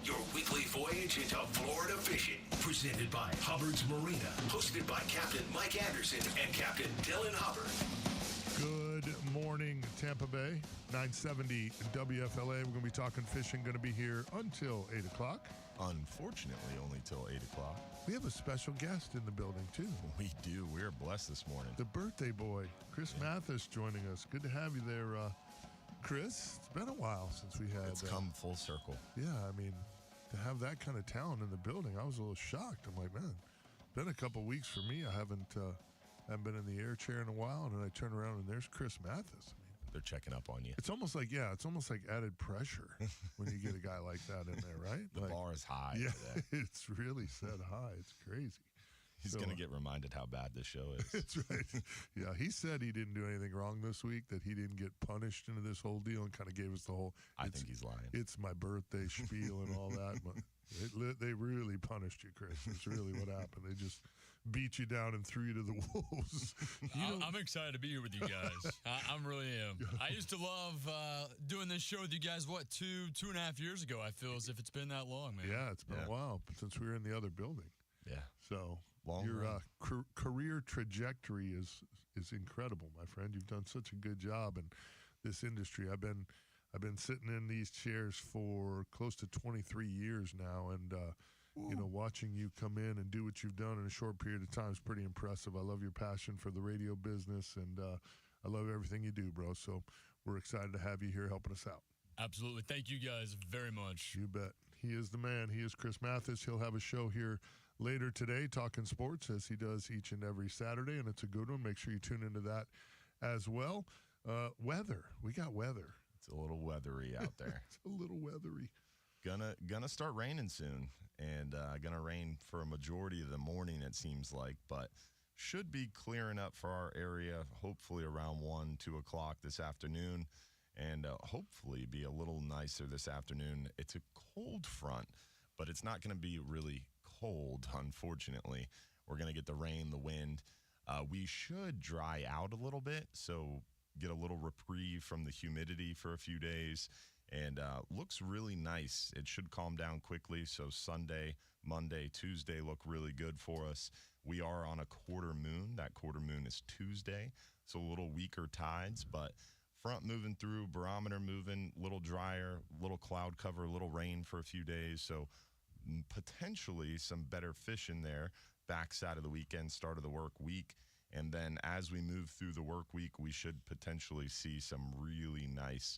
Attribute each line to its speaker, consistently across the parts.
Speaker 1: Your weekly voyage into Florida fishing. Presented by Hubbard's Marina. Hosted by Captain Mike Anderson and Captain Dylan Hubbard.
Speaker 2: Good morning, Tampa Bay. 970 WFLA. We're going to be talking fishing. Going to be here until 8 o'clock.
Speaker 3: Unfortunately, only till 8 o'clock.
Speaker 2: We have a special guest in the building, too.
Speaker 3: We do. We're blessed this morning.
Speaker 2: The birthday boy, Chris Mathis, joining us. Good to have you there, Chris. It's been a while since we had...
Speaker 3: It's come full circle.
Speaker 2: Yeah, I mean, to have that kind of talent in the building, I was a little shocked. I'm like, man, it's been a couple weeks for me. I haven't been in the air chair in a while, and then I turn around and there's Chris Mathis. I mean,
Speaker 3: they're checking up on you.
Speaker 2: It's almost like added pressure when you get a guy like that in there, right?
Speaker 3: The bar is high.
Speaker 2: Yeah, it's really set high. It's crazy.
Speaker 3: He's going to get reminded how bad this show is.
Speaker 2: That's right. Yeah, he said he didn't do anything wrong this week, that he didn't get punished into this whole deal, and kind of gave us the whole...
Speaker 3: I think he's lying.
Speaker 2: It's my birthday spiel and all that. But they really punished you, Chris. It's really what happened. They just beat you down and threw you to the wolves.
Speaker 4: I'm excited to be here with you guys. I really am. I used to love doing this show with you guys, 2.5 years ago, I feel as if it's been that long, man.
Speaker 2: Yeah, it's been a while since we were in the other building.
Speaker 3: Yeah.
Speaker 2: So
Speaker 3: long
Speaker 2: your career trajectory is incredible, my friend. You've done such a good job in this industry. I've been sitting in these chairs for close to 23 years now, and watching you come in and do what you've done in a short period of time is pretty impressive. I love your passion for the radio business, and I love everything you do, bro. So we're excited to have you here helping us out.
Speaker 4: Absolutely. Thank you guys very much.
Speaker 2: You bet. He is the man. He is Chris Mathis. He'll have a show here later today, talking sports, as he does each and every Saturday, and it's a good one. Make sure you tune into that as well. Weather. We got weather.
Speaker 3: It's a little weathery out there.
Speaker 2: It's a little weathery.
Speaker 3: Gonna start raining soon, and gonna rain for a majority of the morning, it seems like, but should be clearing up for our area, hopefully around 1, 2 o'clock this afternoon, and hopefully be a little nicer this afternoon. It's a cold front, but it's not going to be really cold, unfortunately. We're going to get the rain, the wind. We should dry out a little bit, so get a little reprieve from the humidity for a few days, and looks really nice. It should calm down quickly, so Sunday, Monday, Tuesday look really good for us. We are on a quarter moon. That quarter moon is Tuesday, so a little weaker tides, but front moving through, barometer moving, little drier, little cloud cover, little rain for a few days, so potentially some better fishing there, backside of the weekend, start of the work week. And then as we move through the work week, we should potentially see some really nice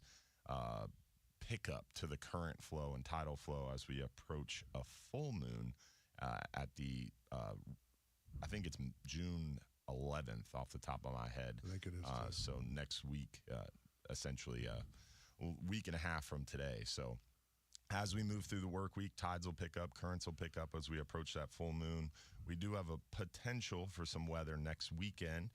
Speaker 3: pickup to the current flow and tidal flow as we approach a full moon at the, I think it's June 11th off the top of my head.
Speaker 2: I think it is.
Speaker 3: So next week, essentially a week and a half from today. So as we move through the work week, tides will pick up, currents will pick up as we approach that full moon. We do have a potential for some weather next weekend,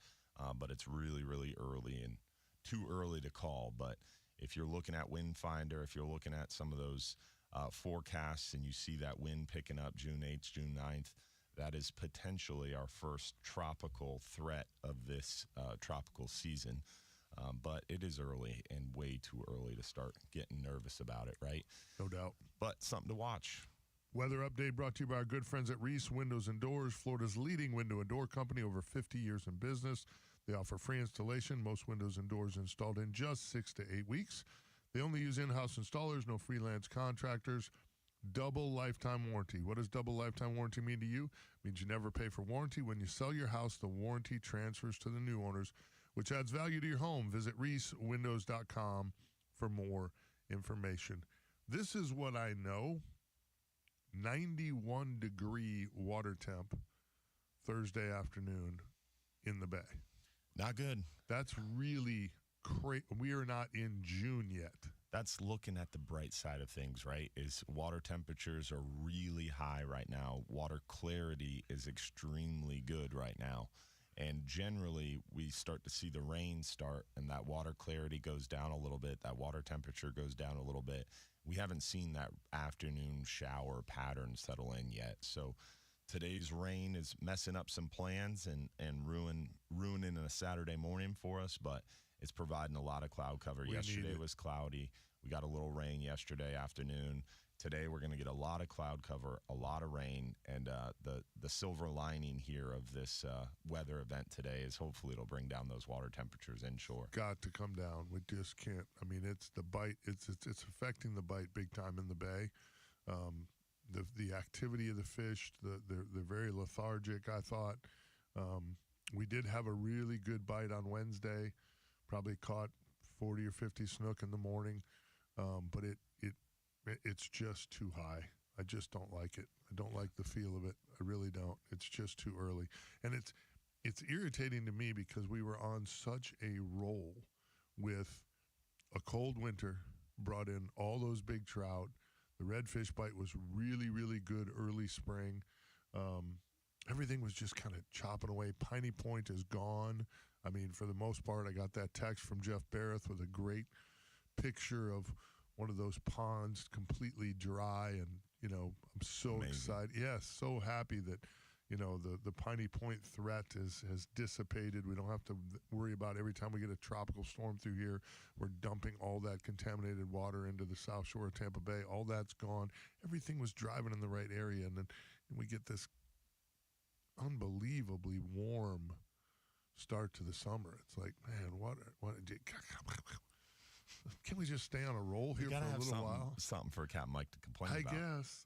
Speaker 3: but it's really, really early and too early to call. But if you're looking at Wind Finder, if you're looking at some of those forecasts and you see that wind picking up June 8th, June 9th, that is potentially our first tropical threat of this tropical season. But it is early and way too early to start getting nervous about it, right?
Speaker 2: No doubt.
Speaker 3: But something to watch.
Speaker 2: Weather update brought to you by our good friends at Reese Windows and Doors, Florida's leading window and door company, over 50 years in business. They offer free installation, most windows and doors installed in just 6 to 8 weeks. They only use in-house installers, no freelance contractors. Double lifetime warranty. What does double lifetime warranty mean to you? It means you never pay for warranty. When you sell your house, the warranty transfers to the new owners, which adds value to your home. Visit reesewindows.com for more information. This is what I know. 91-degree water temp Thursday afternoon in the bay.
Speaker 3: Not good.
Speaker 2: That's really crazy. We are not in June yet.
Speaker 3: That's looking at the bright side of things, right? Is water temperatures are really high right now. Water clarity is extremely good right now. And generally, we start to see the rain start, and that water clarity goes down a little bit. That water temperature goes down a little bit. We haven't seen that afternoon shower pattern settle in yet. So today's rain is messing up some plans and ruining a Saturday morning for us, but it's providing a lot of cloud cover. Yesterday was cloudy. We got a little rain yesterday afternoon. Today we're going to get a lot of cloud cover, a lot of rain, and the silver lining here of this weather event today is hopefully it'll bring down those water temperatures inshore.
Speaker 2: Got to come down. We just can't. I mean, it's the bite. It's affecting the bite big time in the bay. The activity of the fish, they're very lethargic. I thought we did have a really good bite on Wednesday. Probably caught 40 or 50 snook in the morning, but it's just too high. I just don't like it. I don't like the feel of it. I really don't. It's just too early. And it's irritating to me because we were on such a roll with a cold winter, brought in all those big trout. The redfish bite was really, really good early spring. Everything was just kind of chopping away. Piney Point is gone. I mean, for the most part, I got that text from Jeff Barrett with a great picture of one of those ponds completely dry, and I'm so
Speaker 3: Amazing.
Speaker 2: excited. Yes, so happy that the Piney Point threat has dissipated. We don't have to worry about every time we get a tropical storm through here, we're dumping all that contaminated water into the South Shore of Tampa Bay. All that's gone. Everything was driving in the right area, and then we get this unbelievably warm start to the summer. It's like, man, what can we just stay on a roll here for a little while?
Speaker 3: Something for Capt Mike to complain
Speaker 2: I
Speaker 3: about.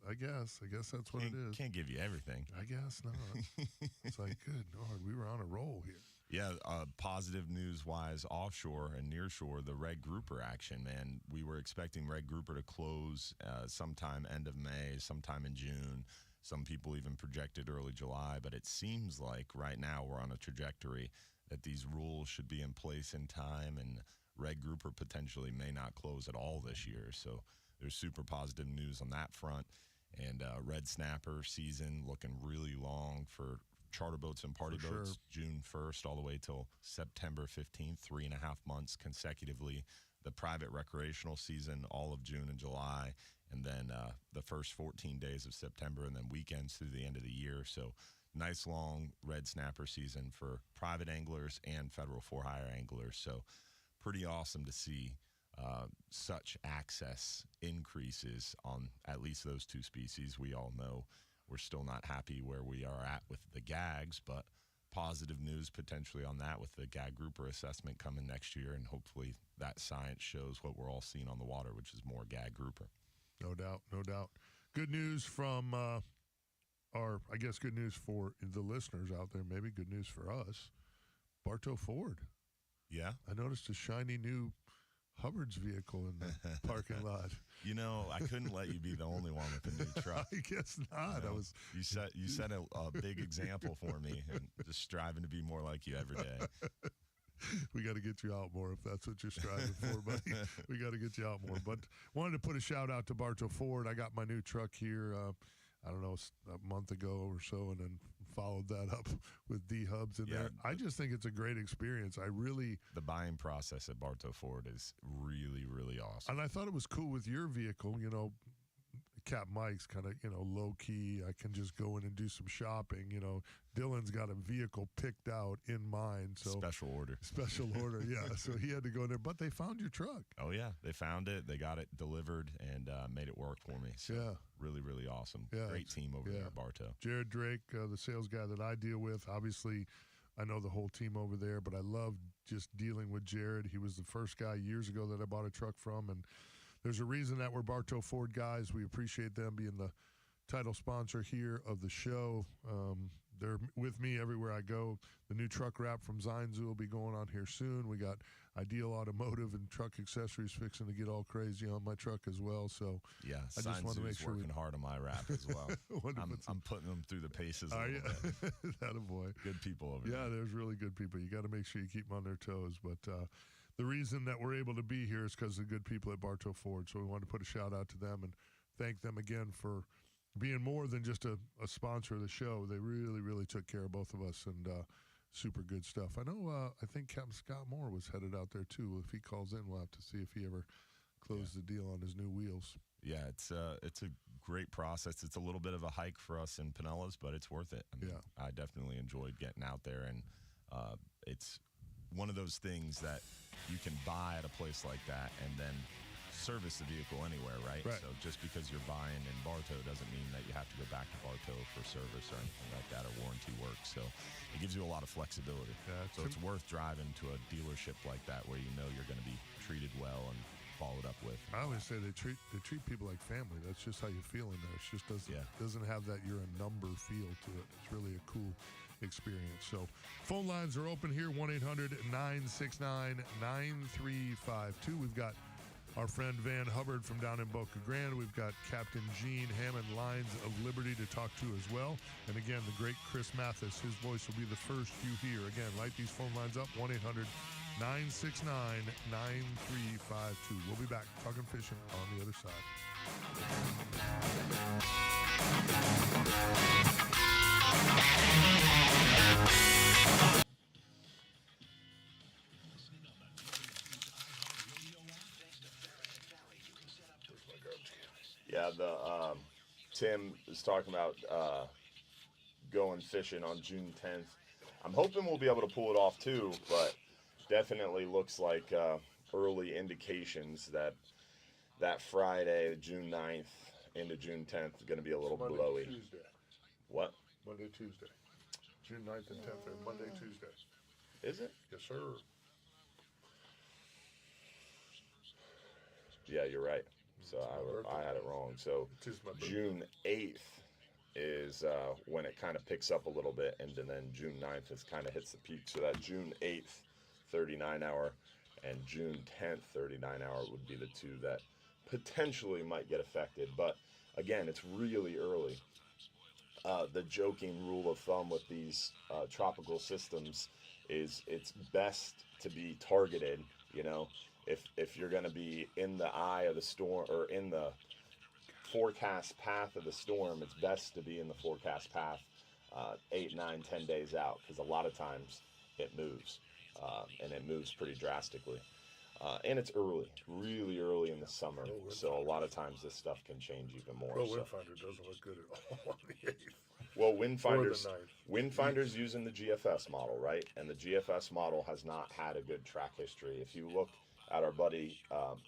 Speaker 2: I guess that's what it is.
Speaker 3: Can't give you everything.
Speaker 2: I guess not. It's like, good Lord, we were on a roll here.
Speaker 3: Yeah, positive news-wise, offshore and nearshore, the red grouper action, man. We were expecting red grouper to close sometime end of May, sometime in June. Some people even projected early July, but it seems like right now we're on a trajectory that these rules should be in place in time, and red grouper potentially may not close at all this year. So there's super positive news on that front. And red snapper season looking really long for charter boats and party boats, June 1st all the way till September 15th, 3.5 months consecutively. The private recreational season, all of June and July, and then the first 14 days of September, and then weekends through the end of the year. So nice long red snapper season for private anglers and federal for-hire anglers. So pretty awesome to see such access increases on at least those two species. We all know we're still not happy where we are at with the gags, but positive news potentially on that with the gag grouper assessment coming next year, and hopefully that science shows what we're all seeing on the water, which is more gag grouper.
Speaker 2: No doubt. Good news from I guess good news for the listeners out there, maybe good news for us. Bartow Ford.
Speaker 3: Yeah? I
Speaker 2: noticed a shiny new Hubbard's vehicle in the parking lot.
Speaker 3: I couldn't let you be the only one with a new truck.
Speaker 2: I guess not.
Speaker 3: You set a big example for me, and just striving to be more like you every day.
Speaker 2: We got to get you out more if that's what you're striving for, buddy. We got to get you out more. But wanted to put a shout out to Bartow Ford. I got my new truck here, I don't know, a month ago or so, and then followed that up with D-Hubs in there. I just think it's a great experience. The
Speaker 3: buying process at Bartow Ford is really, really awesome.
Speaker 2: And I thought it was cool with your vehicle, Capt Mike's kind of, low key. I can just go in and do some shopping. Dylan's got a vehicle picked out in mind. So
Speaker 3: Special order,
Speaker 2: yeah. So he had to go in there, but they found your truck.
Speaker 3: Oh, yeah. They found it. They got it delivered and made it work for me. So really, really awesome. Yeah, great team over there at Bartow.
Speaker 2: Jared Drake, the sales guy that I deal with, obviously I know the whole team over there, but I love just dealing with Jared. He was the first guy years ago that I bought a truck from, and there's a reason that we're Bartow Ford guys. We appreciate them being the title sponsor here of the show. They're with me everywhere I go. The new truck wrap from Zionsville will be going on here soon. We got Ideal Automotive and Truck Accessories fixing to get all crazy on my truck as well. So
Speaker 3: yeah,
Speaker 2: I just want to make sure
Speaker 3: working hard on my wrap as well. I'm putting them through the paces a little bit.
Speaker 2: That a boy.
Speaker 3: Good people over there.
Speaker 2: Yeah, there's really good people. You got to make sure you keep them on their toes. But the reason that we're able to be here is because of the good people at Bartow Ford. So we wanted to put a shout out to them and thank them again for being more than just a sponsor of the show. They really, really took care of both of us, and super good stuff. I know, I think Captain Scott Moore was headed out there too. If he calls in, we'll have to see if he ever closed the deal on his new wheels.
Speaker 3: Yeah, it's a great process. It's a little bit of a hike for us in Pinellas, but it's worth it. I definitely enjoyed getting out there, and it's one of those things that you can buy at a place like that and then service the vehicle anywhere, right?
Speaker 2: Right.
Speaker 3: So just because you're buying in Bartow doesn't mean that you have to go back to Bartow for service or anything like that, or warranty work. So it gives you a lot of flexibility.
Speaker 2: Yeah,
Speaker 3: so it's worth driving to a dealership like that where you know you're going to be treated well and followed up with.
Speaker 2: I always say they treat people like family. That's just how you feel in there. It just doesn't have that you're a number feel to it. It's really a cool experience. So phone lines are open here, 1-800-969-9352. We've got our friend Van Hubbard from down in Boca Grande. We've got Captain Gene Hammond, Lions of Liberty, to talk to as well. And again, the great Chris Mathis, his voice will be the first you hear. Again, light these phone lines up, 1-800-969-9352. We'll be back talking fishing on the other side.
Speaker 3: Yeah, Tim is talking about going fishing on June 10th. I'm hoping we'll be able to pull it off too, but definitely looks like early indications that Friday, June 9th into June 10th is going to be a little
Speaker 2: Monday,
Speaker 3: blowy.
Speaker 2: Tuesday.
Speaker 3: What?
Speaker 2: Monday, Tuesday. June 9th and 10th are Monday, Tuesday.
Speaker 3: Is it?
Speaker 2: Yes, sir.
Speaker 3: Yeah, you're right. So I had it wrong. So
Speaker 2: It is my birthday.
Speaker 3: June 8th is when it kind of picks up a little bit, and then June 9th is kind of hits the peak. So that June 8th 39-hour and June 10th 39-hour would be the two that potentially might get affected. But again, it's really early. The joking rule of thumb with these tropical systems is it's best to be targeted. You know, if you're going to be in the eye of the storm or in the forecast path of the storm, it's best to be in the forecast path 8, 9, 10 days out, because a lot of times it moves, and it moves pretty drastically. And it's early, really early in the summer, so a lot of times this stuff can change even more.
Speaker 2: Well,
Speaker 3: so.
Speaker 2: Windfinder doesn't look good at all on the 8th.
Speaker 3: Well,
Speaker 2: Or the
Speaker 3: Windfinder's using the GFS model, right? And the GFS model has not had a good track history. If you look at our buddy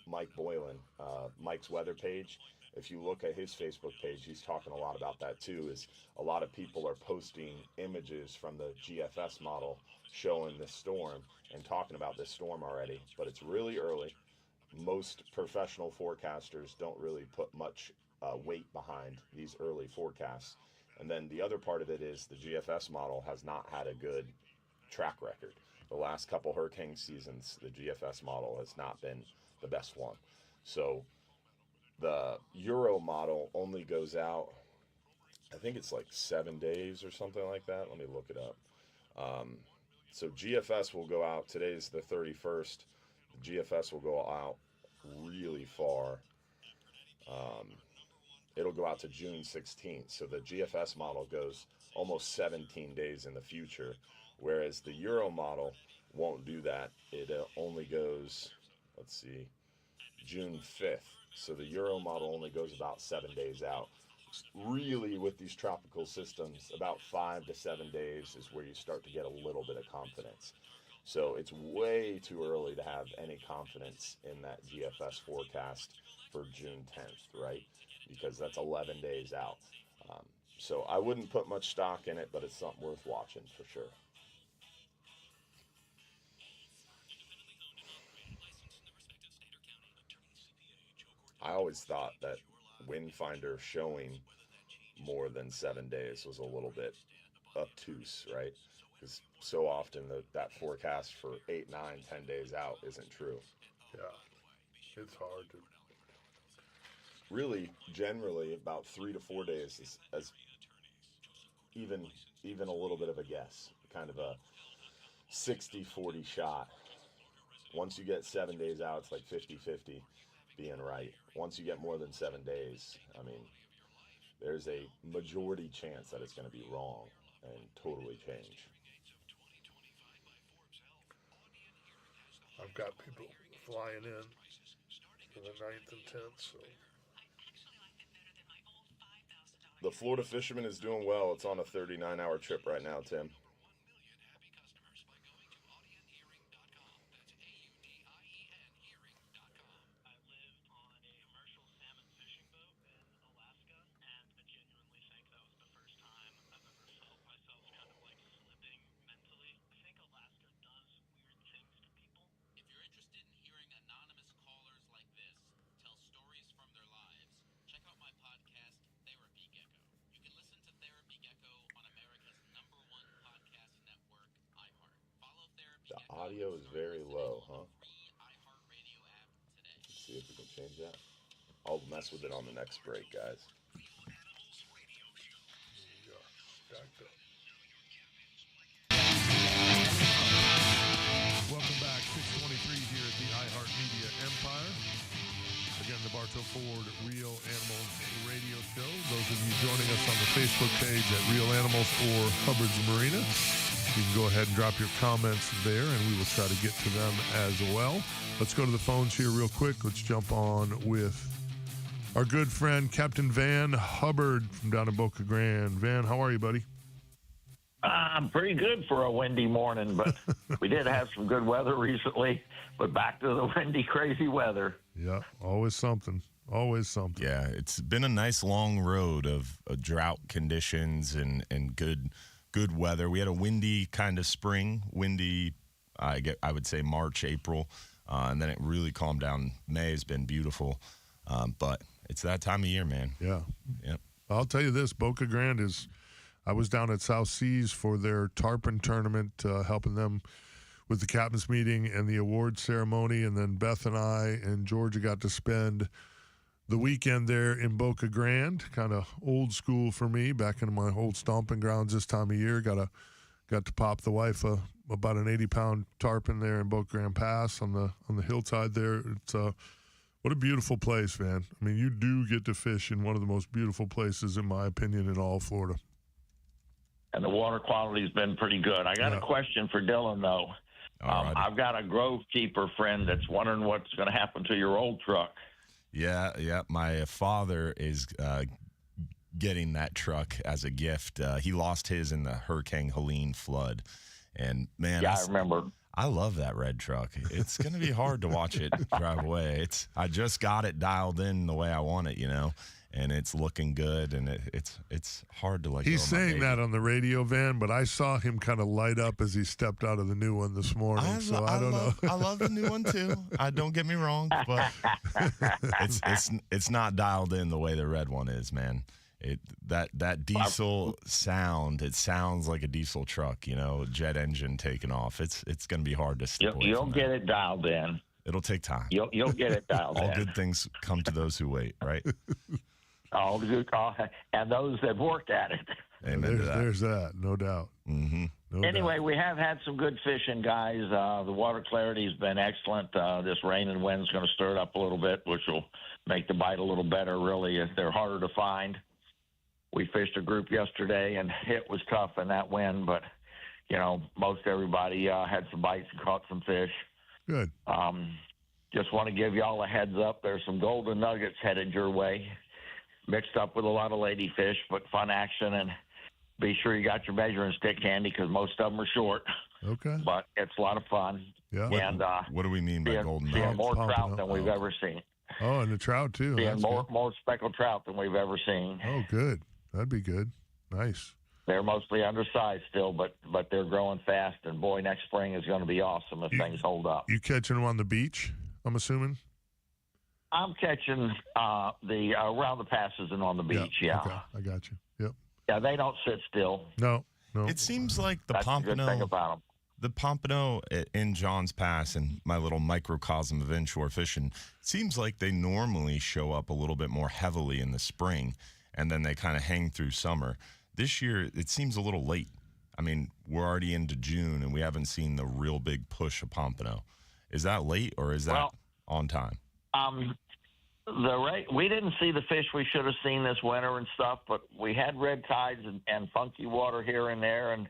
Speaker 3: Mike Boylan, Mike's weather page, if you look at his Facebook page, he's talking a lot about that too, is a lot of people are posting images from the GFS model showing this storm and talking about this storm already, but it's really early. Most professional forecasters don't really put much weight behind these early forecasts. And then the other part of it is the GFS model has not had a good track record. The last couple hurricane seasons, the GFS model has not been the best one. So the Euro model only goes out, I think it's like 7 days or something like that. Let me look it up. So GFS will go out, today's the 31st. The GFS will go out really far. It'll go out to June 16th. So the GFS model goes almost 17 days in the future, whereas the Euro model won't do that. It only goes, let's see, June 5th. So the Euro model only goes about 7 days out. Really, with these tropical systems, about 5 to 7 days is where you start to get a little bit of confidence. So it's way too early to have any confidence in that GFS forecast for June 10th, right? Because that's 11 days out. So I wouldn't put much stock in it, but it's something worth watching for sure. I always thought that Windfinder showing more than 7 days was a little bit obtuse, right? Because so often that forecast for 8, 9, 10 days out isn't true.
Speaker 2: Yeah, it's hard to.
Speaker 3: Really, generally, about 3 to 4 days is as even a little bit of a guess, kind of a 60-40 shot. Once you get 7 days out, it's like 50-50 being right. Once you get more than 7 days, I mean, there's a majority chance that it's going to be wrong and totally change.
Speaker 2: I've got people flying in for the 9th and 10th, so.
Speaker 3: The Florida Fisherman is doing well. It's on a 39-hour trip right now, Tim.
Speaker 5: audio is very low, huh? Let's see if we can change that. I'll mess with it on the next break, guys.
Speaker 2: Welcome back, 623 here at the iHeartMedia Empire. Again, the Bartow Ford Real Animals Radio Show. Those of you joining us on the Facebook page at Real Animals or Hubbard's Marina, you can go ahead and drop your comments there, and we will try to get to them as well. Let's go to the phones here real quick. Let's jump on with our good friend, Captain Van Hubbard from down in Boca Grande. Van, how are you, buddy?
Speaker 6: I'm pretty good for a windy morning, but we did have some good weather recently. But back to the windy, crazy weather.
Speaker 2: Yeah, always something. Always something.
Speaker 3: Yeah, it's been a nice long road of drought conditions and good weather. We had a windy kind of spring, I would say March, April, and then it really calmed down. May has been beautiful, but it's that time of year, man.
Speaker 2: Yeah.
Speaker 3: Yep.
Speaker 2: I'll tell you this, Boca Grande is. I was down at South Seas for their tarpon tournament, helping them with the captain's meeting and the award ceremony. And then Beth and I and Georgia got to spend the weekend there in Boca Grande, kind of old school for me, back in my old stomping grounds this time of year. Got to pop the wife about an 80-pound tarpon there in Boca Grande Pass on the hillside there. It's what a beautiful place, man. I mean, you do get to fish in one of the most beautiful places, in my opinion, in all Florida.
Speaker 6: And the water quality's been pretty good. I got a question for Dylan, though. I've got a grove keeper friend that's wondering what's going to happen to your old truck.
Speaker 3: Yeah. My father is getting that truck as a gift. He lost his in the Hurricane Helene flood. And, man,
Speaker 6: I remember.
Speaker 3: I love that red truck. It's going to be hard to watch it drive away. I just got it dialed in the way I want it, and it's looking good, and it's hard to
Speaker 2: He's saying that on the radio, Van, but I saw him kind of light up as he stepped out of the new one this morning. I don't know.
Speaker 3: I love the new one too. Don't get me wrong, but it's not dialed in the way the red one is, man. That diesel sound, it sounds like a diesel truck, jet engine taking off. It's going to be hard to step away
Speaker 6: You'll
Speaker 3: from
Speaker 6: get
Speaker 3: that.
Speaker 6: it dialed in.
Speaker 3: It'll take time.
Speaker 6: You'll get it dialed in.
Speaker 3: All good things come to those who wait, right?
Speaker 6: And those that worked at it.
Speaker 3: Amen to that.
Speaker 2: There's that, no doubt.
Speaker 3: Mm-hmm.
Speaker 2: No
Speaker 6: Anyway,
Speaker 2: doubt.
Speaker 6: we have had some good fishing, guys. The water clarity's been excellent. This rain and wind's going to stir it up a little bit, which will make the bite a little better, really. They're harder to find. We fished a group yesterday, and it was tough in that wind, but, most everybody had some bites and caught some fish.
Speaker 2: Good.
Speaker 6: Just want to give y'all a heads up. There's some golden nuggets headed your way, mixed up with a lot of ladyfish, but fun action. And be sure you got your measuring stick handy because most of them are short.
Speaker 2: Okay.
Speaker 6: But it's a lot of fun.
Speaker 2: Yeah.
Speaker 6: And
Speaker 3: what do we mean by golden
Speaker 6: seeing
Speaker 3: nuggets?
Speaker 6: more trout
Speaker 2: Pompano.
Speaker 6: than we've ever seen.
Speaker 2: Oh, and the trout, too.
Speaker 6: Seeing
Speaker 2: That's
Speaker 6: more speckled trout than we've ever seen.
Speaker 2: Oh, good. That'd be good. Nice.
Speaker 6: They're mostly undersized still, but they're growing fast. And, boy, next spring is going to be awesome if things hold up.
Speaker 2: You catching them on the beach, I'm assuming?
Speaker 6: I'm catching around the passes and on the beach, yeah.
Speaker 2: Okay, I got you. Yep.
Speaker 6: Yeah, they don't sit still.
Speaker 2: No.
Speaker 3: It seems like the
Speaker 6: That's the good thing
Speaker 3: Pompano,
Speaker 6: about them.
Speaker 3: the Pompano in Johns Pass and my little microcosm of inshore fishing, seems like they normally show up a little bit more heavily in the spring, and then they kind of hang through summer. This year, it seems a little late. I mean, we're already into June, and we haven't seen the real big push of Pompano. Is that late, or is that on time?
Speaker 6: We didn't see the fish we should have seen this winter and stuff, but we had red tides and funky water here and there. And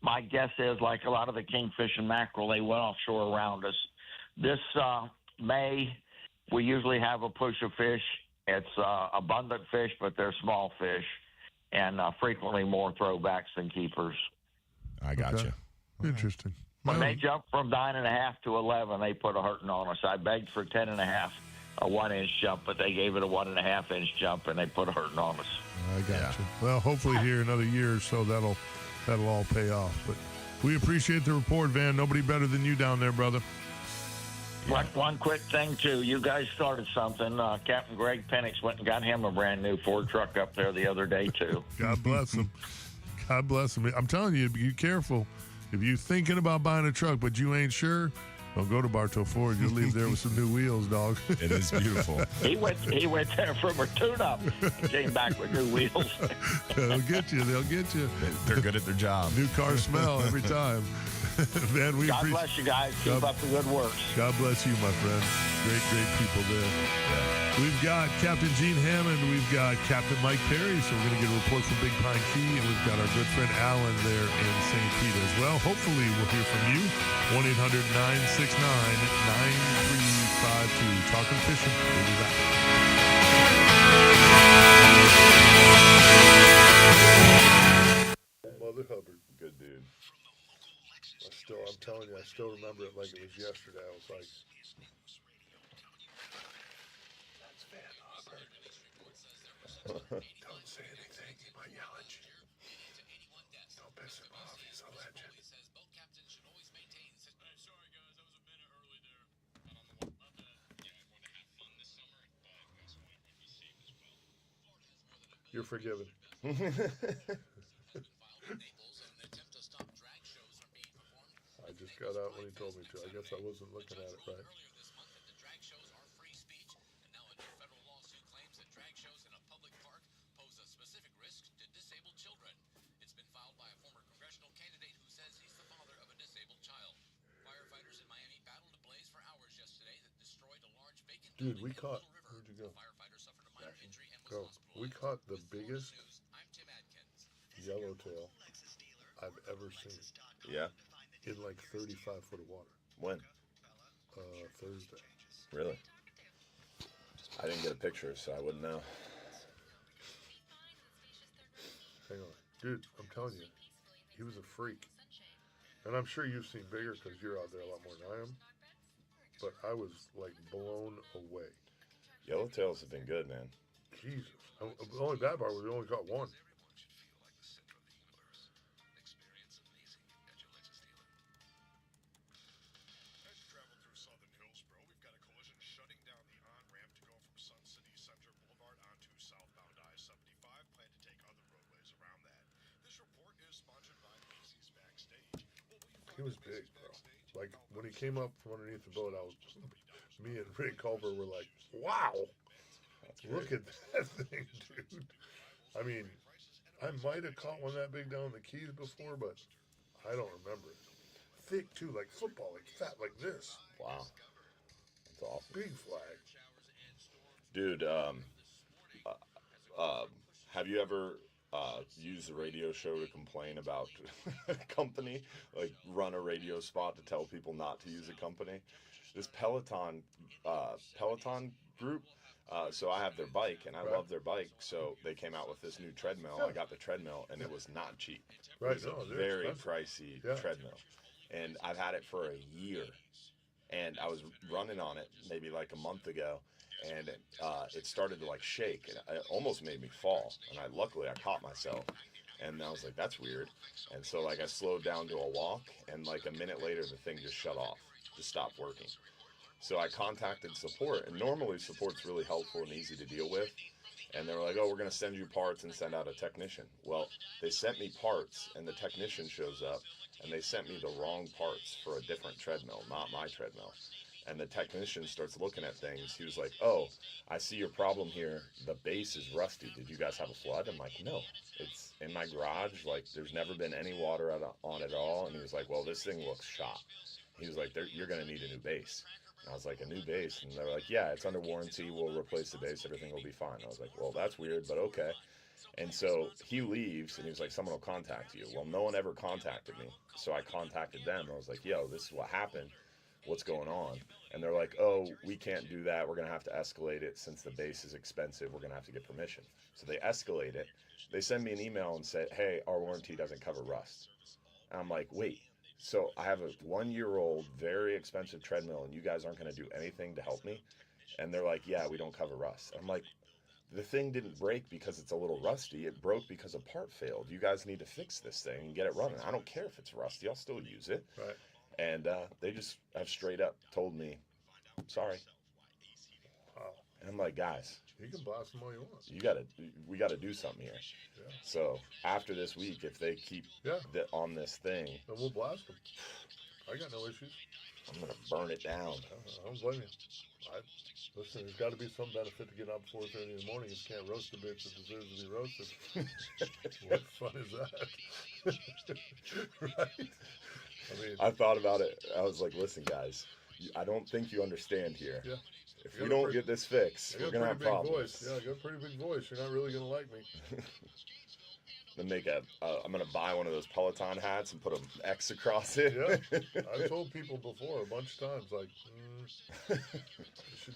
Speaker 6: my guess is, like a lot of the kingfish and mackerel, they went offshore around us. This May, we usually have a push of fish. It's abundant fish, but they're small fish, and frequently more throwbacks than keepers.
Speaker 3: I got you.
Speaker 2: Interesting.
Speaker 6: When they jumped from 9.5 to 11, they put a hurting on us. I begged for 10.5, a 1-inch jump, but they gave it a 1.5-inch jump, and they put a hurting on us.
Speaker 2: I got you. Well, hopefully here another year or so that'll all pay off. But we appreciate the report, Van. Nobody better than you down there, brother.
Speaker 6: Yeah. One quick thing, too. You guys started something. Captain Greg Penix went and got him a brand-new Ford truck up there the other day, too.
Speaker 2: God bless him. God bless him. I'm telling you, be careful. If you're thinking about buying a truck but you ain't sure, don't go to Bartow Ford. You'll leave there with some new wheels, dog.
Speaker 3: It is beautiful.
Speaker 6: He went there from a tune-up and came back with new wheels.
Speaker 2: They'll get you.
Speaker 3: They're good at their job.
Speaker 2: New car smell every time. Man, we
Speaker 6: God bless you guys. Keep up the good work.
Speaker 2: God bless you, my friend. Great people there. We've got Captain Gene Hammond. We've got Captain Mike Perry. So we're going to get a report from Big Pine Key. And we've got our good friend Alan there in St. Pete as well. Hopefully we'll hear from you. 1-800-969-9352. Talking Fishing. We'll be back. Mother Hubbard.
Speaker 3: Good dude.
Speaker 2: I'm telling you, I still remember it like it was yesterday. I was like, that's Van Hubbard. Don't say anything. He might yell at you. Don't piss him off. He's a legend. You're forgiven. I just got out when he told me to. I guess I wasn't looking at it right. Dude, we caught. Where'd you go? Go. We caught the biggest yellowtail I've ever seen.
Speaker 3: Yeah.
Speaker 2: In like 35 foot of water.
Speaker 3: When?
Speaker 2: Thursday.
Speaker 3: Really? I didn't get a picture, so I wouldn't know.
Speaker 2: Hang on. Dude, I'm telling you, he was a freak. And I'm sure you've seen bigger because you're out there a lot more than I am. But I was like blown away.
Speaker 3: Yellowtails have been good, man.
Speaker 2: Jesus. The only bad part was we only caught one. He was big, bro. Like, when he came up from underneath the boat, me and Rick Culver were like, wow, look at that thing, dude. I mean, I might have caught one that big down in the Keys before, but I don't remember it. Thick, too, like football, like fat, like this.
Speaker 3: Wow. That's awesome.
Speaker 2: Big flag.
Speaker 3: Dude, have you ever used the radio show to complain about a company? Like, run a radio spot to tell people not to use a company? This Peloton group, so I have their bike, and I love their bike, so they came out with this new treadmill. I got the treadmill, and it was not cheap.
Speaker 2: Right,
Speaker 3: It was a very pricey treadmill. And I've had it for a year. And I was running on it maybe like a month ago, and it started to like shake, and it almost made me fall. And luckily I caught myself, and I was like, that's weird. And so like I slowed down to a walk, and like a minute later the thing just shut off, just stopped working. So I contacted support, and normally support's really helpful and easy to deal with. And they were like, oh, we're going to send you parts and send out a technician. Well, they sent me parts, and the technician shows up, and they sent me the wrong parts for a different treadmill, not my treadmill. And the technician starts looking at things. He was like, oh, I see your problem here. The base is rusty. Did you guys have a flood? I'm like, no. It's in my garage. Like, there's never been any water on it at all. And he was like, well, this thing looks shot. He was like, you're going to need a new base. And I was like, a new base? And they were like, yeah, it's under warranty. We'll replace the base. Everything will be fine. I was like, well, that's weird, but okay. And so he leaves, and he was like, someone will contact you. Well, no one ever contacted me. So I contacted them. I was like, yo, this is what happened. What's going on? And they're like, oh, we can't do that. We're going to have to escalate it. Since the base is expensive, we're going to have to get permission. So they escalate it. They send me an email and say, hey, our warranty doesn't cover rust. And I'm like, wait. So I have a 1-year-old, very expensive treadmill, and you guys aren't going to do anything to help me? And they're like, yeah, we don't cover rust. I'm like, the thing didn't break because it's a little rusty. It broke because a part failed. You guys need to fix this thing and get it running. I don't care if it's rusty. I'll still use it.
Speaker 2: Right.
Speaker 3: And they just have straight up told me, sorry.
Speaker 2: Wow.
Speaker 5: And I'm like, guys,
Speaker 2: You can blast them all you want.
Speaker 5: we gotta do something here.
Speaker 2: Yeah.
Speaker 5: So after this week, if they keep on this thing,
Speaker 2: then we'll blast them. I got no issues.
Speaker 5: I'm gonna burn it down.
Speaker 2: I don't blame you. Listen, there's got to be some benefit to getting up 4:30 in the morning. If you can't roast the bitch that deserves to be roasted. What fun is that? Right? I mean,
Speaker 5: I thought about it. I was like, listen, guys, I don't think you understand here.
Speaker 2: Yeah.
Speaker 5: If we don't get this fixed, we're gonna have problems.
Speaker 2: Yeah, I got a pretty big voice. You're not really gonna like me.
Speaker 5: Then I'm gonna buy one of those Peloton hats and put an X across it.
Speaker 2: Yeah, I've told people before a bunch of times, like,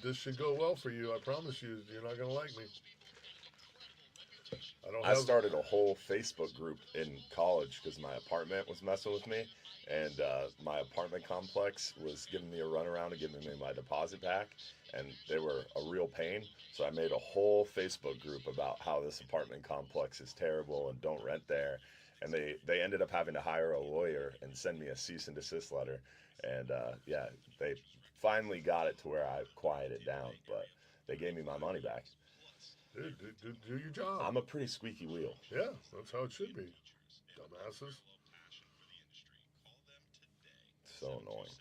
Speaker 2: this should go well for you. I promise you, you're not gonna like me. I
Speaker 5: started a whole Facebook group in college because my apartment was messing with me, and my apartment complex was giving me a runaround and giving me my deposit back, and they were a real pain. So I made a whole Facebook group about how this apartment complex is terrible and don't rent there. And they ended up having to hire a lawyer and send me a cease and desist letter. And they finally got it to where I quieted down, but they gave me my money back.
Speaker 2: Dude, do your job.
Speaker 5: I'm a pretty squeaky wheel.
Speaker 2: Yeah, that's how it should be. Dumbasses.
Speaker 5: So annoying.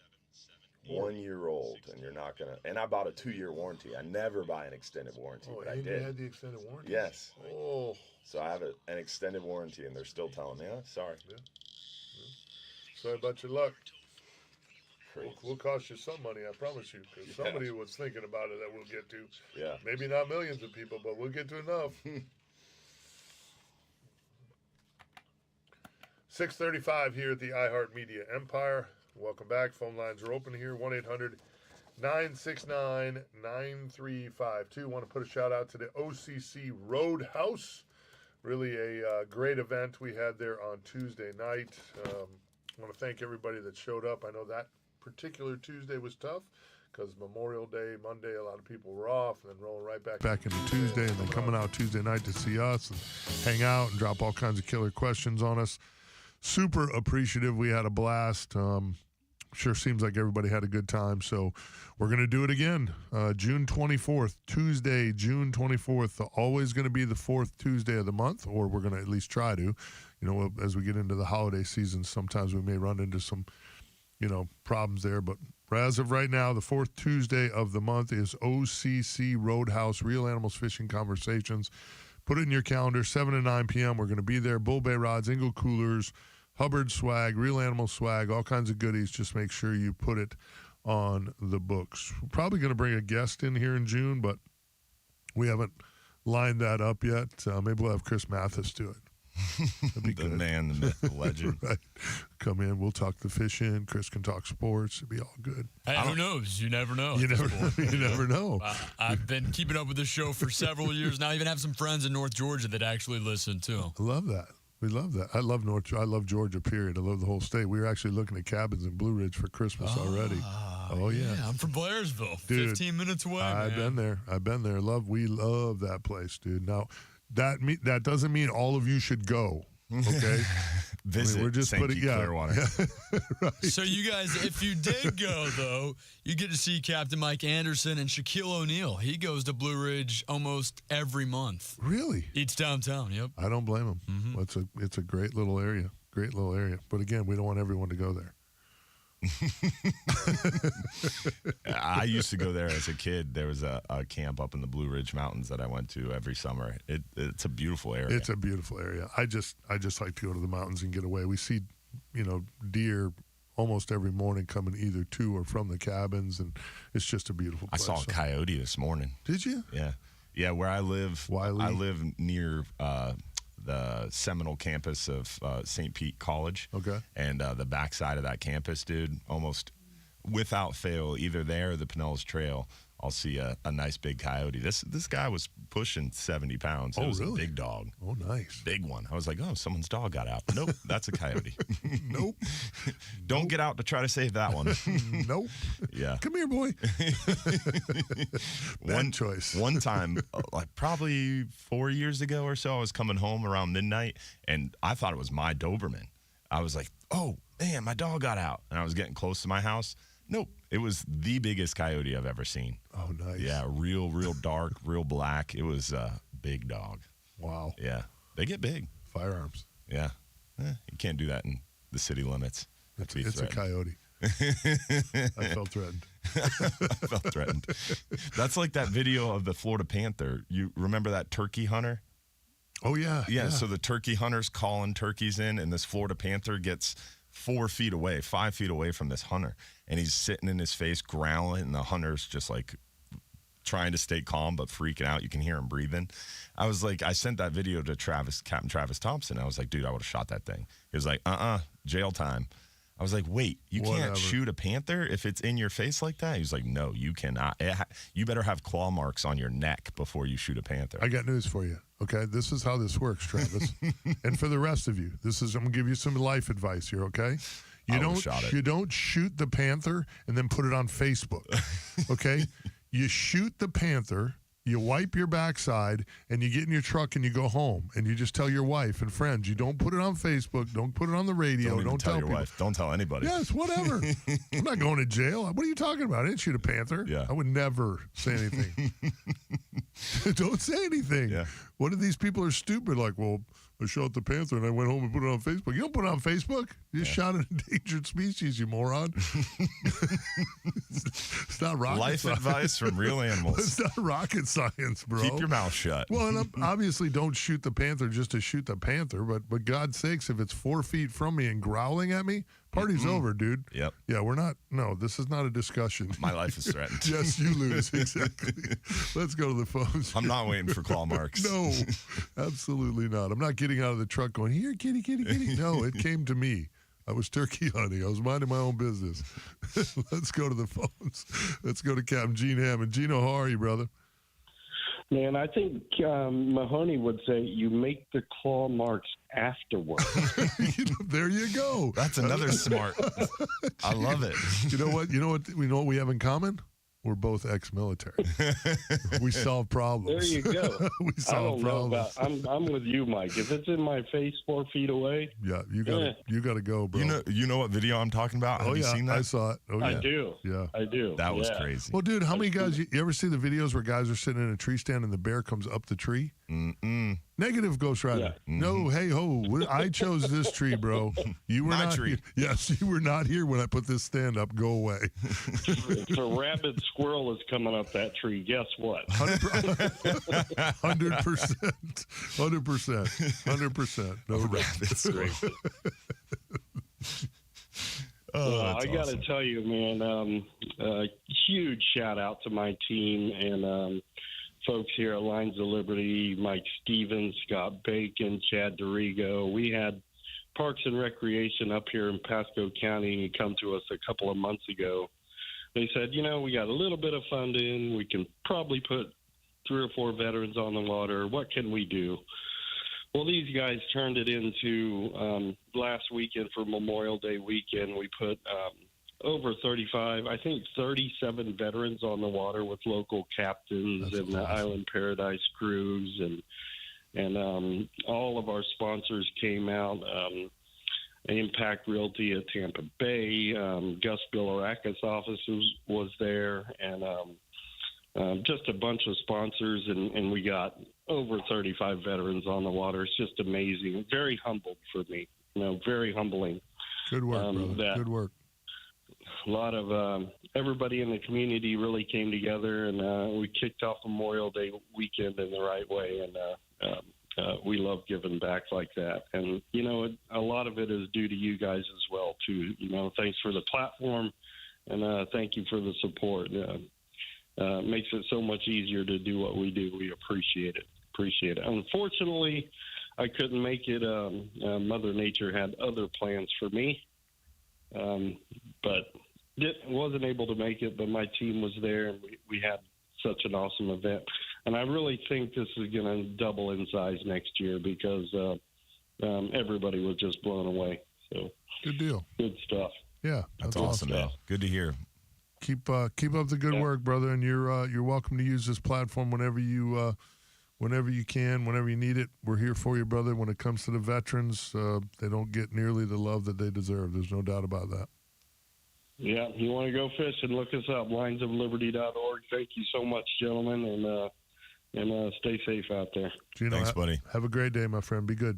Speaker 5: 1 year old, and you're not gonna. And I bought a 2-year warranty. I never buy an extended warranty, but I did.
Speaker 2: You had the extended warranty?
Speaker 5: Yes.
Speaker 2: Oh.
Speaker 5: So I have an extended warranty, and they're still telling me, sorry.
Speaker 2: Yeah. Sorry about your luck.
Speaker 5: Crazy.
Speaker 2: We'll cost you some money, I promise you, because somebody was thinking about it that we'll get to.
Speaker 5: Yeah.
Speaker 2: Maybe not millions of people, but we'll get to enough. 6:35 here at the iHeartMedia Empire. Welcome back. Phone lines are open here. 1-800-969-9352. Want to put a shout out to the OCC Roadhouse. Really a great event we had there on Tuesday night. I want to thank everybody that showed up. I know that particular Tuesday was tough because Memorial Day, Monday, a lot of people were off, and then rolling right back into Tuesday, and then coming out Tuesday night to see us and hang out and drop all kinds of killer questions on us. Super appreciative. We had a blast. Sure seems like everybody had a good time. So we're going to do it again. June 24th, Tuesday, June 24th. Always going to be the fourth Tuesday of the month, or we're going to at least try to. You know, as we get into the holiday season, sometimes we may run into some, problems there. But as of right now, the fourth Tuesday of the month is OCC Roadhouse, Real Animals Fishing Conversations. Put it in your calendar, 7 to 9 p.m. We're going to be there. Bull Bay rods, Ingle coolers, Hubbard swag, Real Animal swag, all kinds of goodies. Just make sure you put it on the books. We're probably going to bring a guest in here in June, but we haven't lined that up yet. Maybe we'll have Chris Mathis do it. That'd be
Speaker 3: The
Speaker 2: good.
Speaker 3: man, the myth, the legend.
Speaker 2: Right. Come in. We'll talk the fishing. Chris can talk sports. It'd be all good.
Speaker 4: Hey, who knows? You never know.
Speaker 2: You never know.
Speaker 4: I've been keeping up with this show for several years now. I even have some friends in North Georgia that actually listen, too.
Speaker 2: I love that. We love that. I love Georgia, period. I love the whole state. We were actually looking at cabins in Blue Ridge for Christmas already. Oh, yeah.
Speaker 4: I'm from Blairsville,
Speaker 2: Dude,
Speaker 4: 15 minutes away,
Speaker 2: I've been there. We love that place, dude. Now, that doesn't mean all of you should go, okay?
Speaker 3: Visit
Speaker 2: we're just
Speaker 3: St.
Speaker 2: putting,
Speaker 3: Pete Clearwater.
Speaker 2: Right.
Speaker 4: So you guys, if you did go, though, you get to see Captain Mike Anderson and Shaquille O'Neal. He goes to Blue Ridge almost every month.
Speaker 2: Really?
Speaker 4: Eats downtown, yep.
Speaker 2: I don't blame him. Mm-hmm. It's a great little area. Great little area. But again, we don't want everyone to go there.
Speaker 3: I used to go there as a kid. There was a camp up in the Blue Ridge Mountains that I went to every summer. It's a beautiful area.
Speaker 2: It's a beautiful area. I just like to go to the mountains and get away. We see, deer almost every morning coming either to or from the cabins, and it's just a beautiful place.
Speaker 3: I saw a coyote this morning.
Speaker 2: Did you?
Speaker 3: Yeah. Where I live,
Speaker 2: Wiley?
Speaker 3: I live near the Seminole campus of St. Pete College.
Speaker 2: Okay.
Speaker 3: And the backside of that campus, dude, almost without fail, either there or the Pinellas Trail, I'll see a nice big coyote. This guy was pushing 70 pounds. It was
Speaker 2: really?
Speaker 3: a big dog.
Speaker 2: Oh, nice.
Speaker 3: Big one. I was like, oh, someone's dog got out. Nope, that's a coyote.
Speaker 2: Nope.
Speaker 3: Don't get out to try to save that one.
Speaker 2: Nope.
Speaker 3: Yeah.
Speaker 2: Come here, boy. One choice.
Speaker 3: One time, like probably 4 years ago or so, I was coming home around midnight, and I thought it was my Doberman. I was like, oh, man, my dog got out. And I was getting close to my house. Nope. It was the biggest coyote I've ever seen.
Speaker 2: Oh, nice.
Speaker 3: Yeah, real dark, real black. It was a big dog.
Speaker 2: Wow.
Speaker 3: Yeah. They get big.
Speaker 2: Firearms.
Speaker 3: Yeah. You can't do that in the city limits.
Speaker 2: It's a coyote. I felt threatened.
Speaker 3: I felt threatened. That's like that video of the Florida Panther. You remember that turkey hunter?
Speaker 2: Oh, yeah.
Speaker 3: Yeah, so the turkey hunter's calling turkeys in, and this Florida Panther gets 5 feet away from this hunter, and he's sitting in his face growling, and the hunter's just like trying to stay calm but freaking out. You can hear him breathing. I was like, I sent that video to Captain Travis Thompson. I was like, dude, I would have shot that thing. He was like, jail time. I was like, wait, you can't shoot a panther if it's in your face like that? He was like, no, you cannot. You better have claw marks on your neck before you shoot a panther.
Speaker 2: I got news for you. Okay, this is how this works, Travis. And for the rest of you, I'm gonna give you some life advice here. Okay, you don't shoot the panther and then put it on Facebook. Okay, you shoot the panther. You wipe your backside, and you get in your truck, and you go home, and you just tell your wife and friends. You don't put it on Facebook. Don't put it on the radio.
Speaker 3: Don't tell your wife. Don't tell anybody.
Speaker 2: Yes, whatever. I'm not going to jail. What are you talking about? I didn't shoot a panther.
Speaker 3: Yeah.
Speaker 2: I would never say anything. Don't say anything.
Speaker 3: Yeah.
Speaker 2: What if these people are stupid? Like, well, I shot the panther, and I went home and put it on Facebook. You don't put it on Facebook. You just shot an endangered species, you moron. It's not rocket
Speaker 3: Life
Speaker 2: science.
Speaker 3: advice from real animals.
Speaker 2: It's not rocket science, bro.
Speaker 3: Keep your mouth shut.
Speaker 2: Well, and obviously don't shoot the panther just to shoot the panther, but God's sakes, if it's 4 feet from me and growling at me, party's over, dude.
Speaker 3: Yep.
Speaker 2: Yeah, this is not a discussion.
Speaker 3: My life is threatened.
Speaker 2: Yes, you lose. Exactly. Let's go to the phones.
Speaker 3: I'm not waiting for claw marks.
Speaker 2: No, absolutely not. I'm not getting out of the truck going, here, kitty, kitty, kitty. No, it came to me. I was turkey hunting. I was minding my own business. Let's go to the phones. Let's go to Captain Gene Hammond. Gino, how are you, brother?
Speaker 7: Man, I think Mahoney would say you make the claw marks afterward.
Speaker 2: There you go.
Speaker 3: That's another smart. I love it.
Speaker 2: You know what? We know what we have in common? We're both ex-military. We solve problems.
Speaker 7: There you go.
Speaker 2: We solve problems.
Speaker 7: I'm with you, Mike. If it's in my face 4 feet away,
Speaker 2: yeah, you gotta go, bro.
Speaker 3: You know what video I'm talking about? Have you seen that?
Speaker 2: I saw it. Oh, yeah.
Speaker 7: I do.
Speaker 2: Yeah,
Speaker 7: I do.
Speaker 3: That was crazy.
Speaker 2: Well, dude, how many guys? You ever see the videos where guys are sitting in a tree stand and the bear comes up the tree? Negative, Ghost Rider.
Speaker 7: Yeah.
Speaker 2: No, hey ho, I chose this tree, bro. You were not
Speaker 3: tree.
Speaker 2: Here. Yes, you were not here when I put this stand up. Go away.
Speaker 7: If a rabid squirrel is coming up that tree, guess what?
Speaker 2: 100%. 100%. No
Speaker 3: rabbit squirrel.
Speaker 7: Well, I got to
Speaker 3: awesome.
Speaker 7: tell you, man, huge shout out to my team and folks here at Lines of Liberty, Mike Stevens, Scott Bacon, Chad Dorigo. We had Parks and Recreation up here in Pasco County come to us a couple of months ago. They said, we got a little bit of funding. We can probably put 3 or 4 veterans on the water. What can we do? Well, these guys turned it into last weekend for Memorial Day weekend. We put over 35, I think 37 veterans on the water with local captains. That's and awesome. The Island Paradise crews and all of our sponsors came out. Impact Realty at Tampa Bay, Gus Bilarakis' office was there, and just a bunch of sponsors, and we got over 35 veterans on the water. It's just amazing. Very humbled for me, very humbling.
Speaker 2: Good work, brother. Good work.
Speaker 7: A lot of everybody in the community really came together, and we kicked off Memorial Day weekend in the right way, and we love giving back like that. And, a lot of it is due to you guys as well, too. Thanks for the platform, and thank you for the support. Makes it so much easier to do what we do. We appreciate it. Unfortunately, I couldn't make it. Mother Nature had other plans for me, but wasn't able to make it. But my team was there, and we had such an awesome event. And I really think this is going to double in size next year because everybody was just blown away. So
Speaker 2: good deal.
Speaker 7: Good stuff.
Speaker 2: Yeah,
Speaker 3: that's awesome, man. Good to hear.
Speaker 2: Keep up the good work, brother. And you're welcome to use this platform whenever you can, whenever you need it. We're here for you, brother. When it comes to the veterans, they don't get nearly the love that they deserve. There's no doubt about that.
Speaker 7: Yeah, you want to go fishing, look us up, linesofliberty.org. Thank you so much, gentlemen, and stay safe out there.
Speaker 2: Gino,
Speaker 3: Thanks, buddy.
Speaker 2: Have a great day, my friend. Be good.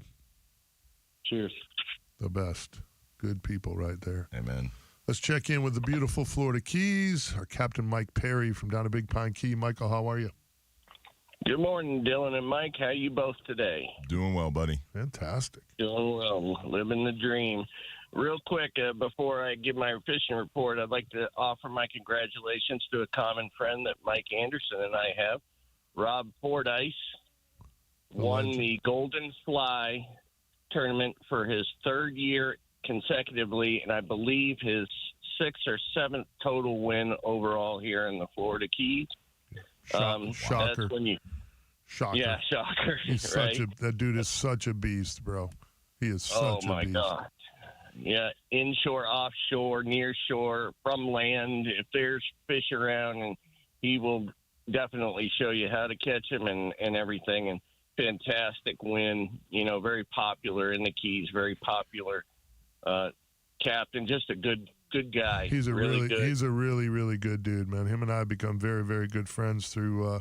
Speaker 7: Cheers.
Speaker 2: The best. Good people right there.
Speaker 3: Amen.
Speaker 2: Let's check in with the beautiful Florida Keys. Our Captain Mike Perry from down at Big Pine Key. Michael, how are you?
Speaker 8: Good morning, Dylan and Mike. How are you both today?
Speaker 3: Doing well, buddy.
Speaker 2: Fantastic.
Speaker 8: Doing well, living the dream. Real quick, before I give my fishing report, I'd like to offer my congratulations to a common friend that Mike Anderson and I have. Rob Fordyce won the Golden Fly tournament for his third year consecutively, and I believe his 6th or 7th total win overall here in the Florida Keys.
Speaker 2: Shocker.
Speaker 8: That's when you,
Speaker 2: Shocker.
Speaker 8: yeah, shocker.
Speaker 2: He's
Speaker 8: right?
Speaker 2: that dude is such a beast, bro. He is such a beast.
Speaker 8: Oh, my God. Yeah, inshore, offshore, near shore, from land. If there's fish around, and he will definitely show you how to catch them and everything. And fantastic win. You know, very popular in the Keys, very popular captain. Just a good guy.
Speaker 2: He's a
Speaker 8: really good.
Speaker 2: He's a really, really good dude, man. Him and I have become very, very good friends through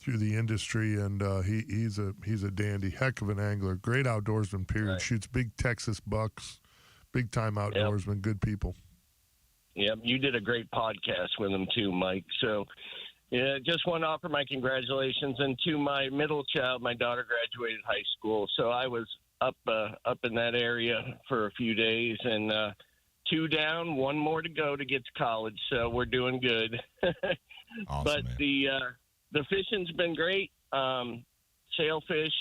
Speaker 2: the industry, and he's a dandy, heck of an angler, great outdoorsman. Period.
Speaker 8: Right.
Speaker 2: Shoots big Texas bucks, big time outdoorsman, good people.
Speaker 8: Yep, you did a great podcast with him too, Mike. So, yeah, just want to offer my congratulations. And to my middle child, my daughter graduated high school, so I was up in that area for a few days, and 2 down, 1 more to go to get to college. So we're doing good.
Speaker 3: Awesome,
Speaker 8: but
Speaker 3: man.
Speaker 8: the fishing's been great. Sailfish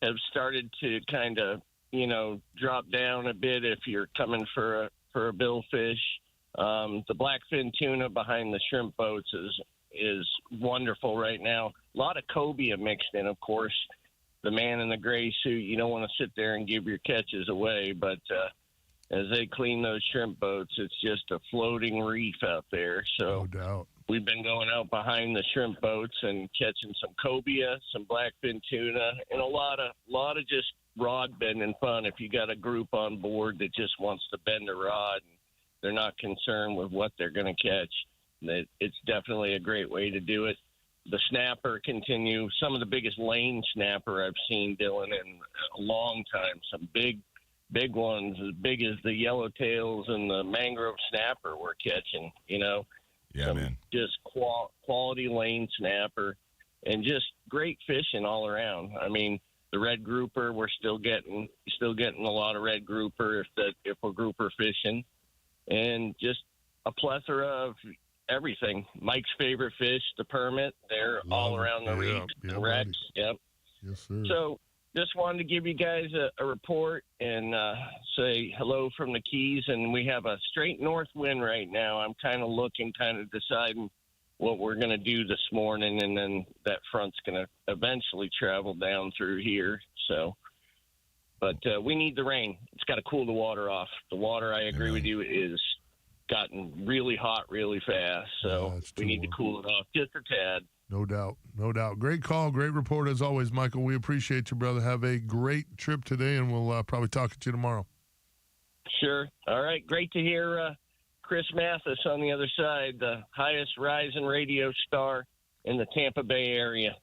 Speaker 8: have started to kind of, drop down a bit if you're coming for a billfish. The blackfin tuna behind the shrimp boats is wonderful right now. A lot of cobia mixed in, of course. The man in the gray suit, you don't want to sit there and give your catches away, but as they clean those shrimp boats, it's just a floating reef out there. So
Speaker 2: No doubt.
Speaker 8: we've been going out behind the shrimp boats and catching some cobia, some blackfin tuna, and a lot of just rod bending fun. If you got a group on board that just wants to bend a rod, and they're not concerned with what they're going to catch, it's definitely a great way to do it. The snapper continue. Some of the biggest lane snapper I've seen, Dylan, in a long time. Some big ones, as big as the yellowtails and the mangrove snapper we're catching,
Speaker 3: Yeah, man.
Speaker 8: Just quality lane snapper, and just great fishing all around. I mean, the red grouper, we're still getting a lot of red grouper if we're grouper fishing, and just a plethora of everything. Mike's favorite fish, the permit, they're all around the reef and wrecks. Yep.
Speaker 2: Yes, sir.
Speaker 8: So just wanted to give you guys a report and say hello from the Keys. And we have a straight north wind right now. I'm kind of deciding what we're going to do this morning. And then that front's going to eventually travel down through here. So, but we need the rain. It's got to cool the water off. The water, I agree with you, is gotten really hot really fast. So we need to cool it off just a tad.
Speaker 2: No doubt. No doubt. Great call. Great report as always, Michael. We appreciate you, brother. Have a great trip today, and we'll probably talk to you tomorrow.
Speaker 8: Sure. All right. Great to hear Chris Mathis on the other side, the highest rising radio star in the Tampa Bay area.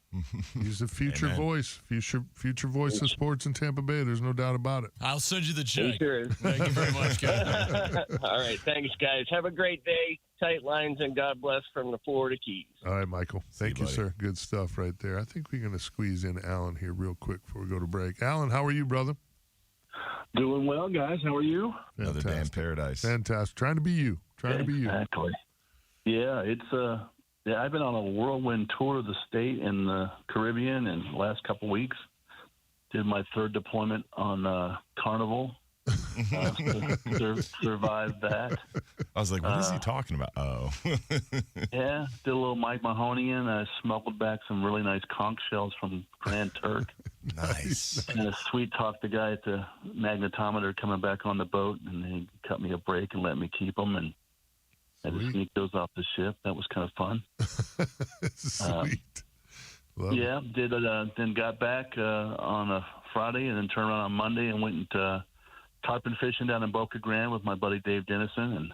Speaker 2: He's the future voice, future voice of sports in Tampa Bay. There's no doubt about it.
Speaker 4: I'll send you the check.
Speaker 8: Sure is.
Speaker 4: Thank you very much, guys.
Speaker 8: All right. Thanks, guys. Have a great day. Tight lines, and God bless from the Florida Keys.
Speaker 2: All right, Michael. Thank you,
Speaker 3: buddy.
Speaker 2: sir. Good stuff right there. I think we're going to squeeze in Alan here real quick before we go to break. Alan, how are you, brother?
Speaker 9: Doing well, guys. How are you?
Speaker 3: Another damn paradise.
Speaker 2: Fantastic. Trying to be you.
Speaker 9: Exactly. Yeah, it's I've been on a whirlwind tour of the state and the Caribbean in the last couple weeks. Did my 3rd deployment on Carnival. Survived that.
Speaker 3: I was like, what is he talking about? Oh.
Speaker 9: Yeah, did a little Mike Mahoney-in. I smuggled back some really nice conch shells from Grand Turk.
Speaker 3: Nice.
Speaker 9: And I sweet-talked the guy at the magnetometer coming back on the boat, and he cut me a break and let me keep them, and I had to sneak those off the ship. That was kind of fun.
Speaker 2: Sweet.
Speaker 9: Yeah, did then got back on a Friday and then turned around on Monday and went and tarpon fishing down in Boca Grande with my buddy Dave Dennison, and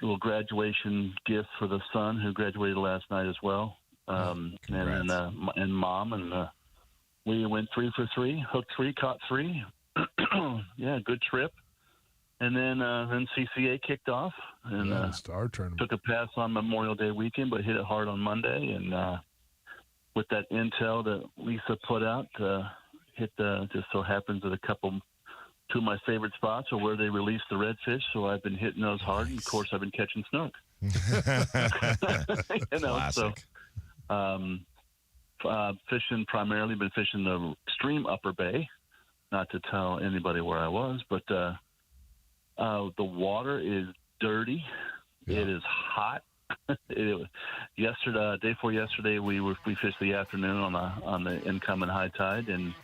Speaker 9: little graduation gift for the son who graduated last night as well. And mom, and we went 3 for 3, hooked 3, caught 3. Yeah, good trip. And then 6a-8a kicked off and
Speaker 2: star tournament.
Speaker 9: Took a pass on Memorial Day weekend, but hit it hard on Monday. And with that intel that Lisa put out, just so happens that two of my favorite spots are where they release the redfish. So I've been hitting those hard. And of course, I've been catching snook.
Speaker 3: Classic.
Speaker 9: Fishing primarily, been fishing the extreme upper bay. Not to tell anybody where I was, but the water is dirty. Yeah. It is hot. Yesterday, day before yesterday, we fished the afternoon on the incoming high tide and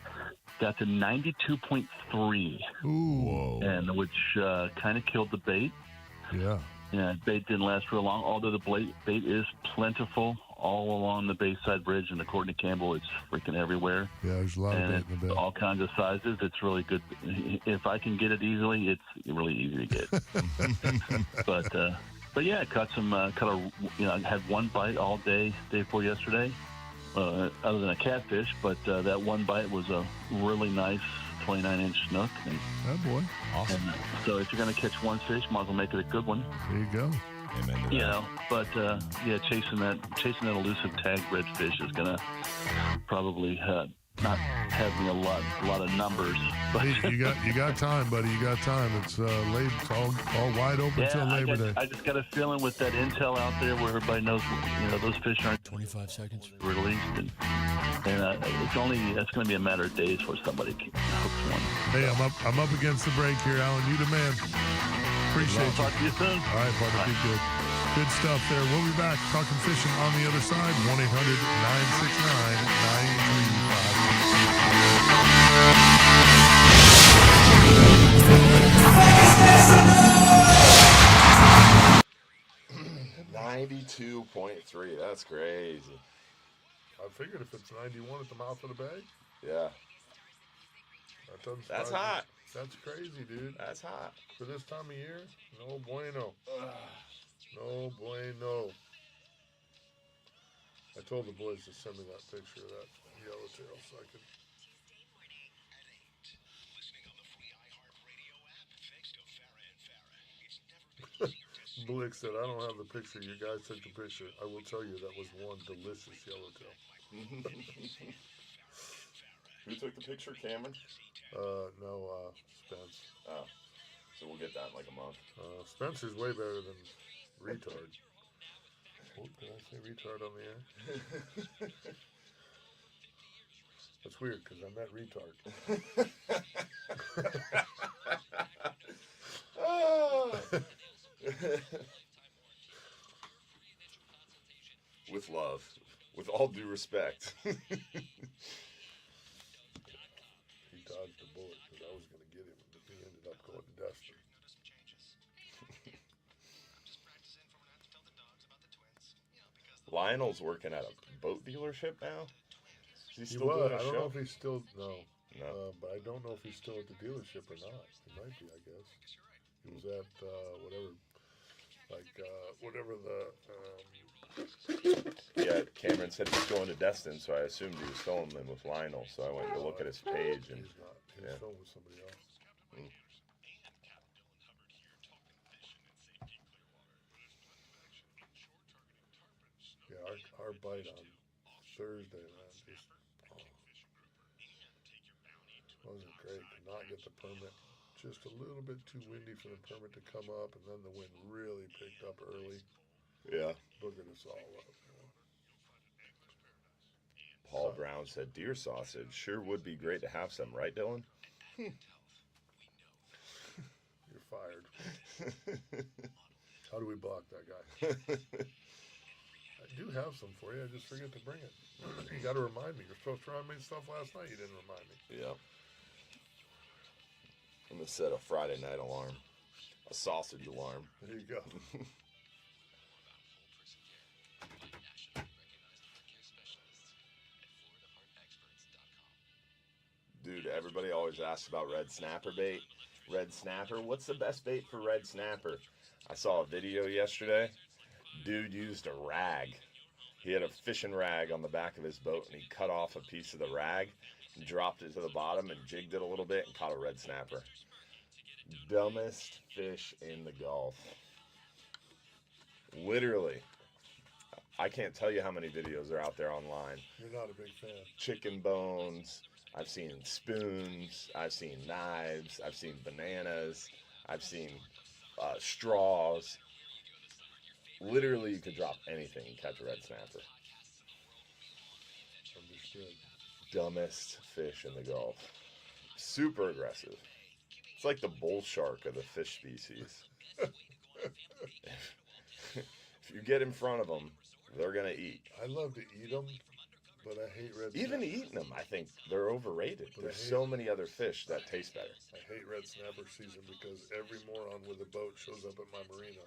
Speaker 9: got to 92.3.
Speaker 2: Ooh,
Speaker 9: and which kind of killed the bait.
Speaker 2: Yeah.
Speaker 9: Yeah, bait didn't last real long. Although the bait is plentiful all along the Bayside Bridge and the Courtney Campbell, it's freaking everywhere.
Speaker 2: Yeah, there's a lot of bait in the bay.
Speaker 9: All kinds of sizes. It's really good. If I can get it easily, it's really easy to get. But yeah, I had one bite all day before yesterday, other than a catfish. But that one bite was a really nice 29-inch snook.
Speaker 2: Oh boy,
Speaker 3: awesome!
Speaker 9: And so if you're going to catch one fish, might as well make it a good one.
Speaker 2: There you go.
Speaker 3: Amen to that.
Speaker 9: But chasing that elusive tag redfish is going to probably not having a lot of numbers. But
Speaker 2: hey, you got time, buddy. You got time. It's late. It's all wide open until Labor Day.
Speaker 9: I just got a feeling with that intel out there where everybody knows, those fish aren't
Speaker 4: 25 seconds
Speaker 9: released, and that's going to be a matter of days before somebody hooks one.
Speaker 2: Hey, I'm up against the break here, Alan. You the man. Appreciate you.
Speaker 9: Talk to you soon.
Speaker 2: All right, partner. Be good. Good stuff there. We'll be back talking fishing on the other side.
Speaker 5: 92.3. That's crazy.
Speaker 2: I figured if it's 91 at the mouth of the bay.
Speaker 5: Yeah.
Speaker 2: That's
Speaker 5: hot.
Speaker 2: That's crazy, dude.
Speaker 5: That's hot.
Speaker 2: For this time of year, no bueno. No bueno. I told the boys to send me that picture of that yellowtail so I could. Blick said, I don't have the picture. You guys took the picture. I will tell you that was one delicious yellowtail.
Speaker 5: Who took the picture, Cameron?
Speaker 2: No, Spence.
Speaker 5: Oh. So we'll get that in like a month.
Speaker 2: Spencer's way better than retard. Oh, did I say retard on the air? That's weird because I met retard.
Speaker 5: With love. With all due respect.
Speaker 2: He dodged a bullet because I was going to get him, but he ended up going to Destin.
Speaker 5: Lionel's working at a boat dealership now? Is he
Speaker 2: He
Speaker 5: still
Speaker 2: was.
Speaker 5: doing a
Speaker 2: I don't
Speaker 5: show?
Speaker 2: know if he's still no.
Speaker 5: No.
Speaker 2: But I don't know if he's still at the dealership or not. He might be, I guess. He was at whatever the.
Speaker 5: Yeah, Cameron said he's going to Destin, so I assumed he was filming with Lionel. So I went to look at his page, and
Speaker 2: He's not. He was filming with somebody else. Yeah, our bite on Thursday, man, just wasn't great. Could not get the permit. Just a little bit too windy for the permit to come up, and then the wind really picked up early.
Speaker 5: yeah.
Speaker 2: Boogered us all up.
Speaker 5: Paul Brown said deer sausage sure would be great to have some, right, Dylan?
Speaker 2: You're fired. How do we block that guy? I do have some for you. I just forget to bring it. You got to remind me. You're supposed to remind me of stuff last night. You didn't remind me.
Speaker 5: Yeah. I'm going to set a Friday night alarm. A sausage alarm.
Speaker 2: There you go.
Speaker 5: Dude, everybody always asks about red snapper bait. red snapper. What's the best bait for red snapper? I saw a video yesterday. Dude used a rag. He had a fishing rag on the back of his boat, and he cut off a piece of the rag and dropped it to the bottom and jigged it a little bit and caught a red snapper. Dumbest fish in the Gulf. Literally. I can't tell you how many videos are out there online.
Speaker 2: You're not a big fan.
Speaker 5: Chicken bones. I've seen spoons. I've seen knives. I've seen bananas. I've seen straws. Literally, you could drop anything and catch a red snapper.
Speaker 2: Understood.
Speaker 5: Dumbest fish in the Gulf. Super aggressive. It's like the bull shark of the fish species. If you get in front of them, they're going to eat.
Speaker 2: I love to eat them, but I hate red
Speaker 5: Even
Speaker 2: snapper.
Speaker 5: eating them, I think they're overrated.
Speaker 2: But I
Speaker 5: There's
Speaker 2: hate-
Speaker 5: so many other fish that taste better.
Speaker 2: I hate red snapper season because every moron with a boat shows up at my marina.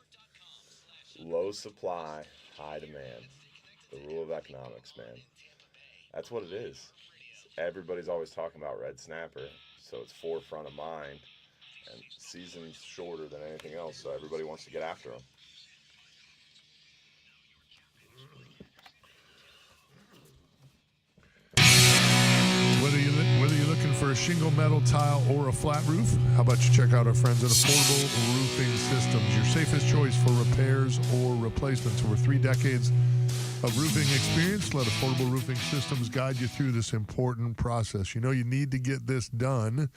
Speaker 5: Low supply, high demand. The rule of economics, man. That's what it is. Everybody's always talking about red snapper, so it's forefront of mind. And season's shorter than anything else, so everybody wants to get after them.
Speaker 2: Whether you're looking for a shingle, metal, tile, or a flat roof, how about you check out our friends at Affordable Roofing Systems, your safest choice for repairs or replacements. Over 3 decades of roofing experience, let Affordable Roofing Systems guide you through this important process. You know you need to get this done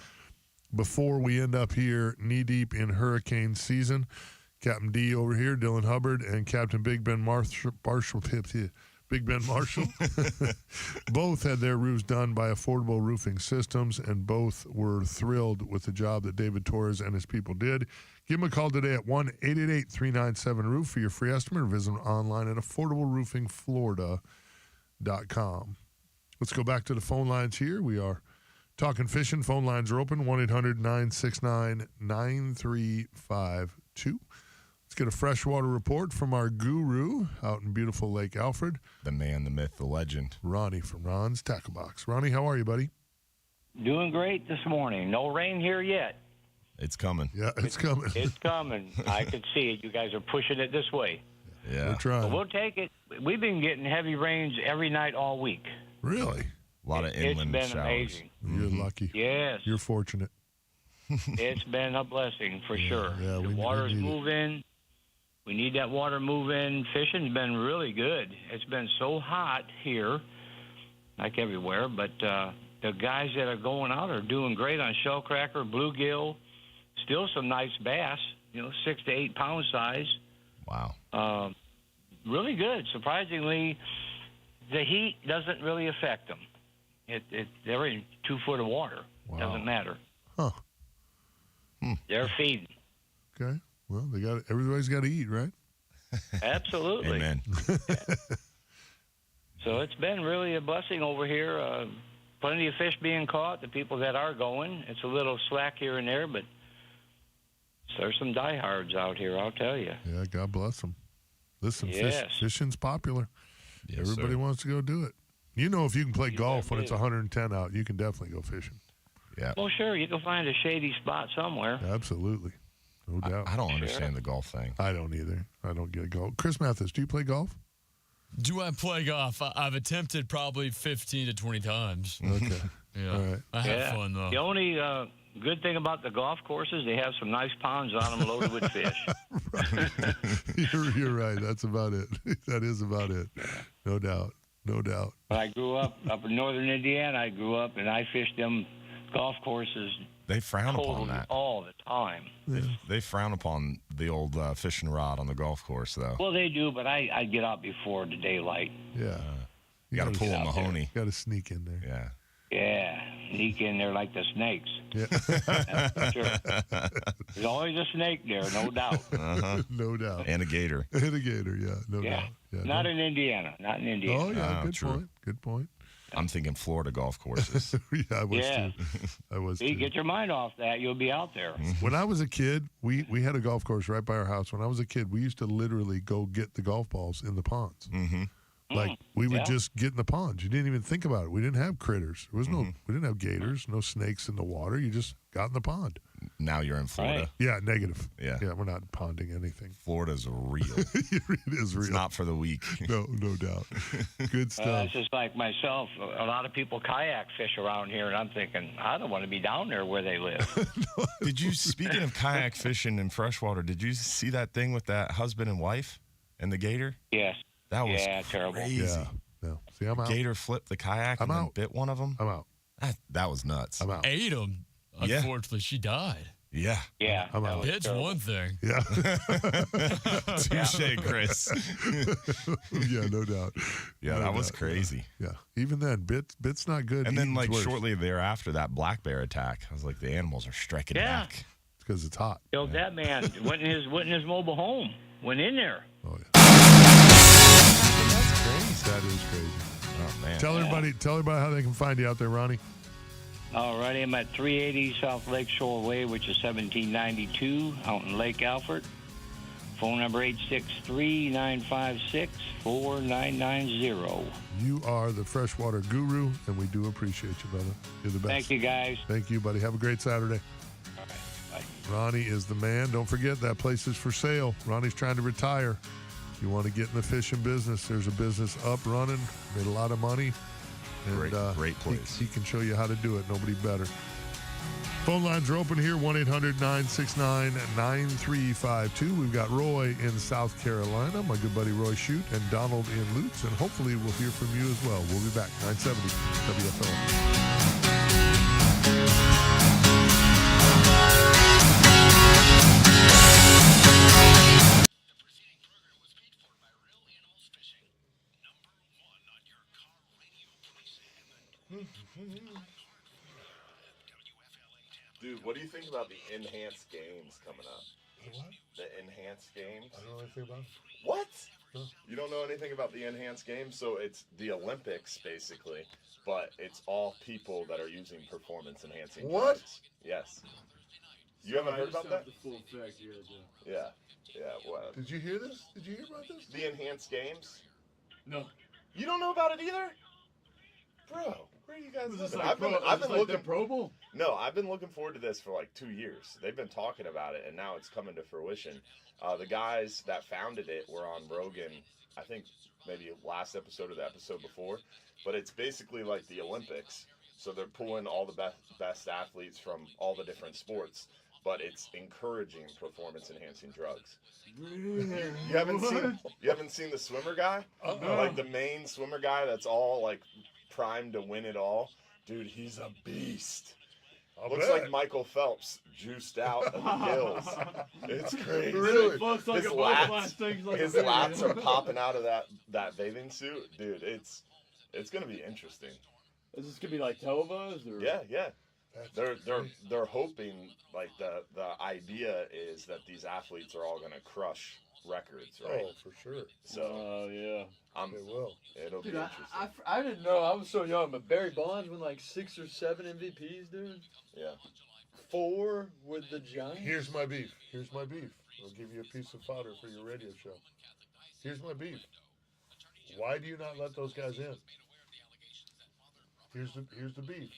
Speaker 2: before we end up here knee-deep in hurricane season. Captain D over here, Dylan Hubbard, and Captain Big Ben Marshall, Big Ben Marshall, both had their roofs done by Affordable Roofing Systems, and both were thrilled with the job that David Torres and his people did. Give them a call today at 1-888-397-ROOF for your free estimate, or visit them online at affordableroofingflorida.com. Let's go back to the phone lines here. We are talking fishing. Phone lines are open, 1-800-969-9352. Let's get a freshwater report from our guru out in beautiful Lake Alfred.
Speaker 3: The man, the myth, the legend.
Speaker 2: Ronnie from Ron's Tackle Box. Ronnie, how are you, buddy?
Speaker 10: Doing great this morning. No rain here yet.
Speaker 3: It's coming.
Speaker 2: Yeah, it's coming.
Speaker 10: It's coming. I can see it. You guys are pushing it this way.
Speaker 3: Yeah.
Speaker 2: We're trying.
Speaker 10: But we'll take it. We've been getting heavy rains every night all week.
Speaker 2: Really?
Speaker 3: A lot of inland
Speaker 10: It's been
Speaker 3: showers.
Speaker 10: amazing.
Speaker 2: You're lucky.
Speaker 10: Yes.
Speaker 2: You're fortunate.
Speaker 10: It's been a blessing for sure.
Speaker 2: Yeah,
Speaker 10: the
Speaker 2: we
Speaker 10: water's
Speaker 2: need it.
Speaker 10: moving. We need that water moving. Fishing's been really good. It's been so hot here, like everywhere, but the guys that are going out are doing great on shellcracker, bluegill, still some nice bass, 6 to 8 pound size.
Speaker 3: Wow.
Speaker 10: Really good. Surprisingly, the heat doesn't really affect them. They're in 2 foot of water.
Speaker 2: Wow.
Speaker 10: Doesn't matter.
Speaker 2: Huh.
Speaker 10: They're feeding.
Speaker 2: Okay. Well, everybody's got to eat, right?
Speaker 10: Absolutely.
Speaker 3: Amen.
Speaker 10: So it's been really a blessing over here. Plenty of fish being caught. The people that are going, it's a little slack here and there, but there's some diehards out here, I'll tell you.
Speaker 2: Yeah, God bless them. Listen,
Speaker 10: Yes.
Speaker 2: fishing's popular.
Speaker 3: Yes,
Speaker 2: Everybody
Speaker 3: sir.
Speaker 2: wants to go do it. If you can play
Speaker 10: You
Speaker 2: golf
Speaker 10: bet
Speaker 2: when it's
Speaker 10: do.
Speaker 2: 110 out, you can definitely go fishing.
Speaker 3: Yeah.
Speaker 10: Well, sure, you can find a shady spot somewhere.
Speaker 2: Absolutely. No doubt.
Speaker 3: I don't understand the golf thing.
Speaker 2: I don't either. I don't get golf. Chris Mathis, do you play golf?
Speaker 4: Do I play golf? I've attempted probably 15 to 20 times.
Speaker 2: Okay.
Speaker 4: Yeah.
Speaker 2: All right.
Speaker 4: I have fun, though.
Speaker 10: The only good thing about the golf courses, they have some nice ponds on them loaded with fish.
Speaker 2: You're right. That's about it. That is about it. No doubt. No doubt.
Speaker 10: When I grew up in northern Indiana, and I fished them golf courses
Speaker 3: They frown upon
Speaker 10: totally
Speaker 3: that.
Speaker 10: all the time.
Speaker 3: They frown upon the old fishing rod on the golf course, though.
Speaker 10: Well, they do, but I get out before the daylight.
Speaker 2: Yeah.
Speaker 3: You got to pull a
Speaker 10: out there.
Speaker 3: Mahoney.
Speaker 2: Got to sneak in there.
Speaker 3: Yeah.
Speaker 10: Yeah, sneak in there like the snakes.
Speaker 2: Yeah.
Speaker 10: That's for sure. There's always a snake there, no doubt.
Speaker 2: No doubt.
Speaker 3: And a gator.
Speaker 2: And a gator, yeah. No
Speaker 10: Yeah,
Speaker 2: doubt. Yeah,
Speaker 10: not in Indiana. Not in Indiana.
Speaker 2: Oh, yeah.
Speaker 3: Oh,
Speaker 2: Good
Speaker 3: true.
Speaker 2: point. Good point.
Speaker 3: I'm thinking Florida golf courses.
Speaker 2: Yeah, I was
Speaker 10: Yeah.
Speaker 2: too. I was
Speaker 10: See,
Speaker 2: too.
Speaker 10: get your mind off that. You'll be out there.
Speaker 2: When I was a kid, we had a golf course right by our house. When I was a kid, we used to literally go get the golf balls in the ponds.
Speaker 3: Mm-hmm.
Speaker 2: Like we would
Speaker 10: yeah.
Speaker 2: just get in the ponds. You didn't even think about it. We didn't have critters. There was
Speaker 3: Mm-hmm.
Speaker 2: no. We didn't have gators. No snakes in the water. You just got in the pond.
Speaker 3: now you're in Florida.
Speaker 8: Right.
Speaker 2: Yeah, negative.
Speaker 3: Yeah.
Speaker 2: Yeah, we're not ponding anything.
Speaker 3: Florida's real.
Speaker 2: It is real.
Speaker 3: It's not for the weak.
Speaker 2: No doubt. Good stuff.
Speaker 10: It's just like myself. A lot of people kayak fish around here, and I'm thinking, I don't want to be down there where they live.
Speaker 3: Did you, speaking of kayak fishing in freshwater, did you see that thing with that husband and wife and the gator?
Speaker 10: Yes.
Speaker 3: That was
Speaker 10: terrible.
Speaker 3: crazy.
Speaker 2: Yeah. No. See, I'm out.
Speaker 3: Gator flipped the kayak
Speaker 2: I'm
Speaker 3: and then
Speaker 2: out.
Speaker 3: bit one of them.
Speaker 2: I'm out.
Speaker 3: That was nuts.
Speaker 2: I'm out.
Speaker 4: Ate him.
Speaker 3: Yeah.
Speaker 4: Unfortunately, she died.
Speaker 3: Yeah.
Speaker 10: Yeah.
Speaker 2: I'm out.
Speaker 4: It's one thing.
Speaker 2: Yeah.
Speaker 3: Touche, Chris.
Speaker 2: Yeah, no doubt.
Speaker 3: Yeah,
Speaker 2: No
Speaker 3: that was
Speaker 2: doubt.
Speaker 3: crazy.
Speaker 2: Yeah. Even then, bit's not good.
Speaker 3: And then,
Speaker 2: Eating's
Speaker 3: like,
Speaker 2: worse.
Speaker 3: shortly thereafter, that black bear attack, I was like, the animals are striking
Speaker 10: Yeah.
Speaker 3: back.
Speaker 2: It's because it's hot.
Speaker 10: Killed that man. went in his mobile home. Went in there.
Speaker 2: Oh yeah.
Speaker 3: That's crazy.
Speaker 2: That is crazy.
Speaker 3: Oh, man.
Speaker 2: Tell everybody how they can find you out there, Ronnie.
Speaker 10: All righty, I'm at 380 South Lakeshore Way, which is 1792, out in Lake Alfred. Phone number 863-956-4990.
Speaker 2: You are the freshwater guru, and we do appreciate you, brother. You're the best.
Speaker 10: Thank you, guys.
Speaker 2: Thank you, buddy. Have a great Saturday.
Speaker 10: All right, bye.
Speaker 2: Ronnie is the man. Don't forget that place is for sale. Ronnie's trying to retire. If you want to get in the fishing business, there's a business up running, made a lot of money. And,
Speaker 3: Great place.
Speaker 2: He can show you how to do it. Nobody better. Phone lines are open here, 1-800-969-9352. We've got Roy in South Carolina, my good buddy Roy Shute, and Donald in Lutz, and hopefully we'll hear from you as well. We'll be back, 970 WFLA.
Speaker 5: Dude, what do you think about the enhanced games coming up?
Speaker 2: What?
Speaker 5: The enhanced games?
Speaker 2: I don't know anything about it.
Speaker 5: What?
Speaker 2: No.
Speaker 5: You don't know anything about the enhanced games? So it's the Olympics, basically, but it's all people that are using performance-enhancing
Speaker 2: What?
Speaker 5: drugs. Yes. You haven't heard about that?
Speaker 11: The full effect here,
Speaker 5: Yeah. Yeah, well,
Speaker 2: Did you hear this? Did you hear about this?
Speaker 5: the enhanced games?
Speaker 11: No.
Speaker 5: You don't know about it either? Bro, where are you guys
Speaker 11: Is this
Speaker 5: living?
Speaker 11: like,
Speaker 5: I've been looking
Speaker 11: the Pro Bowl?
Speaker 5: No, I've been looking forward to this for like 2 years. They've been talking about it, and now it's coming to fruition. The guys that founded it were on Rogan, I think maybe last episode or the episode before. But it's basically like the Olympics. So they're pulling all the best athletes from all the different sports, but it's encouraging performance-enhancing drugs.
Speaker 11: Really?
Speaker 5: You haven't seen the swimmer guy?
Speaker 11: No.
Speaker 5: Like the main swimmer guy that's all like primed to win it all? Dude, he's a beast. Looks like Michael Phelps juiced out of the gills. It's crazy.
Speaker 2: Really?
Speaker 11: Looks like
Speaker 5: His
Speaker 11: a
Speaker 5: lats,
Speaker 11: butterfly stings like
Speaker 5: his
Speaker 11: a bee.
Speaker 5: lats are popping out of that bathing suit. Dude, it's gonna be interesting.
Speaker 11: Is this gonna be like televised or?
Speaker 5: Yeah.
Speaker 2: That's
Speaker 5: They're hoping, like, the idea is that these athletes are all gonna crush records, right?
Speaker 2: Oh, for sure.
Speaker 5: So
Speaker 11: yeah.
Speaker 2: They will.
Speaker 5: it'll be
Speaker 11: Dude,
Speaker 5: interesting.
Speaker 11: I didn't know. I was so young, but Barry Bonds won like 6 or 7 MVPs, dude.
Speaker 5: Yeah.
Speaker 11: 4 with the Giants.
Speaker 2: Here's my beef. I'll give you a piece of fodder for your radio show. Here's my beef. Why do you not let those guys in? Here's the beef.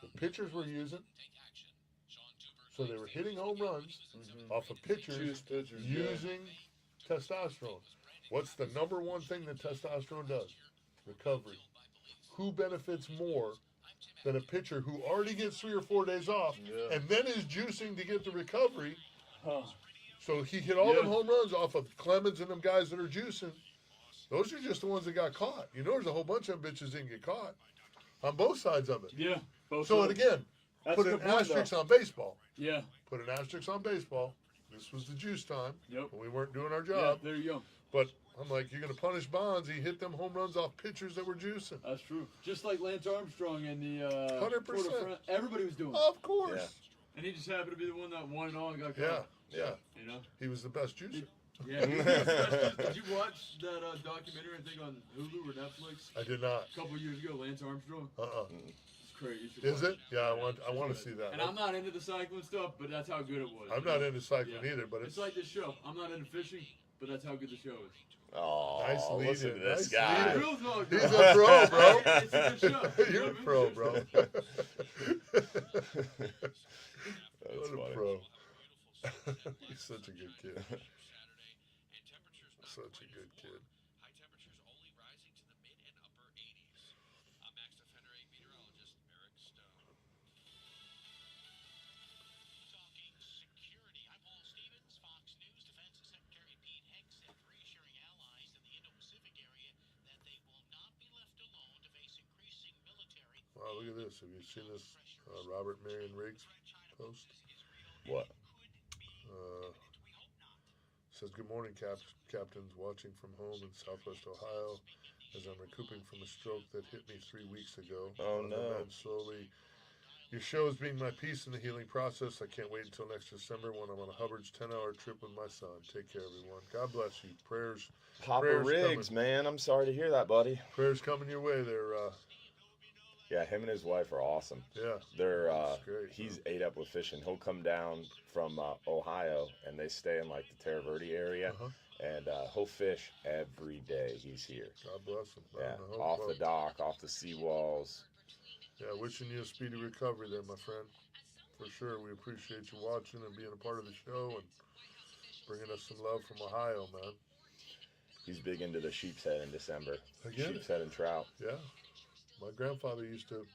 Speaker 2: The pitchers were using, so they were hitting home runs off of pitchers using testosterone. What's the number one thing that testosterone does? Recovery. Who benefits more than a pitcher who already gets 3 or 4 days off and then is juicing to get the recovery?
Speaker 11: Huh.
Speaker 2: So he hit all them home runs off of Clemens and them guys that are juicing. Those are just the ones that got caught. You know, there's a whole bunch of them bitches didn't get caught on both sides of it.
Speaker 11: Yeah. Both
Speaker 2: So
Speaker 11: sides.
Speaker 2: again,
Speaker 11: That's
Speaker 2: put
Speaker 11: a
Speaker 2: an
Speaker 11: good point,
Speaker 2: asterisk
Speaker 11: though.
Speaker 2: on baseball.
Speaker 11: Yeah.
Speaker 2: Put an asterisk on baseball. This was the juice time.
Speaker 11: Yep.
Speaker 2: When we weren't doing our
Speaker 11: Yeah.
Speaker 2: job.
Speaker 11: There you go.
Speaker 2: But I'm like, you're going to punish Bonds. He hit them home runs off pitchers that were juicing.
Speaker 11: That's true. Just like Lance Armstrong and the
Speaker 2: 100%.
Speaker 11: Tour de France. Everybody was doing it.
Speaker 2: Of course.
Speaker 11: And he just happened to be the one that won it all and got
Speaker 2: Yeah.
Speaker 11: caught.
Speaker 5: Yeah.
Speaker 11: You know?
Speaker 2: He was the best juicer.
Speaker 11: Yeah. Did you watch that documentary, I think, on Hulu or Netflix?
Speaker 2: I did not.
Speaker 11: A couple years ago, Lance Armstrong? It's crazy. You should
Speaker 2: Is
Speaker 11: watch
Speaker 2: it? Yeah, I want to see that.
Speaker 11: And I'm not into the cycling stuff, but that's how good it was.
Speaker 2: I'm not into cycling either, but
Speaker 11: It's like this show. I'm not into fishing, but that's how good the show is.
Speaker 5: Oh,
Speaker 2: Nice lead
Speaker 5: listen
Speaker 2: in.
Speaker 5: to this
Speaker 2: Nice
Speaker 5: guy.
Speaker 2: lead
Speaker 11: Real talk,
Speaker 2: He's
Speaker 11: bro.
Speaker 2: a pro, bro.
Speaker 11: It's a good show. You know
Speaker 2: You're a
Speaker 11: what I mean?
Speaker 2: pro, bro.
Speaker 5: That's
Speaker 2: what a
Speaker 5: funny.
Speaker 2: pro. He's such a good kid. Such a good kid.
Speaker 12: High temperatures only rising to the mid and upper 80s. I'm Max Defender 8 meteorologist Eric Stone. Talking security. I'm Paul Stevens, Fox News. Defense Secretary Pete Hegseth reassuring allies in the Indo-Pacific area that they will not be left alone to face increasing military.
Speaker 2: Wow, look at this. Have you seen this Robert Marion Riggs post?
Speaker 5: What?
Speaker 2: Says, good morning, captains watching from home in Southwest Ohio as I'm recouping from a stroke that hit me 3 weeks ago.
Speaker 5: Oh, no.
Speaker 2: And slowly. Your show is being my piece in the healing process. I can't wait until next December when I'm on a Hubbard's 10-hour trip with my son. Take care, everyone. God bless you. Prayers.
Speaker 5: Papa
Speaker 2: prayers
Speaker 5: Riggs, man. I'm sorry to hear that, buddy.
Speaker 2: Prayers coming your way there.
Speaker 5: Yeah, him and his wife are awesome.
Speaker 2: Yeah.
Speaker 5: They're
Speaker 2: That's great.
Speaker 5: he's ate up with fishing. He'll come down from Ohio, and they stay in like the Terra Verde area, and he'll fish every day he's here.
Speaker 2: God bless him.
Speaker 5: Yeah, off the dock, off the seawalls.
Speaker 2: Yeah, wishing you a speedy recovery there, my friend. For sure. We appreciate you watching and being a part of the show and bringing us some love from Ohio, man.
Speaker 5: He's big into the sheep's head in December.
Speaker 2: I get it.
Speaker 5: Sheep's head and trout.
Speaker 2: Yeah. My grandfather used to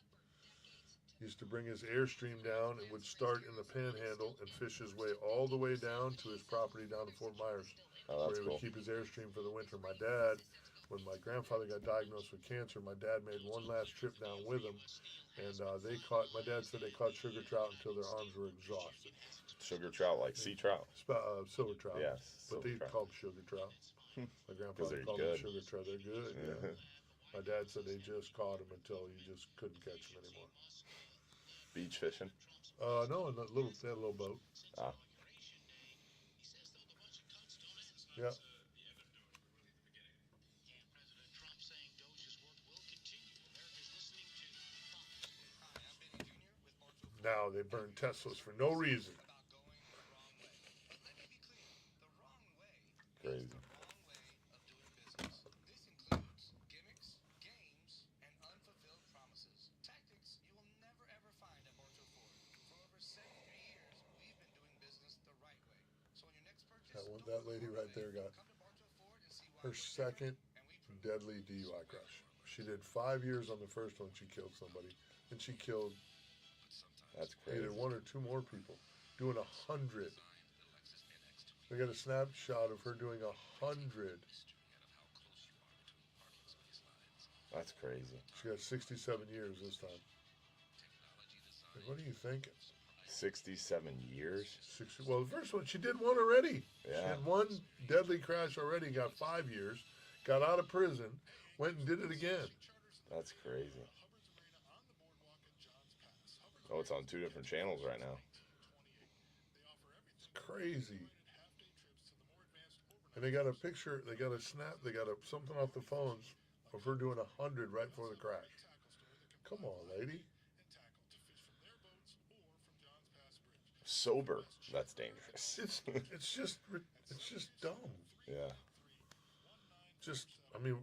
Speaker 2: bring his Airstream down and would start in the Panhandle and fish his way all the way down to his property down to Fort Myers,
Speaker 5: Oh,
Speaker 2: where
Speaker 5: that's
Speaker 2: he would
Speaker 5: cool.
Speaker 2: keep his Airstream for the winter. My dad, when my grandfather got diagnosed with cancer, my dad made one last trip down with him, and my dad said they caught sugar trout until their arms were exhausted.
Speaker 5: Sugar trout, like sea trout.
Speaker 2: Silver trout.
Speaker 5: Yes,
Speaker 2: but
Speaker 5: silver
Speaker 2: they
Speaker 5: trout.
Speaker 2: called them sugar trout. My grandfather
Speaker 5: they're
Speaker 2: called
Speaker 5: good.
Speaker 2: them sugar trout. They're good. Yeah. My dad said they just caught them until you just couldn't catch them anymore.
Speaker 5: Beach fishing.
Speaker 2: No, in they had a little boat.
Speaker 5: Ah.
Speaker 2: Yeah. Now they burn Teslas for no reason.
Speaker 5: Crazy.
Speaker 2: That lady right there got her second deadly DUI crash. She did 5 years on the first one. She killed somebody, and she killed
Speaker 5: That's crazy.
Speaker 2: either one or two more people. Doing 100. They got a snapshot of her doing 100.
Speaker 5: That's crazy.
Speaker 2: She got 67 years this time. Like, what are you thinking?
Speaker 5: 67 years?
Speaker 2: Well, the first one, she did one already.
Speaker 5: Yeah.
Speaker 2: She had one deadly crash already, got 5 years, got out of prison, went and did it again.
Speaker 5: That's crazy. Oh, it's on 2 different channels right now.
Speaker 2: It's crazy. And they got a picture, they got a snap, they got something off the phones of her doing 100 right before the crash. Come on, lady.
Speaker 5: Sober. That's dangerous.
Speaker 2: It's just dumb.
Speaker 5: Yeah.
Speaker 2: Just, I mean,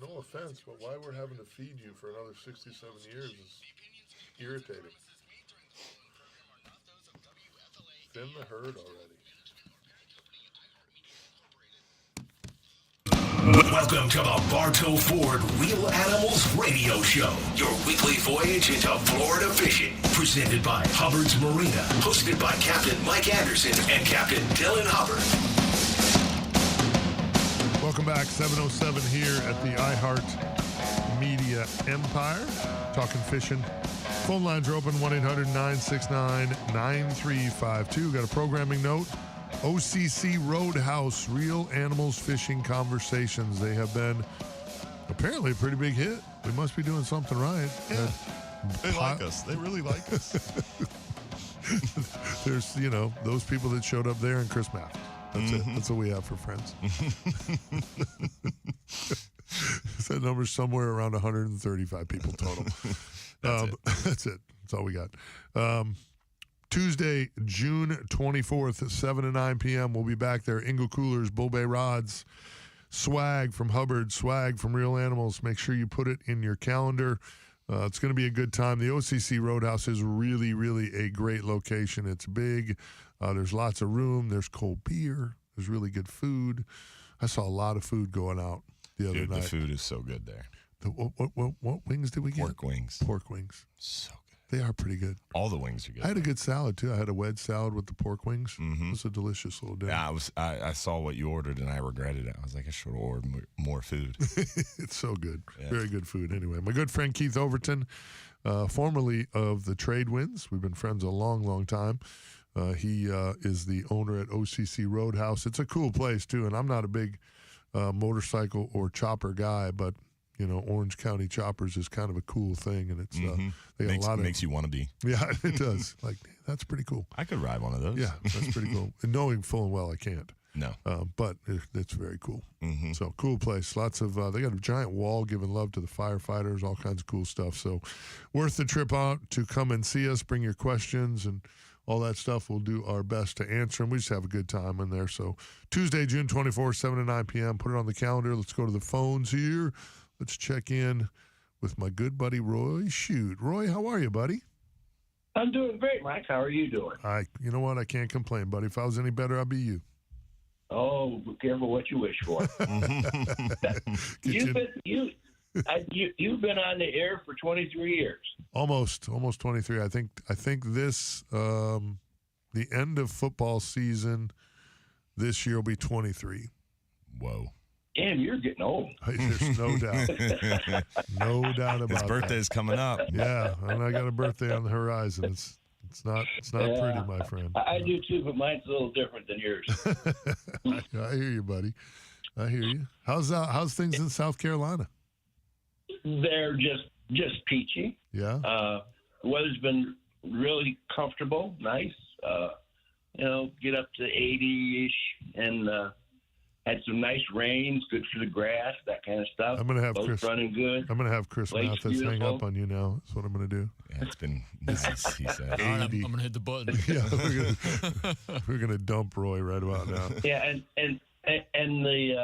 Speaker 2: no offense, but why we're having to feed you for another 67 years is irritating. Thin the herd already.
Speaker 1: Welcome to the Bartow Ford Real Animals Radio Show, your weekly voyage into Florida fishing, presented by Hubbard's Marina, hosted by Captain Mike Anderson and Captain Dylan Hubbard.
Speaker 2: Welcome back, 707 here at the iHeart Media Empire, talking fishing. Phone lines are open, 1-800-969-9352. Got a programming note. OCC Roadhouse, Real Animals Fishing Conversations. They have been apparently a pretty big hit. We must be doing something right.
Speaker 3: Yeah. They like us. They really like us.
Speaker 2: There's, those people that showed up there and Chris Mack. That's it. That's what we have for friends. That number's somewhere around 135 people total. That's it. That's all we got. Tuesday, June 24th, 7 to 9 p.m. We'll be back there. Ingle Coolers, Bull Bay Rods, swag from Hubbard, swag from Real Animals. Make sure you put it in your calendar. It's going to be a good time. The OCC Roadhouse is really, really a great location. It's big. There's lots of room. There's cold beer. There's really good food. I saw a lot of food going out the other night.
Speaker 3: The food is so good there.
Speaker 2: What wings did we get?
Speaker 3: Pork wings.
Speaker 2: Pork wings.
Speaker 3: So good.
Speaker 2: They are pretty good.
Speaker 3: All the wings are good.
Speaker 2: I had a good salad, too. I had a wedge salad with the pork wings.
Speaker 3: Mm-hmm.
Speaker 2: It was a delicious little dinner.
Speaker 3: Yeah, I saw what you ordered, and I regretted it. I was like, I should have ordered more food.
Speaker 2: It's so good.
Speaker 3: Yeah.
Speaker 2: Very good food. Anyway, my good friend Keith Overton, formerly of the Trade Winds. We've been friends a long, long time. He is the owner at OCC Roadhouse. It's a cool place, too, and I'm not a big motorcycle or chopper guy, but Orange County Choppers is kind of a cool thing, and it's they got a lot of
Speaker 3: makes you want to be.
Speaker 2: Yeah, it does. Like, that's pretty cool.
Speaker 3: I could ride one of those.
Speaker 2: Yeah, that's pretty cool. And knowing full and well I can't.
Speaker 3: No.
Speaker 2: But it's very cool.
Speaker 3: Mm-hmm.
Speaker 2: So, cool place. Lots of, they got a giant wall giving love to the firefighters, all kinds of cool stuff. So, worth the trip out to come and see us, bring your questions, and all that stuff. We'll do our best to answer them. We just have a good time in there. So, Tuesday, June 24th, 7 to 9 p.m. Put it on the calendar. Let's go to the phones here. Let's check in with my good buddy, Roy Shoot. Roy, how are you, buddy?
Speaker 13: I'm doing great, Mike. How are you doing?
Speaker 2: You know what? I can't complain, buddy. If I was any better, I'd be you.
Speaker 13: Oh, be careful what you wish for. You've been on the air for 23 years.
Speaker 2: Almost 23. I think this the end of football season this year will be 23.
Speaker 3: Whoa.
Speaker 13: Damn, you're getting old.
Speaker 2: There's no doubt. No doubt about
Speaker 3: His birthday's coming up.
Speaker 2: Yeah, and I got a birthday on the horizon. It's not pretty, my friend.
Speaker 13: I do too, but mine's a little different than yours.
Speaker 2: I hear you, buddy. I hear you. How's things in South Carolina?
Speaker 13: They're just peachy.
Speaker 2: Yeah.
Speaker 13: The weather's been really comfortable, nice. Get up to 80-ish and had some nice rains, good for the grass, that kind of stuff.
Speaker 2: I'm gonna have
Speaker 13: Boats
Speaker 2: Chris
Speaker 13: running good.
Speaker 2: I'm gonna have Chris
Speaker 13: Lake's
Speaker 2: Mathis hang
Speaker 13: beautiful.
Speaker 2: up on you now. That's what I'm gonna do.
Speaker 3: Yeah, it's been nice, he said.
Speaker 4: All right, I'm going to hit the button.
Speaker 2: Yeah, we're gonna dump Roy right about now.
Speaker 13: Yeah, and the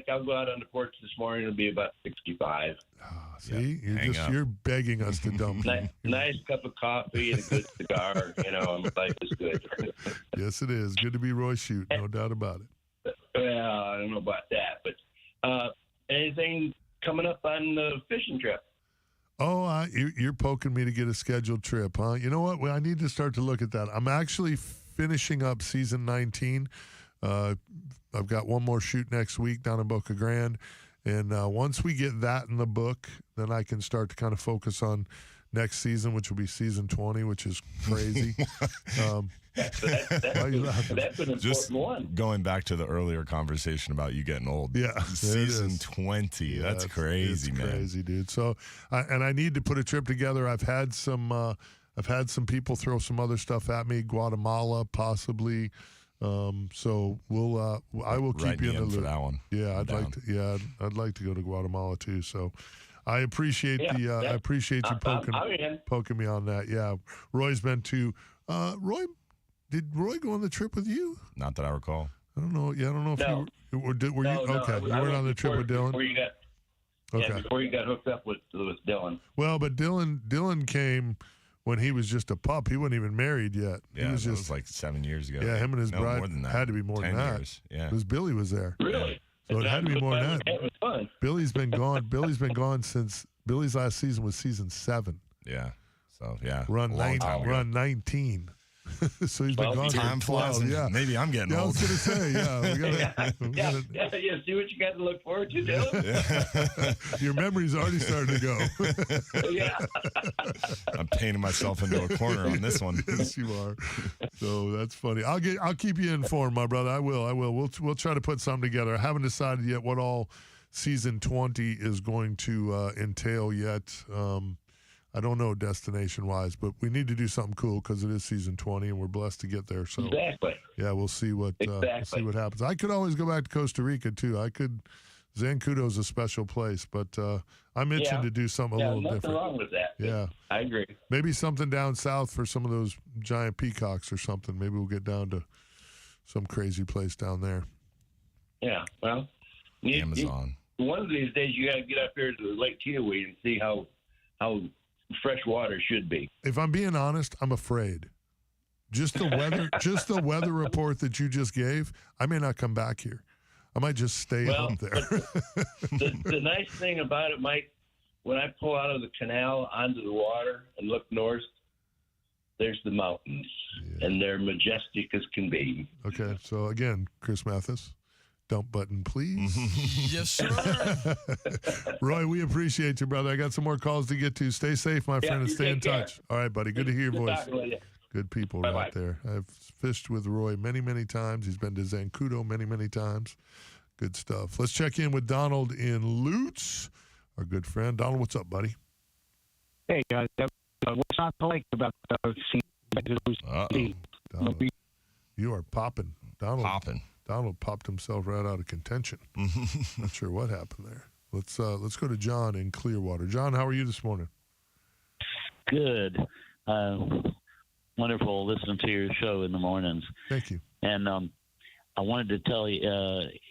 Speaker 13: I'll go out on the porch this morning. It'll be about 65.
Speaker 2: See,
Speaker 3: Hang up.
Speaker 2: you're begging us to dump you.
Speaker 13: Nice cup of coffee and a good cigar. Life is good.
Speaker 2: Yes, it is. Good to be Roy Shoot, no doubt about it.
Speaker 13: Well, I don't know about that, but anything coming up on the fishing trip?
Speaker 2: Oh, you're poking me to get a scheduled trip, huh? You know what? Well, I need to start to look at that. I'm actually finishing up season 19. I've got one more shoot next week down in Boca Grande. And once we get that in the book, then I can start to kind of focus on next season, which will be season 20, which is crazy.
Speaker 13: That's an important one.
Speaker 3: Going back to the earlier conversation about you getting old.
Speaker 2: Yeah.
Speaker 3: Season 20.
Speaker 2: Yeah,
Speaker 3: that's crazy, man.
Speaker 2: Crazy, dude. So, I need to put a trip together. I've had some people throw some other stuff at me, Guatemala possibly. So I will keep you in the loop
Speaker 3: for that one.
Speaker 2: Yeah, I'd like to go to Guatemala too. So I appreciate I appreciate you poking me on that. Yeah, Roy's been to. Did Roy go on the trip with you?
Speaker 3: Not that I recall.
Speaker 2: I don't know. Yeah, I don't know if
Speaker 13: No.
Speaker 2: you were you okay. You
Speaker 13: I
Speaker 2: weren't
Speaker 13: went
Speaker 2: on the trip with Dylan.
Speaker 13: Before you got hooked up with Dylan.
Speaker 2: Well, but Dylan came when he was just a pup. He wasn't even married yet.
Speaker 3: Yeah,
Speaker 2: he was
Speaker 3: that
Speaker 2: just
Speaker 3: was like 7 years ago.
Speaker 2: Yeah, him and his bride
Speaker 3: more than that.
Speaker 2: had to be more
Speaker 3: 10
Speaker 2: than that.
Speaker 3: years. Yeah,
Speaker 2: because Billy was there.
Speaker 13: Really?
Speaker 2: So it had to be more than
Speaker 13: It was
Speaker 2: that.
Speaker 13: fun.
Speaker 2: Billy's been gone since Billy's last season was season 7.
Speaker 3: Yeah. So yeah,
Speaker 2: Run
Speaker 3: a long time ago.
Speaker 2: 19. So he's been gone
Speaker 3: Time
Speaker 2: for
Speaker 3: flies.
Speaker 2: 12.
Speaker 3: And
Speaker 2: Yeah.
Speaker 3: maybe I'm getting
Speaker 2: Yeah, I
Speaker 3: old.
Speaker 2: was gonna say, yeah, we gotta,
Speaker 13: Yeah, see what you got to look forward to, Dylan?
Speaker 2: Your memory's already starting to go.
Speaker 13: Yeah.
Speaker 3: I'm painting myself into a corner on this one.
Speaker 2: Yes, you are. So that's funny. I'll keep you informed, my brother. I will. We'll try to put something together. I haven't decided yet what all season 20 is going to entail yet. I don't know destination-wise, but we need to do something cool because it is season 20, and we're blessed to get there. So
Speaker 13: Exactly.
Speaker 2: yeah, we'll see what happens. I could always go back to Costa Rica too. Zancudo's a special place, but I'm itching to do something a little
Speaker 13: nothing
Speaker 2: different.
Speaker 13: wrong with that.
Speaker 2: Yeah,
Speaker 13: I agree.
Speaker 2: maybe something down south for some of those giant peacocks or something. Maybe we'll get down to some crazy place down there.
Speaker 13: Yeah, well,
Speaker 3: Amazon.
Speaker 13: one of these days you got to get up here to Lake Kiowee and see how how fresh water should be.
Speaker 2: If I'm being honest, I'm afraid. Just the weather report that you just gave, I may not come back here. I might just stay up there.
Speaker 13: The nice thing about it, Mike, when I pull out of the canal onto the water and look north, there's the mountains, and they're majestic as can be.
Speaker 2: Okay, so again, Chris Mathis, dump button, please.
Speaker 4: Yes, sir.
Speaker 2: Roy, we appreciate you, brother. I got some more calls to get to. Stay safe, my friend, and stay in touch. All right, buddy. Good to hear your voice. Good people right there. I've fished with Roy many, many times. He's been to Zancudo many, many times. Good stuff. Let's check in with Donald in Lutz, our good friend. Donald, what's up, buddy?
Speaker 14: Hey, guys. What's not to like about
Speaker 2: Donald, you are popping. Donald popped himself right out of contention. Not sure what happened there. Let's go to John in Clearwater. John, how are you this morning?
Speaker 15: Good. Wonderful listening to your show in the mornings.
Speaker 2: Thank you.
Speaker 15: And I wanted to tell you,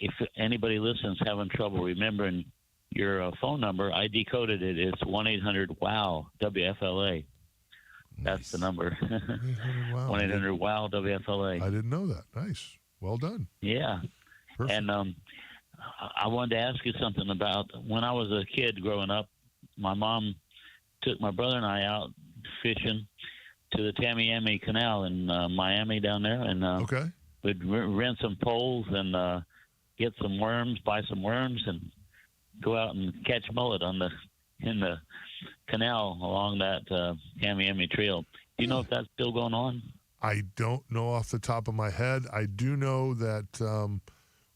Speaker 15: if anybody listens having trouble remembering your phone number, I decoded it. It's 1-800-WOW, WFLA. That's the number. 1-800-WOW, WFLA.
Speaker 2: I didn't know that. Nice. Well done.
Speaker 15: Yeah.
Speaker 2: Perfect.
Speaker 15: And I wanted to ask you something about when I was a kid growing up, my mom took my brother and I out fishing to the Tamiami Canal in Miami down there. And we'd rent some poles and get some worms, buy some worms, and go out and catch mullet in the canal along that Tamiami Trail. Do you know if that's still going on?
Speaker 2: I don't know off the top of my head. I do know that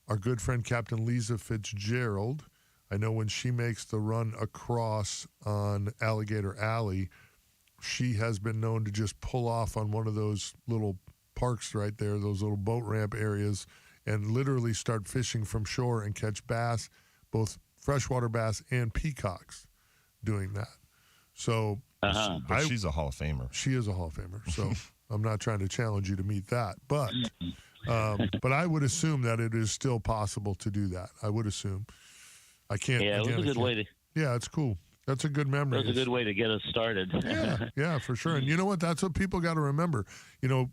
Speaker 2: our good friend Captain Lisa Fitzgerald, I know when she makes the run across on Alligator Alley, she has been known to just pull off on one of those little parks right there, those little boat ramp areas, and literally start fishing from shore and catch bass, both freshwater bass and peacocks doing that. So
Speaker 3: but she's a Hall of Famer.
Speaker 2: She is a Hall of Famer. So I'm not trying to challenge you to meet that. But I would assume that it is still possible to do that. I would assume. I can't.
Speaker 15: Yeah, it was a good way to.
Speaker 2: Yeah, it's cool. That's a good memory.
Speaker 15: It was a good way to get us started.
Speaker 2: Yeah, for sure. And you know what? That's what people got to remember. You know,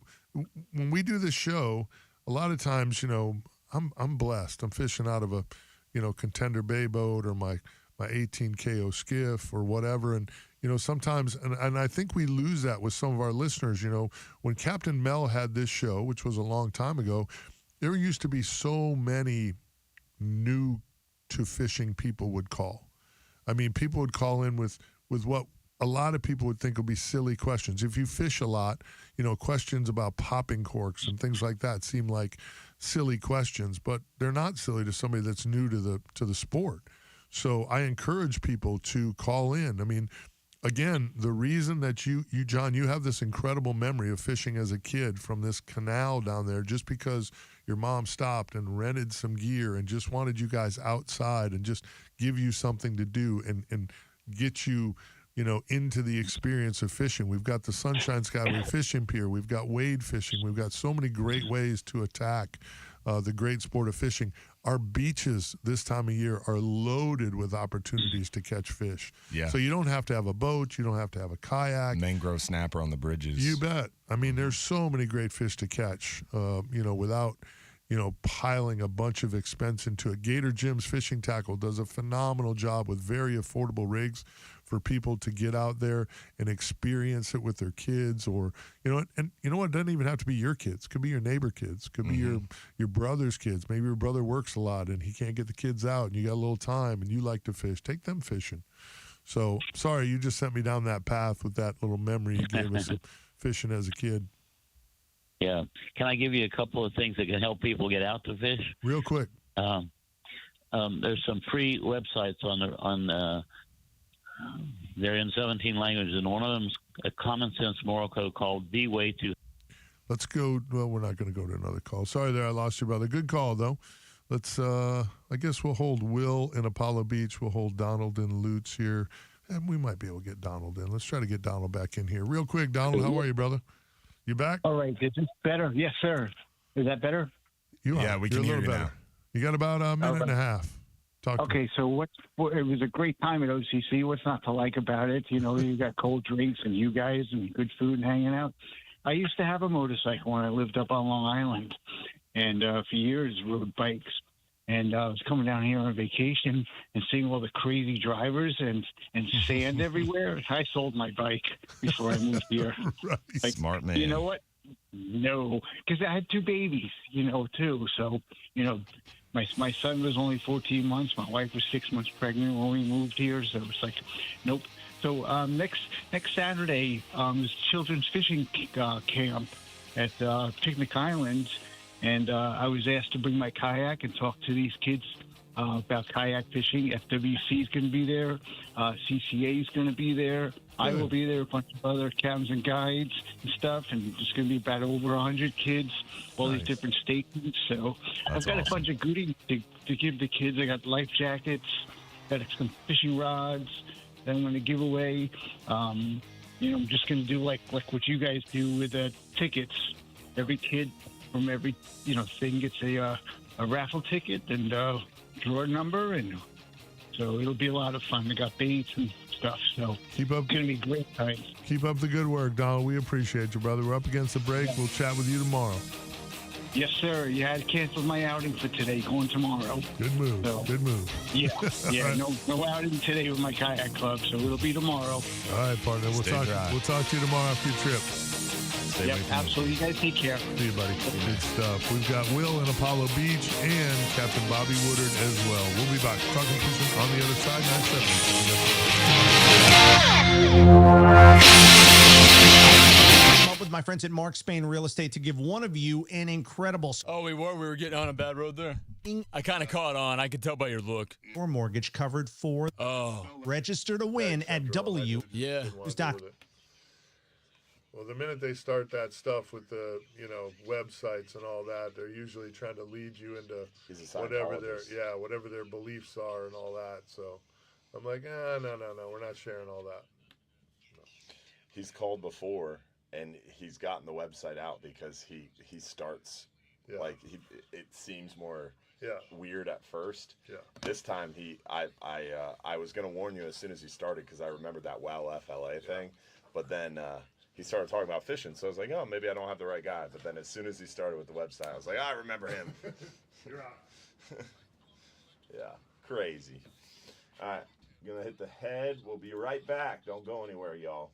Speaker 2: when we do this show, a lot of times, you know, I'm blessed. I'm fishing out of a, you know, Contender Bay boat or my 18 KO skiff or whatever. And, you know, sometimes, and I think we lose that with some of our listeners. You know, when Captain Mel had this show, which was a long time ago, there used to be so many new to fishing people would call. I mean, people would call in with what a lot of people would think would be silly questions. If you fish a lot, you know, questions about popping corks and things like that seem like silly questions, but they're not silly to somebody that's new to the sport. So I encourage people to call in. I mean, again, the reason that you John, you have this incredible memory of fishing as a kid from this canal down there just because your mom stopped and rented some gear and just wanted you guys outside and just give you something to do and get you, you know, into the experience of fishing. We've got the Sunshine Skyway Fishing Pier. We've got wade fishing. We've got so many great ways to attack the great sport of fishing. Our beaches this time of year are loaded with opportunities to catch fish.
Speaker 3: Yeah.
Speaker 2: So you don't have to have a boat. You don't have to have a kayak.
Speaker 3: Mangrove snapper on the bridges.
Speaker 2: You bet. I mean, there's so many great fish to catch, you know, without, you know, piling a bunch of expense into it. Gator Jim's Fishing Tackle does a phenomenal job with very affordable rigs for people to get out there and experience it with their kids, or, you know, and you know what, it doesn't even have to be your kids. It could be your neighbor kids. It could be your brother's kids. Maybe your brother works a lot and he can't get the kids out and you got a little time and you like to fish. Take them fishing. So, sorry, you just sent me down that path with that little memory you gave us of fishing as a kid.
Speaker 15: Yeah. Can I give you a couple of things that can help people get out to fish?
Speaker 2: Real quick.
Speaker 15: There's some free websites they're in 17 languages, and one of them's a common sense moral code called The Way to.
Speaker 2: Let's go. Well, we're not going to go to another call. Sorry there, I lost you, brother. Good call, though. Let's, I guess we'll hold Will in Apollo Beach. We'll hold Donald in Lutz here. And we might be able to get Donald in. Let's try to get Donald back in here. Real quick, Donald, how are you, brother? You back?
Speaker 14: All right. Is this better? Yes, sir. Is that better?
Speaker 2: You are.
Speaker 3: Yeah, we can hear you now.
Speaker 2: You got about a minute and a half
Speaker 14: Okay, so it was a great time at OCC. What's not to like about it? You know, you got cold drinks and you guys and good food and hanging out. I used to have a motorcycle when I lived up on Long Island, and for years rode bikes. And I was coming down here on vacation and seeing all the crazy drivers and sand everywhere. I sold my bike before I moved here.
Speaker 2: Right.
Speaker 14: Like,
Speaker 3: Smart man.
Speaker 14: You know what? No, because I had 2 babies, too. So, my son was only 14 months. My wife was 6 months pregnant when we moved here. So it's like, nope. So next Saturday, is children's fishing camp at Picnic Island. And I was asked to bring my kayak and talk to these kids about kayak fishing. FWC is going to be there. CCA is going to be there. I will be there, a bunch of other captains and guides and stuff. And there's going to be about over 100 kids, all these different stations. So I've got a bunch of goodies to give the kids. I got life jackets, got some fishing rods that I'm going to give away. I'm just going to do like what you guys do with tickets. Every kid from every thing gets a raffle ticket and draw a number, and so it'll be a lot of fun. We got baits and stuff, so
Speaker 2: it's going
Speaker 14: to be great times.
Speaker 2: Keep up the good work, Donald. We appreciate you, brother. We're up against the break. We'll chat with you tomorrow.
Speaker 14: Yes, sir. You had to cancel my outing for today, going tomorrow.
Speaker 2: Good move. Good move.
Speaker 14: Yeah,
Speaker 2: Right.
Speaker 14: no outing today with my kayak club, so it'll be tomorrow.
Speaker 2: All right, partner. We'll talk to you tomorrow after your trip.
Speaker 14: Yep, absolutely. You guys take care.
Speaker 2: See you, buddy. Good stuff. We've got Will in Apollo Beach and Captain Bobby Woodard as well. We'll be back talking fishing on the other side. 970.
Speaker 16: I'm up with my friends at Mark Spain Real Estate to give one of you an incredible.
Speaker 4: Oh, we were getting on a bad road there. I kind of caught on. I could tell by your look.
Speaker 16: Your mortgage covered for. Register to win at W.
Speaker 4: Yeah.
Speaker 2: Well, the minute they start that stuff with the, websites and all that, they're usually trying to lead you into whatever their beliefs are and all that. So I'm like, no, we're not sharing all that. No.
Speaker 5: He's called before and he's gotten the website out because he starts it seems more weird at first. Yeah. This time I was gonna warn you as soon as he started because I remembered that WFLA thing, but then. He started talking about fishing, so I was like, oh, maybe I don't have the right guy. But then as soon as he started with the website, I was like, I remember him.
Speaker 2: You're out.
Speaker 5: Yeah, crazy. All right, going to hit the head. We'll be right back. Don't go anywhere, y'all.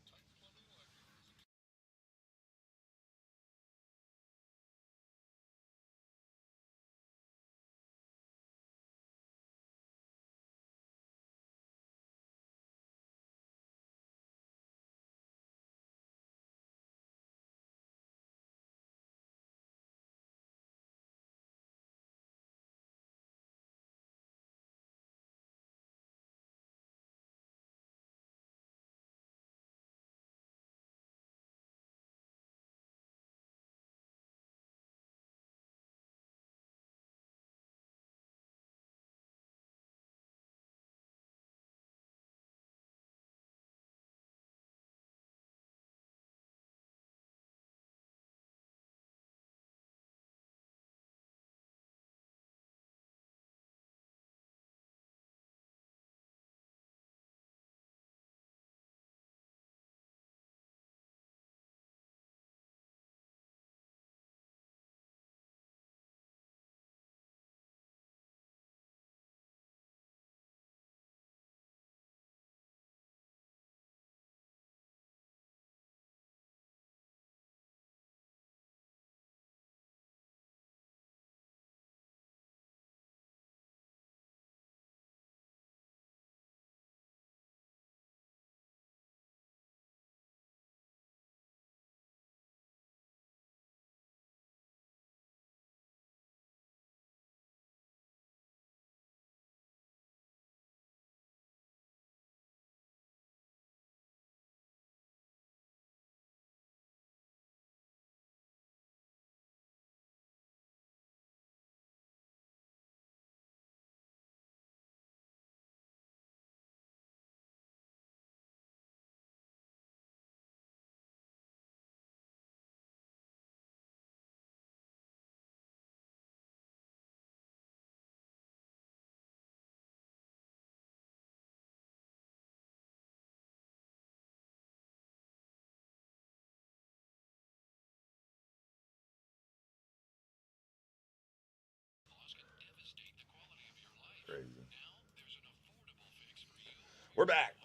Speaker 5: We're back.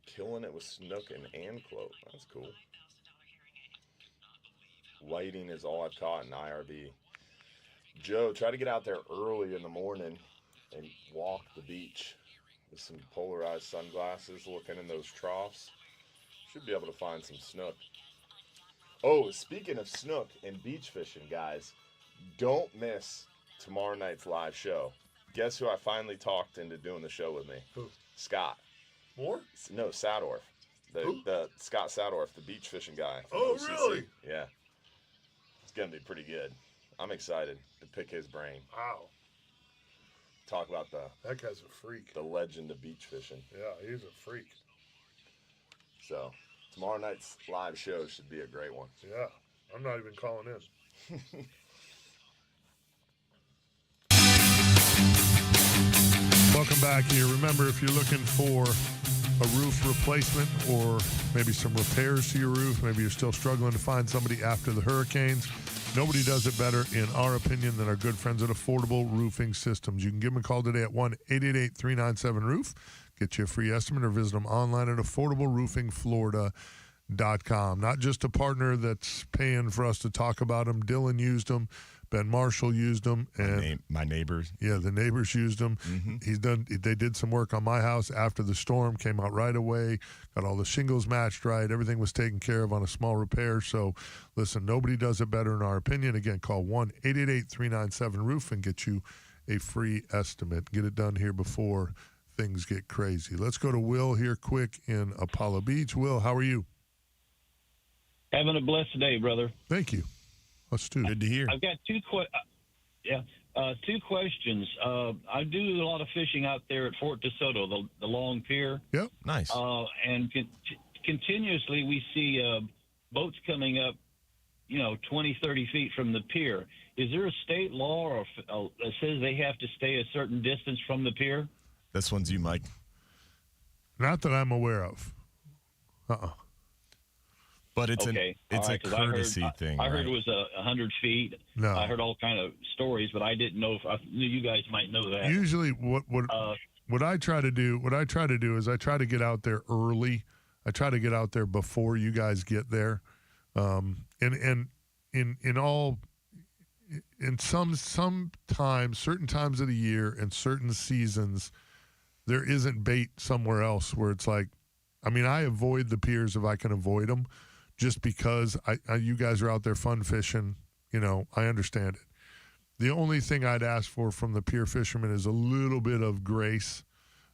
Speaker 5: Killing it with snook and anclote. That's cool. Whiting is all I've caught in IRB. Joe, try to get out there early in the morning and walk the beach with some polarized sunglasses, looking in those troughs. Should be able to find some snook. Oh, speaking of snook and beach fishing, guys, don't miss tomorrow night's live show. Guess who I finally talked into doing the show with me?
Speaker 2: Who?
Speaker 5: Scott.
Speaker 2: More?
Speaker 5: No, Sadorf. The Scott Sadorf, the beach fishing guy.
Speaker 2: Oh,
Speaker 5: OCC.
Speaker 2: really?
Speaker 5: Yeah. It's going to be pretty good. I'm excited to pick his brain.
Speaker 2: Wow.
Speaker 5: Talk about
Speaker 2: that guy's a freak.
Speaker 5: The legend of beach fishing.
Speaker 2: Yeah, he's a freak.
Speaker 5: So, tomorrow night's live show should be a great one.
Speaker 2: Yeah, I'm not even calling in. Welcome back here. Remember, if you're looking for a roof replacement or maybe some repairs to your roof, maybe you're still struggling to find somebody after the hurricanes, nobody does it better, in our opinion, than our good friends at Affordable Roofing Systems. You can give them a call today at 1-888-397-ROOF. Get you a free estimate or visit them online at affordableroofingflorida.com. Not just a partner that's paying for us to talk about them. Dylan used them. Ben Marshall used them, and
Speaker 3: my neighbors.
Speaker 2: Yeah, the neighbors used them.
Speaker 3: Mm-hmm.
Speaker 2: They did some work on my house after the storm, came out right away, got all the shingles matched right. Everything was taken care of on a small repair. So, listen, nobody does it better in our opinion. Again, call 1-888-397-ROOF and get you a free estimate. Get it done here before things get crazy. Let's go to Will here quick in Apollo Beach. Will, how are you?
Speaker 17: Having a blessed day, brother.
Speaker 2: Thank you. Let's do.
Speaker 3: Good to hear.
Speaker 17: I've got two questions. I do a lot of fishing out there at Fort DeSoto, the long pier.
Speaker 2: Yep,
Speaker 3: nice.
Speaker 17: And continuously we see boats coming up, 20, 30 feet from the pier. Is there a state law that says they have to stay a certain distance from the pier?
Speaker 3: This one's you, Mike.
Speaker 2: Not that I'm aware of.
Speaker 3: But it's
Speaker 17: okay.
Speaker 3: a courtesy thing.
Speaker 17: I heard it was 100 feet.
Speaker 2: No.
Speaker 17: I heard all kind of stories, but I didn't know if I knew you guys might know that.
Speaker 2: Usually, what I try to do is I try to get out there early. I try to get out there before you guys get there. Sometimes, certain times of the year and certain seasons, there isn't bait somewhere else where it's like, I avoid the piers if I can avoid them, just because you guys are out there fun fishing. I understand it. The only thing I'd ask for from the pier fishermen is a little bit of grace.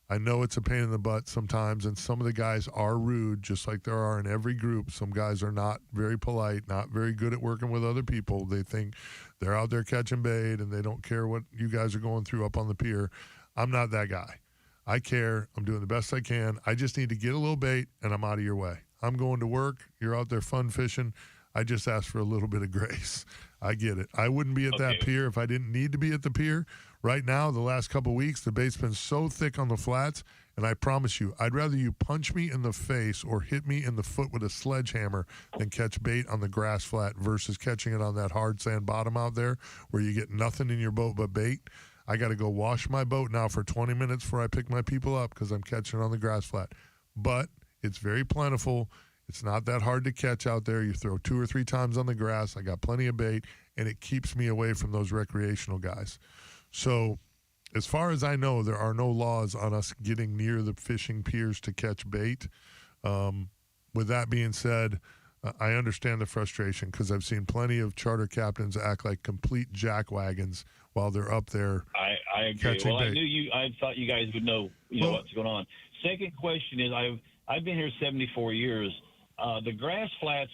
Speaker 2: I know it's a pain in the butt sometimes, and some of the guys are rude, just like there are in every group. Some guys are not very polite, not very good at working with other people. They think they're out there catching bait, and they don't care what you guys are going through up on the pier. I'm not that guy. I care. I'm doing the best I can. I just need to get a little bait, and I'm out of your way. I'm going to work. You're out there fun fishing. I just ask for a little bit of grace. I get it. I wouldn't be at that pier if I didn't need to be at the pier. Right now, the last couple of weeks, the bait's been so thick on the flats, and I promise you, I'd rather you punch me in the face or hit me in the foot with a sledgehammer than catch bait on the grass flat versus catching it on that hard sand bottom out there where you get nothing in your boat but bait. I got to go wash my boat now for 20 minutes before I pick my people up because I'm catching on the grass flat. But it's very plentiful. It's not that hard to catch out there. You throw 2 or 3 times on the grass. I got plenty of bait, and it keeps me away from those recreational guys. So as far as I know, there are no laws on us getting near the fishing piers to catch bait. With that being said, I understand the frustration because I've seen plenty of charter captains act like complete jackwagons while they're up there.
Speaker 17: I agree.
Speaker 2: Catching
Speaker 17: Well,
Speaker 2: bait.
Speaker 17: I thought you guys would know, what's going on. Second question is, I've been here 74 years. The grass flats,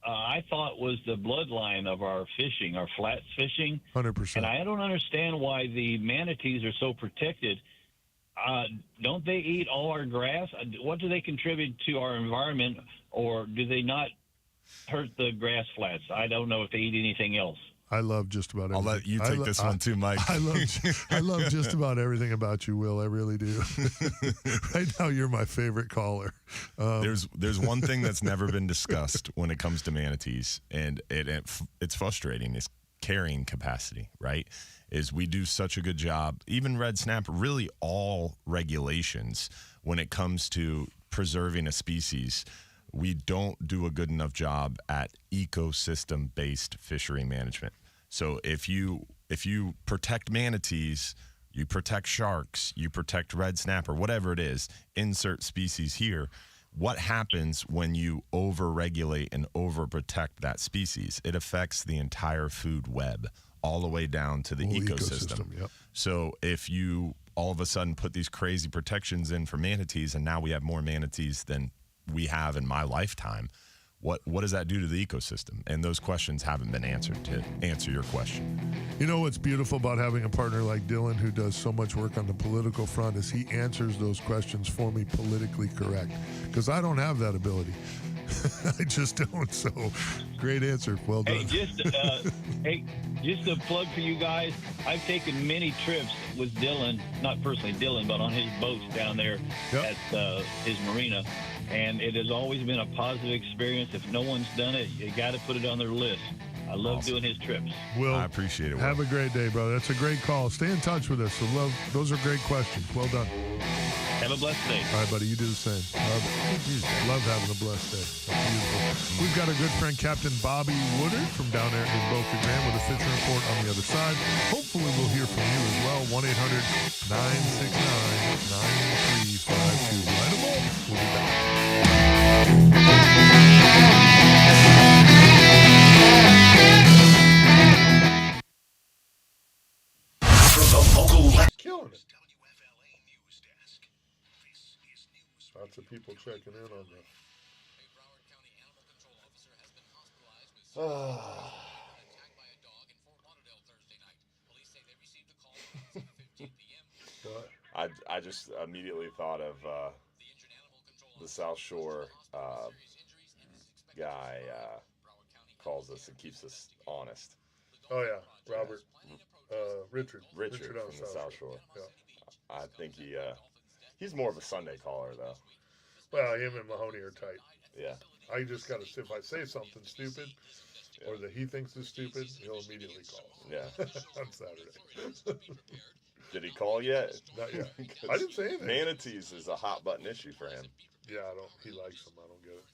Speaker 17: I thought was the bloodline of our fishing, our flats fishing.
Speaker 2: 100%.
Speaker 17: And I don't understand why the manatees are so protected. Don't they eat all our grass? What do they contribute to our environment, or do they not hurt the grass flats? I don't know if they eat anything else.
Speaker 2: I love just about everything.
Speaker 3: I'll let you take this one too, Mike.
Speaker 2: I love just about everything about you, Will. I really do. Right now, you're my favorite caller.
Speaker 3: There's one thing that's never been discussed when it comes to manatees, and it's frustrating. Is carrying capacity, right? Is we do such a good job, even red snapper, really all regulations when it comes to preserving a species. We don't do a good enough job at ecosystem-based fishery management. So if you protect manatees, you protect sharks, you protect red snapper, whatever it is, insert species here. What happens when you over-regulate and over-protect that species? It affects the entire food web all the way down to the ecosystem.
Speaker 2: Yep.
Speaker 3: So if you all of a sudden put these crazy protections in for manatees, and now we have more manatees than we have in my lifetime, what does that do to the ecosystem? And those questions haven't been answered. To answer your question,
Speaker 2: you know what's beautiful about having a partner like Dylan, who does so much work on the political front, is he answers those questions for me politically correct, because I don't have that ability. I just don't. So great answer. Well done.
Speaker 17: Hey, just a plug for you guys. I've taken many trips with Dylan, not personally Dylan, but on his boats down there at his marina. And it has always been a positive experience. If no one's done it, you got to put it on their list. I love doing his trips.
Speaker 2: Will,
Speaker 3: I appreciate it. Will.
Speaker 2: Have a great day, brother. That's a great call. Stay in touch with us. Those are great questions. Well done.
Speaker 17: Have a blessed day.
Speaker 2: All right, buddy. You do the same. Love having a blessed day. That's beautiful. We've got a good friend, Captain Bobby Woodard, from down there in Boca Grande with a fishing report on the other side. Hopefully, we'll hear from you as well. 1-800-969-9352. Light 'em up. We'll be back.
Speaker 1: From the local
Speaker 2: killing it. Lots of people checking in on that.
Speaker 5: I just immediately thought of the South Shore guy calls us and keeps us honest.
Speaker 2: Oh yeah, Robert, Richard
Speaker 5: from the South Shore.
Speaker 2: Yeah.
Speaker 5: I think he's more of a Sunday caller though.
Speaker 2: Well, him and Mahoney are tight.
Speaker 5: Yeah.
Speaker 2: I just got to, if I say something stupid or that he thinks is stupid, he'll immediately call.
Speaker 5: Yeah.
Speaker 2: On Saturday.
Speaker 5: Did he call yet?
Speaker 2: Not yet. I didn't say anything.
Speaker 5: Manatees is a hot button issue for him.
Speaker 2: Yeah, he likes them. I don't get it.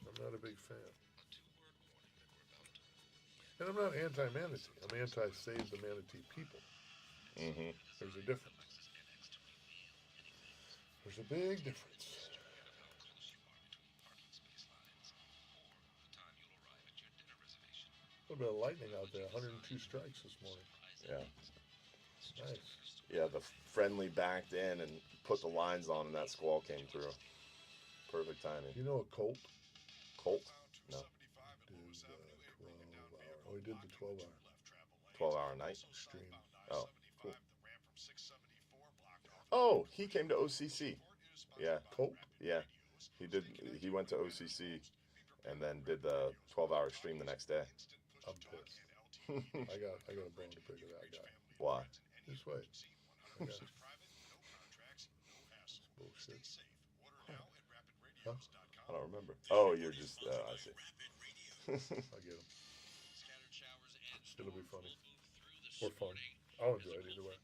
Speaker 2: I'm not a big fan. And I'm not anti-manatee. I'm anti-save the manatee people.
Speaker 5: Mm-hmm.
Speaker 2: There's a difference. There's a big difference. A little bit of lightning out there. 102 strikes this morning.
Speaker 5: Yeah.
Speaker 2: Nice.
Speaker 5: Yeah, the friendly backed in and put the lines on, and that squall came through. Perfect timing.
Speaker 2: You know a Colt?
Speaker 5: Colt? No.
Speaker 2: Did 12 hour. Oh, he did the 12 hour.
Speaker 5: 12-hour night?
Speaker 2: Stream.
Speaker 5: Oh, cool. Oh, he came to OCC. Yeah.
Speaker 2: Colt?
Speaker 5: Yeah. He went to OCC and then did the 12-hour stream the next day.
Speaker 2: I'm pissed. I got a bone to pick with that guy.
Speaker 5: Why?
Speaker 2: Just wait. Bullshit. Huh?
Speaker 5: I don't remember. Oh, you're just, I see.
Speaker 2: I get him. It'll be funny. Or fun. I'll enjoy it either way.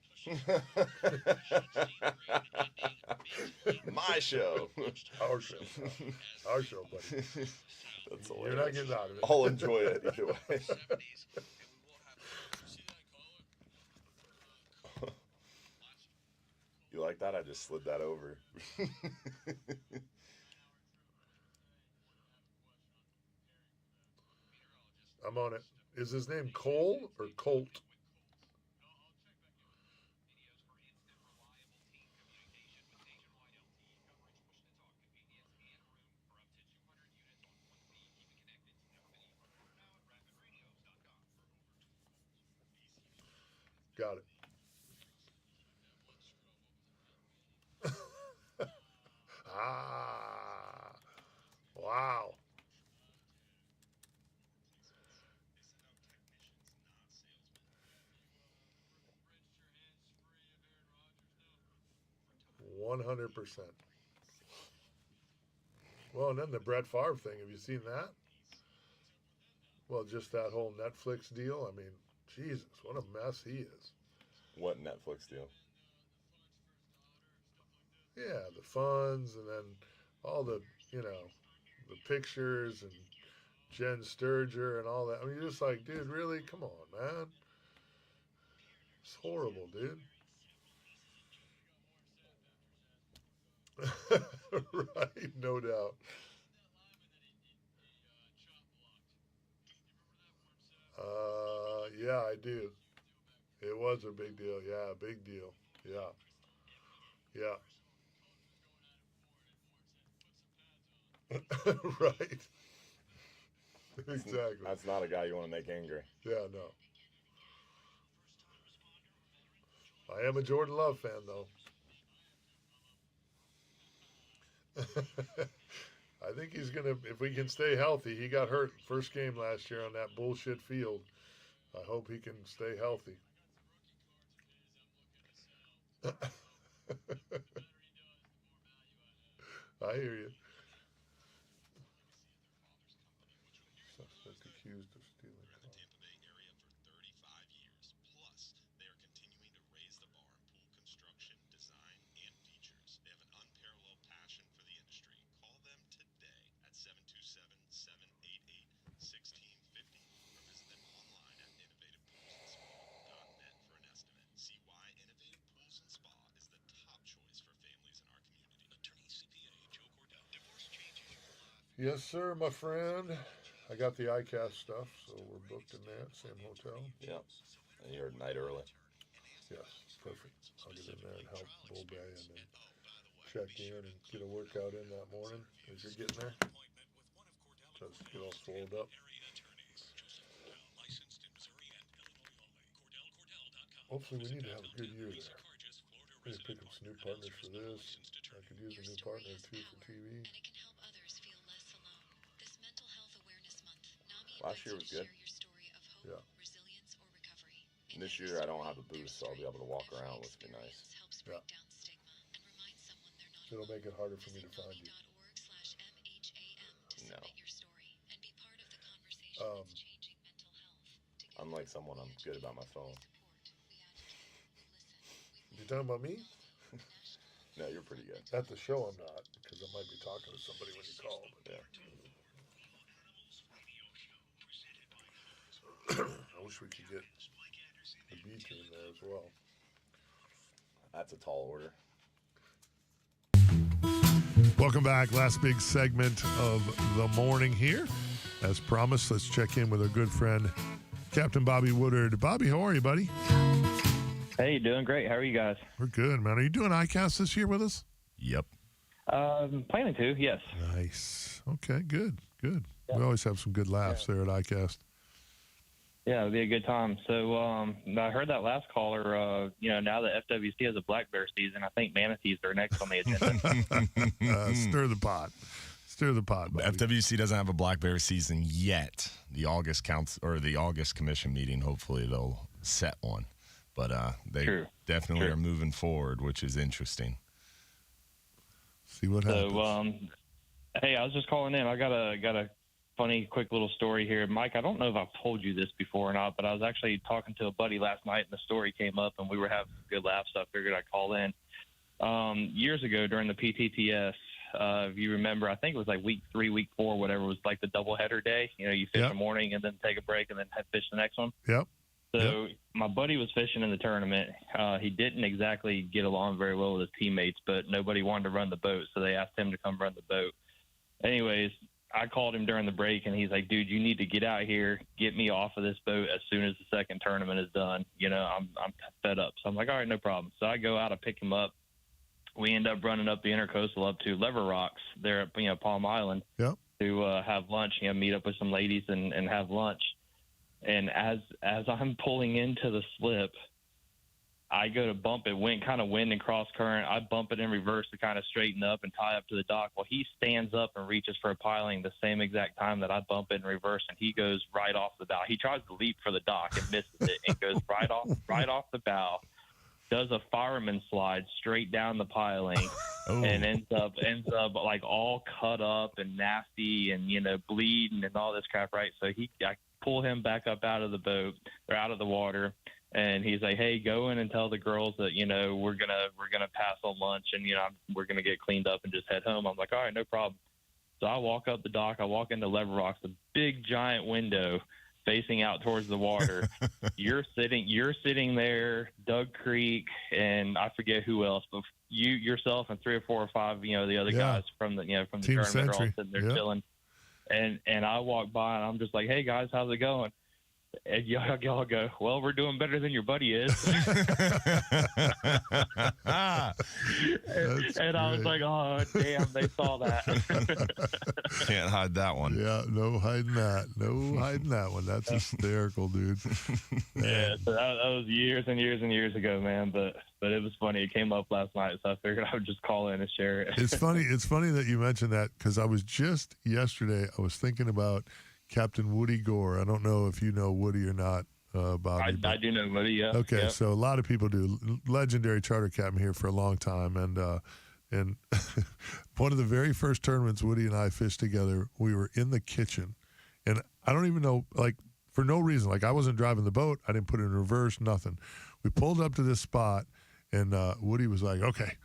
Speaker 5: My show.
Speaker 2: Our show. Our show, buddy.
Speaker 5: That's hilarious.
Speaker 2: You're not getting out of it.
Speaker 5: I'll enjoy it either way. You like that? I just slid that over.
Speaker 2: I'm on it. Is his name Cole or Colt? Got it. 100%. Well, and then the Brett Favre thing. Have you seen that? Well, just that whole Netflix deal. I mean, Jesus, what a mess he is.
Speaker 5: What Netflix deal?
Speaker 2: Yeah, the funds and then all the, the pictures and Jen Sturger and all that. I mean, you're just like, dude, really? Come on, man. It's horrible, dude. Right, no doubt. Yeah, I do. It was a big deal. Yeah, big deal. Yeah. Right. Exactly.
Speaker 5: That's not a guy you want to make angry.
Speaker 2: Yeah, no. I am a Jordan Love fan, though. I think he's going to, if we can stay healthy, he got hurt first game last year on that bullshit field. I hope he can stay healthy. I hear you. Suspect accused of stealing cars. Yes, sir, my friend. I got the ICAST stuff, so we're booked in that same hotel.
Speaker 5: Yep. And you're a night early.
Speaker 2: Yes, perfect. I'll get in there and help Bull Bay and then check in and get a workout in that morning as you're getting there. Just get all swolled up. Hopefully we need to have a good year there. We need to pick up some new partners for this. I could use a new partner too for TV.
Speaker 5: Last year was good.
Speaker 2: Yeah.
Speaker 5: And this year I don't have a booth, so I'll be able to walk around, which would be nice.
Speaker 2: Yeah. It'll make it harder for me to find you.
Speaker 5: No. Unlike someone, I'm good about my phone.
Speaker 2: You talking about me?
Speaker 5: No, you're pretty good.
Speaker 2: At the show I'm not, because I might be talking to somebody when you call. But
Speaker 5: yeah.
Speaker 2: I wish we could get the B team there as well.
Speaker 5: That's a tall order.
Speaker 2: Welcome back. Last big segment of the morning here. As promised, let's check in with our good friend, Captain Bobby Woodard. Bobby, how are you, buddy?
Speaker 18: Hey, doing great. How are you guys?
Speaker 2: We're good, man. Are you doing ICAST this year with us?
Speaker 3: Yep.
Speaker 18: Planning to, yes.
Speaker 2: Nice. Okay, good. Yeah. We always have some good laughs there at ICAST.
Speaker 18: Yeah, it'll be a good time. So I heard that last caller, now that FWC has a black bear season, I think manatees are next on the agenda.
Speaker 2: Stir the pot. Stir the pot, Bobby.
Speaker 3: FWC doesn't have a black bear season yet. The August the August commission meeting, hopefully they'll set one. But they definitely are moving forward, which is interesting.
Speaker 2: See what happens.
Speaker 18: So, hey, I was just calling in. I got a funny, quick little story here. Mike, I don't know if I've told you this before or not, but I was actually talking to a buddy last night, and the story came up, and we were having a good laugh, so I figured I'd call in. Years ago during the PTTS, if you remember, I think it was like week 3, week 4, whatever, it was like the doubleheader day. You know, you fish in the morning and then take a break and then fish the next one.
Speaker 2: Yep.
Speaker 18: So my buddy was fishing in the tournament. He didn't exactly get along very well with his teammates, but nobody wanted to run the boat, so they asked him to come run the boat. Anyways, I called him during the break, and he's like, dude, you need to get out here, get me off of this boat as soon as the second tournament is done. You know, I'm fed up. So I'm like, all right, no problem. So I go out, I pick him up. We end up running up the Intercoastal up to Lever Rocks there at Palm Island to have lunch, meet up with some ladies and have lunch. And as I'm pulling into the slip, I go to bump it, kind of wind and cross current. I bump it in reverse to kind of straighten up and tie up to the dock. Well, he stands up and reaches for a piling the same exact time that I bump it in reverse, and he goes right off the bow. He tries to leap for the dock and misses it and goes right off the bow does a fireman slide straight down the piling and ends up like all cut up and nasty and, bleeding and all this crap, right? So I pull him back up out of the boat or out of the water. And he's like, "Hey, go in and tell the girls that we're gonna pass on lunch, and we're gonna get cleaned up and just head home." I'm like, "All right, no problem." So I walk up the dock. I walk into Lever Rocks, a big giant window facing out towards the water. You're sitting there, Doug Creek, and I forget who else, but you yourself and 3 or 4 or 5, the other guys from the from the
Speaker 2: Team
Speaker 18: tournament are all
Speaker 2: Century.
Speaker 18: sitting there chilling. And I walk by and I'm just like, "Hey guys, how's it going?" And y'all go, "Well, we're doing better than your buddy is." and I was like, "Oh, damn, they saw that."
Speaker 3: Can't hide that one.
Speaker 2: Yeah, no hiding that. No hiding that one. That's hysterical, dude.
Speaker 18: Yeah, so that was years and years and years ago, man. But it was funny. It came up last night, so I figured I would just call in and share it.
Speaker 2: It's funny that you mentioned that, because I was just yesterday, I was thinking about Captain Woody Gore. I don't know if you know Woody or not, Bobby.
Speaker 18: I do know Woody, yeah.
Speaker 2: Okay,
Speaker 18: Yep.
Speaker 2: so a lot of people do. Legendary charter captain here for a long time, and one of the very first tournaments Woody and I fished together, we were in the kitchen, and I don't even know, like, for no reason, like I wasn't driving the boat, I didn't put it in reverse, nothing. We pulled up to this spot, and Woody was like, "Okay,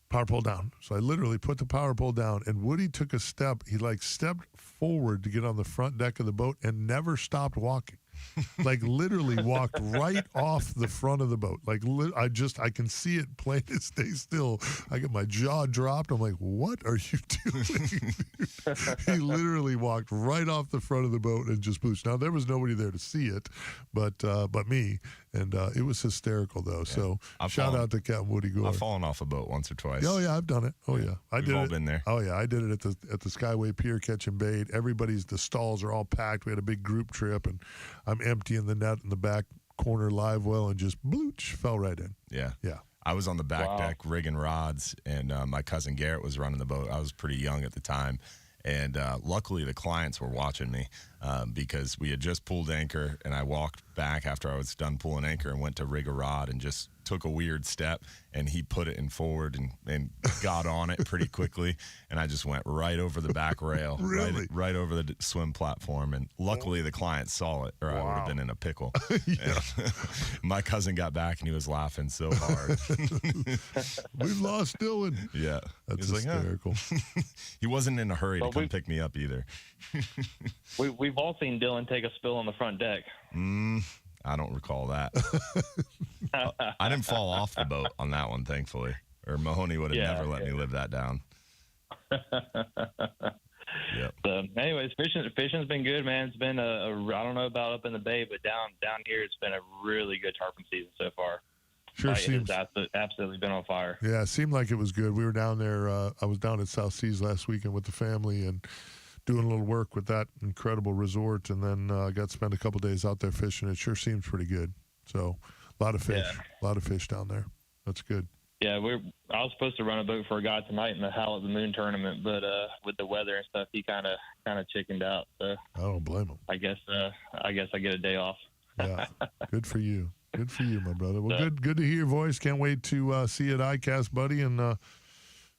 Speaker 2: power pole down." So I literally put the power pole down, and Woody took a step. He stepped forward to get on the front deck of the boat and never stopped walking. Like literally walked right off the front of the boat. Like I can see it plain as day still. I get my jaw dropped. I'm like, "What are you doing?" He literally walked right off the front of the boat and just boosted. Now there was nobody there to see it, but me, and it was hysterical though. Yeah. So shout out to Captain Woody Gore.
Speaker 3: I've fallen off a boat once or twice.
Speaker 2: Oh yeah, I've done it. Oh yeah,
Speaker 3: We've all been there.
Speaker 2: Oh yeah, I did it at the Skyway Pier catching bait. The stalls are all packed. We had a big group trip, and I'm emptying the net in the back corner live well, and just blooch, fell right in.
Speaker 3: Yeah.
Speaker 2: Yeah.
Speaker 3: I was on the back deck rigging rods, and my cousin Garrett was running the boat. I was pretty young at the time, and luckily the clients were watching me because we had just pulled anchor, and I walked back after I was done pulling anchor and went to rig a rod and just took a weird step, and he put it in forward and got on it pretty quickly, and I just went right over the back rail,
Speaker 2: Really?
Speaker 3: right over the swim platform, and luckily the client saw it, or I would have been in a pickle. My cousin got back, and he was laughing so hard.
Speaker 2: We've lost Dylan.
Speaker 3: Yeah.
Speaker 2: That's
Speaker 3: He was like,
Speaker 2: hysterical.
Speaker 3: He wasn't in a hurry to
Speaker 18: Well,
Speaker 3: come pick me up either.
Speaker 18: We've all seen Dylan take a spill on the front deck.
Speaker 3: I don't recall that. I didn't fall off the boat on that one, thankfully. Or Mahoney would have never let me live that down. Yep.
Speaker 18: So, anyways, fishing's been good, man. It's been I don't know about up in the bay, but down here it's been a really good tarpon season so far.
Speaker 2: Sure seems.
Speaker 18: It has absolutely been on fire.
Speaker 2: Yeah, it seemed like it was good. We were down there. I was down at South Seas last weekend with the family and doing a little work with that incredible resort, and then got to spend a couple days out there fishing. It sure seems pretty good. So a lot of fish, a lot of fish down there. That's good.
Speaker 18: Yeah, I was supposed to run a boat for a guy tonight in the Howl at the Moon tournament, but with the weather and stuff, he kind of chickened out. So
Speaker 2: I don't blame him.
Speaker 18: I guess I get a day off.
Speaker 2: Yeah, good for you. Good for you, my brother. Well, good to hear your voice. Can't wait to see you at ICAST, buddy, and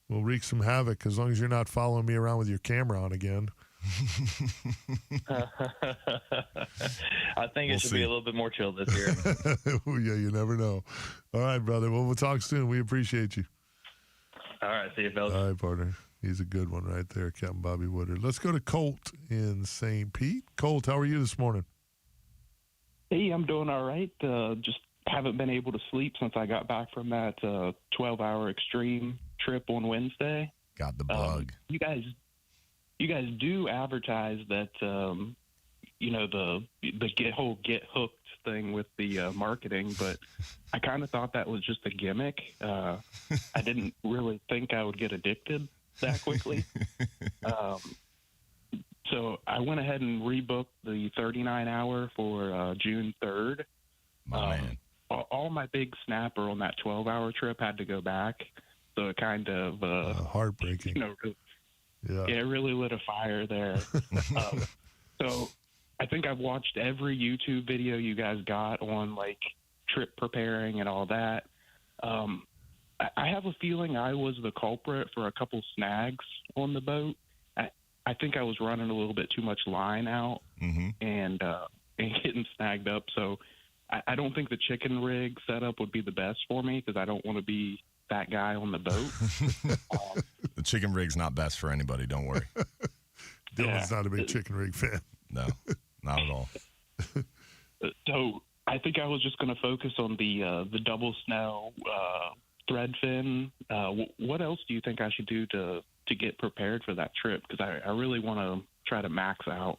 Speaker 2: we'll wreak some havoc as long as you're not following me around with your camera on again.
Speaker 18: I think it should be a little bit more chill this year.
Speaker 2: Oh, yeah, you never know. All right, brother. Well, we'll talk soon. We appreciate you.
Speaker 18: All right, see you, fellas.
Speaker 2: All right, partner. He's a good one right there, Captain Bobby Woodard. Let's go to Colt in St. Pete. Colt, how are you this morning?
Speaker 19: Hey, I'm doing all right. Just haven't been able to sleep since I got back from that 12-hour extreme trip on Wednesday.
Speaker 3: Got the bug.
Speaker 19: You guys do advertise that the whole get hooked thing with the marketing, but I kind of thought that was just a gimmick. I didn't really think I would get addicted that quickly. So I went ahead and rebooked the 39-hour for June 3rd.
Speaker 3: Man.
Speaker 19: All my big snapper on that 12-hour trip had to go back, so it kind of
Speaker 2: heartbreaking.
Speaker 19: It really lit a fire there. So I think I've watched every YouTube video you guys got on like trip preparing and all that. I have a feeling I was the culprit for a couple snags on the boat. I think I was running a little bit too much line out and getting snagged up. So I don't think the chicken rig setup would be the best for me because I don't want to be that guy on the boat.
Speaker 3: The chicken rig's not best for anybody. Don't worry.
Speaker 2: Dylan's not a big chicken rig fan.
Speaker 3: No, not at all.
Speaker 19: So I think I was just going to focus on the double snow thread fin. What else do you think I should do to get prepared for that trip? Because I really want to try to max out.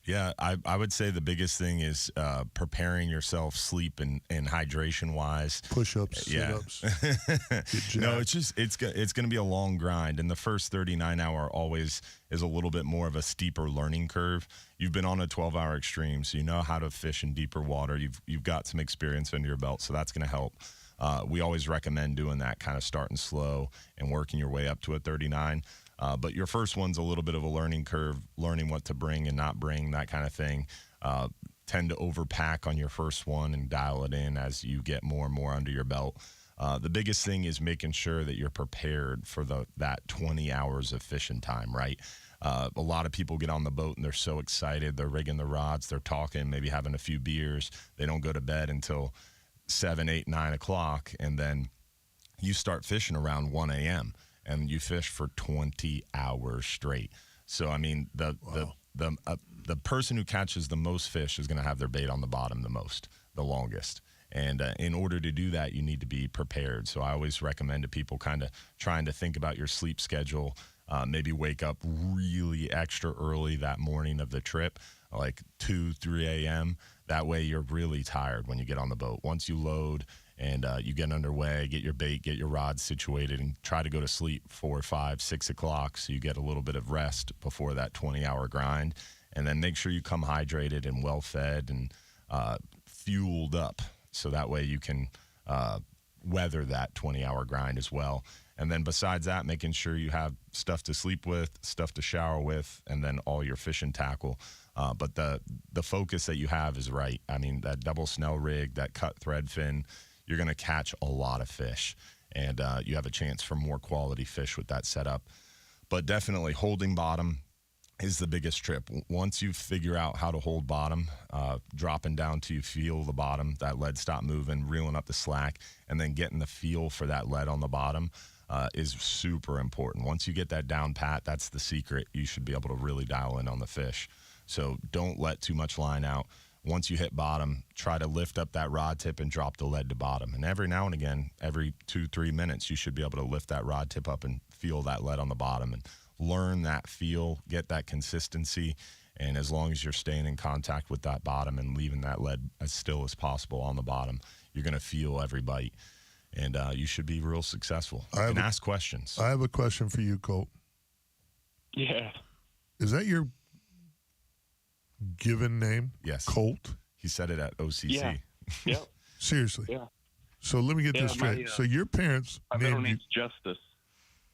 Speaker 3: Yeah, I would say the biggest thing is preparing yourself sleep and hydration wise.
Speaker 2: Push-ups, sit-ups.
Speaker 3: No, it's going to be a long grind, and the first 39-hour always is a little bit more of a steeper learning curve. You've been on a 12-hour extreme, so you know how to fish in deeper water. You've got some experience under your belt, so that's going to help. We always recommend doing that, kind of starting slow and working your way up to a 39. But your first one's a little bit of a learning curve, learning what to bring and not bring, that kind of thing. Tend to overpack on your first one and dial it in as you get more and more under your belt. The biggest thing is making sure that you're prepared for that 20 hours of fishing time, right? A lot of people get on the boat and they're so excited. They're rigging the rods. They're talking, maybe having a few beers. They don't go to bed until 7, 8, 9 o'clock, and then you start fishing around 1 a.m., and you fish for 20 hours straight. So, I mean, the person who catches the most fish is going to have their bait on the bottom the longest. And in order to do that, you need to be prepared. So I always recommend to people kind of trying to think about your sleep schedule, maybe wake up really extra early that morning of the trip, like 2, 3 a.m. That way you're really tired when you get on the boat. Once you load and you get underway, get your bait, get your rods situated, and try to go to sleep 4, 5, 6 o'clock so you get a little bit of rest before that 20-hour grind. And then make sure you come hydrated and well-fed and fueled up so that way you can weather that 20-hour grind as well. And then besides that, making sure you have stuff to sleep with, stuff to shower with, and then all your fishing tackle. But the focus that you have is right. I mean, that double snell rig, that cut thread fin, you're going to catch a lot of fish. And you have a chance for more quality fish with that setup. But definitely holding bottom is the biggest trip. Once you figure out how to hold bottom, dropping down till you feel the bottom, that lead stop moving, reeling up the slack, and then getting the feel for that lead on the bottom is super important. Once you get that down pat, that's the secret. You should be able to really dial in on the fish. So don't let too much line out. Once you hit bottom, try to lift up that rod tip and drop the lead to bottom. And every now and again, every 2-3 minutes, you should be able to lift that rod tip up and feel that lead on the bottom and learn that feel, get that consistency. And as long as you're staying in contact with that bottom and leaving that lead as still as possible on the bottom, you're going to feel every bite. And you should be real successful. And ask questions.
Speaker 2: I have a question for you, Colt.
Speaker 19: Yeah.
Speaker 2: Is that your given name?
Speaker 3: Yes.
Speaker 2: Colt?
Speaker 3: He said it at OCC.
Speaker 19: Yeah. Yep.
Speaker 2: Seriously?
Speaker 19: Yeah.
Speaker 2: So let me get this straight. So your parents
Speaker 19: my middle
Speaker 2: named you.
Speaker 19: name's Justice.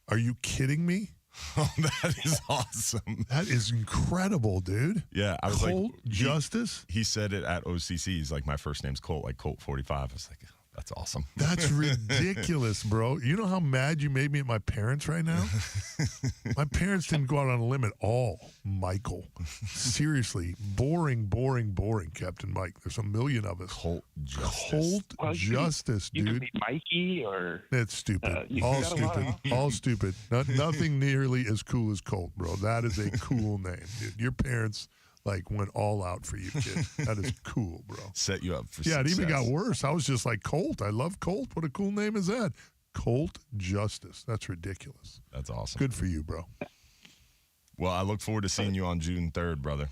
Speaker 2: Are you kidding me?
Speaker 3: Oh, that is awesome.
Speaker 2: That is incredible, dude.
Speaker 3: Yeah, I was
Speaker 2: Colt
Speaker 3: like,
Speaker 2: Justice?
Speaker 3: He said it at OCC. He's like, my first name's Colt, like Colt 45. I was like, that's awesome.
Speaker 2: That's ridiculous, bro. You know how mad you made me at my parents right now? My parents didn't go out on a limb at all, Michael. Seriously. Boring, Captain Mike. There's a million of us.
Speaker 3: Colt Justice.
Speaker 2: Colt Justice,
Speaker 19: you
Speaker 2: dude.
Speaker 19: could be Mikey or...
Speaker 2: That's stupid.
Speaker 19: you
Speaker 2: All
Speaker 19: got a lot
Speaker 2: stupid.
Speaker 19: of
Speaker 2: All stupid. Nothing nearly as cool as Colt, bro. That is a cool name, dude. Your parents... went all out for you, kid. That is cool, bro.
Speaker 3: Set you up for
Speaker 2: success.
Speaker 3: success.
Speaker 2: It even got worse. I was just like, Colt. I love Colt. What a cool name is that? Colt Justice. That's ridiculous.
Speaker 3: That's awesome.
Speaker 2: Good for you, bro.
Speaker 3: Well, I look forward to seeing you on June 3rd, brother.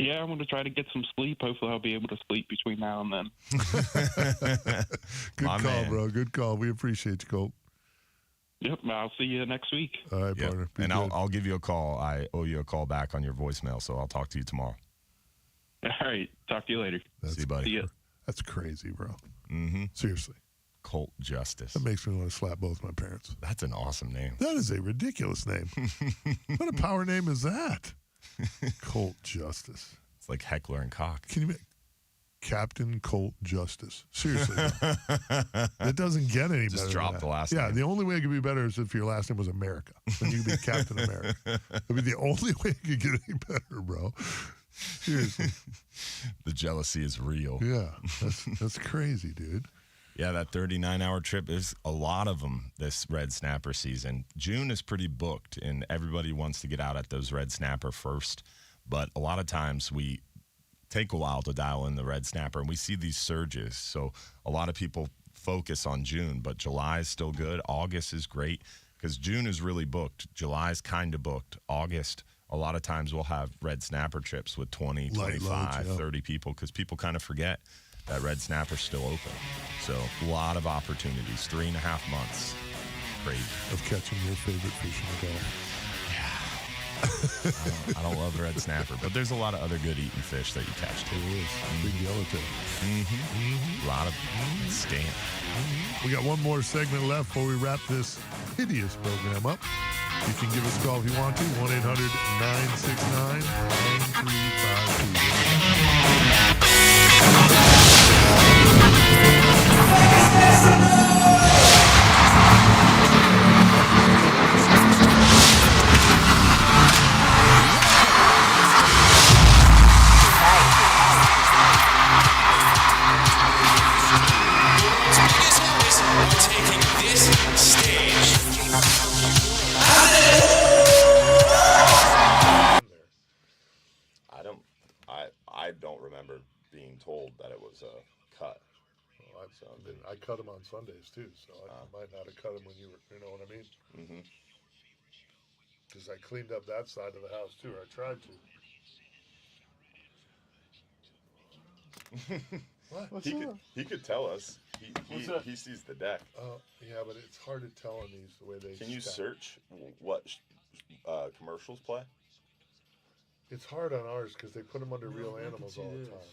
Speaker 19: Yeah, I'm going to try to get some sleep. Hopefully I'll be able to sleep between now and then.
Speaker 2: Good
Speaker 3: My
Speaker 2: call,
Speaker 3: man.
Speaker 2: bro. Good call. We appreciate you, Colt.
Speaker 19: Yep, I'll see you next week.
Speaker 2: All right,
Speaker 3: Yep.
Speaker 2: partner. Be
Speaker 3: And
Speaker 2: good.
Speaker 3: I'll give you a call. I owe you a call back on your voicemail, so I'll talk to you tomorrow.
Speaker 19: All right, talk to you later.
Speaker 3: See you, buddy.
Speaker 19: See ya.
Speaker 2: That's crazy, bro.
Speaker 3: Mm-hmm.
Speaker 2: Seriously.
Speaker 3: Colt Justice.
Speaker 2: That makes me want to slap both my parents.
Speaker 3: That's an awesome name.
Speaker 2: That is a ridiculous name. What a power name is that? Colt Justice.
Speaker 3: It's like Heckler and Koch.
Speaker 2: Can you make... Captain Colt Justice. Seriously. It doesn't get any better.
Speaker 3: Just drop the last
Speaker 2: name.
Speaker 3: name.
Speaker 2: The only way it could be better is if your last name was America. Then you could be Captain America. It'd be the only way it could get any better, bro. Seriously.
Speaker 3: The jealousy is real.
Speaker 2: Yeah. That's crazy, dude.
Speaker 3: Yeah, that 39-hour trip, there's a lot of them this red snapper season. June is pretty booked, and everybody wants to get out at those red snapper first. But a lot of times we take a while to dial in the red snapper, and we see these surges. So a lot of people focus on June, but July is still good. August is great because June is really booked. July is kind of booked. August, a lot of times we'll have red snapper trips with 20, 25, 30 people because people kind of forget that red snapper's still open. So a lot of opportunities, 3.5 months. Crazy.
Speaker 2: Of catching your favorite fish in the Gulf.
Speaker 3: I don't love red snapper, but there's a lot of other good eating fish that you catch too.
Speaker 2: There is. Big yellowtail.
Speaker 3: A lot of scamp.
Speaker 2: We got one more segment left before we wrap this hideous program up. You can give us a call if you want to. 1-800-969-9352.
Speaker 5: I don't remember being told that it was a cut.
Speaker 2: Well, I cut them on Sundays too, so I might not have cut them when you know what I mean?
Speaker 5: Mm-hmm.
Speaker 2: Because I cleaned up that side of the house too, or I tried to. What?
Speaker 5: He could tell us. He sees the deck.
Speaker 2: Yeah, but it's hard to tell on these the way they.
Speaker 5: Can you
Speaker 2: stack.
Speaker 5: search what commercials play?
Speaker 2: It's hard on ours because they put them under real animals all the time.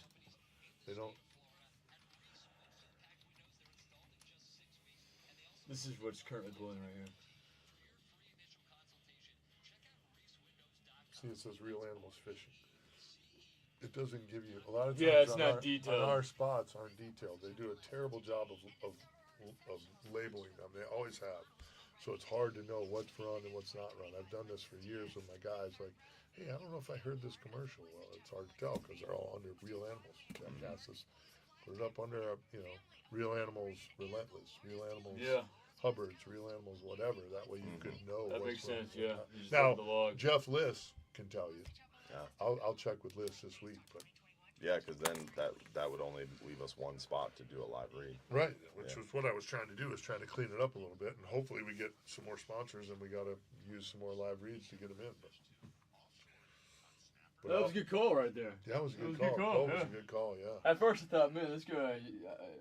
Speaker 2: They don't.
Speaker 11: This is what's currently blowing right here.
Speaker 2: See, it says real animals fishing. It doesn't give you a lot of times.
Speaker 11: Yeah, it's not detailed.
Speaker 2: On our spots aren't detailed. They do a terrible job of labeling them. They always have. So it's hard to know what's run and what's not run. I've done this for years with my guys. Like, hey, I don't know if I heard this commercial. Well, it's hard to tell because they're all under real animals. Put it up under, real animals relentless, real animals Hubbards, real animals whatever. That way you could know.
Speaker 11: That makes sense. Yeah.
Speaker 2: Now Jeff Liss can tell you. Yeah. I'll check with Liz this week, but.
Speaker 5: Yeah, because then that would only leave us one spot to do a live read.
Speaker 2: Right, which was what I was trying to do, is trying to clean it up a little bit, and hopefully we get some more sponsors, and we got to use some more live reads to get them in. But
Speaker 11: that was a good call right there.
Speaker 2: Yeah, that was a good call. That was a good call, yeah.
Speaker 11: At first I thought, man, this guy,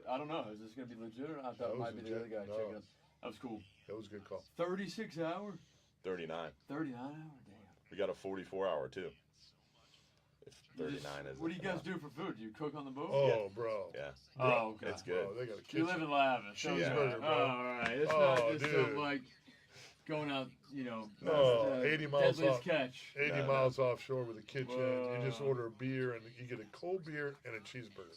Speaker 11: I don't know, is this going to be legit or not? I thought it might be the other guy checking up. That was cool.
Speaker 2: That was a good call.
Speaker 11: 36 hour?
Speaker 5: 39.
Speaker 11: 39 hour, damn.
Speaker 5: We got a 44 hour too. 39 is.
Speaker 11: What do you guys do for food? Do you cook on the boat?
Speaker 2: Oh, bro.
Speaker 5: Yeah.
Speaker 11: Oh, okay.
Speaker 5: It's good.
Speaker 2: Oh, they got a kitchen.
Speaker 11: You live in lavish.
Speaker 2: Cheeseburger, bro.
Speaker 11: Oh, all right. It's not just some, like going out,
Speaker 2: 80 miles off.
Speaker 11: Catch.
Speaker 2: 80 miles offshore with a kitchen. Whoa. You just order a beer, and you get a cold beer and a cheeseburger.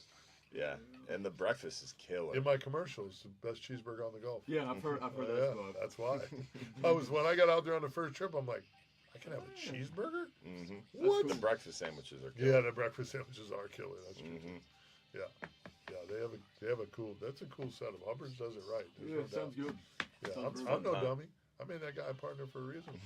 Speaker 5: Yeah, and the breakfast is killer.
Speaker 2: In my commercials, the best cheeseburger on the Gulf.
Speaker 11: Yeah, I've heard that.
Speaker 2: Yeah, that's why. When I got out there on the first trip, I'm like, I can have a cheeseburger?
Speaker 5: Mm-hmm.
Speaker 2: What?
Speaker 5: The breakfast sandwiches are killer.
Speaker 2: Yeah, the breakfast sandwiches are killer. That's true. Mm-hmm. Yeah, they have a cool. That's a cool setup. Hubbard's does it right.
Speaker 11: Yeah, sounds good.
Speaker 2: Yeah, I'm no dummy. I made that guy a partner for a reason.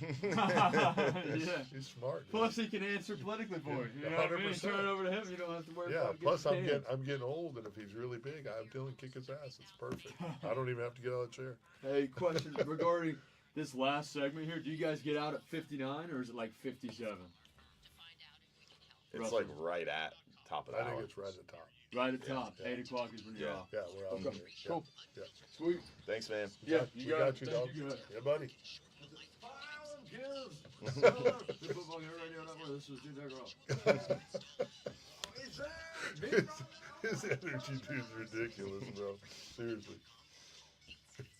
Speaker 2: He's smart.
Speaker 11: Plus, he can answer politically for you. You know what I mean? Turn it over to him. You don't have to worry about.
Speaker 2: Plus, I'm getting old, and if he's really big, I have Dylan kick his ass. It's perfect. I don't even have to get out of the chair.
Speaker 11: Hey, question regarding this last segment here. Do you guys get out at 59 or is it like 57?
Speaker 5: It's like right at top of the hour.
Speaker 2: I think it's right at the top.
Speaker 11: Right at the top. 8 o'clock is when you're off.
Speaker 2: Yeah, we're out.
Speaker 11: Okay, cool.
Speaker 2: Yeah.
Speaker 11: Sweet.
Speaker 5: Thanks, man.
Speaker 11: Yeah,
Speaker 2: we got you, dog. Yeah, buddy. His energy dude's ridiculous, bro. Seriously.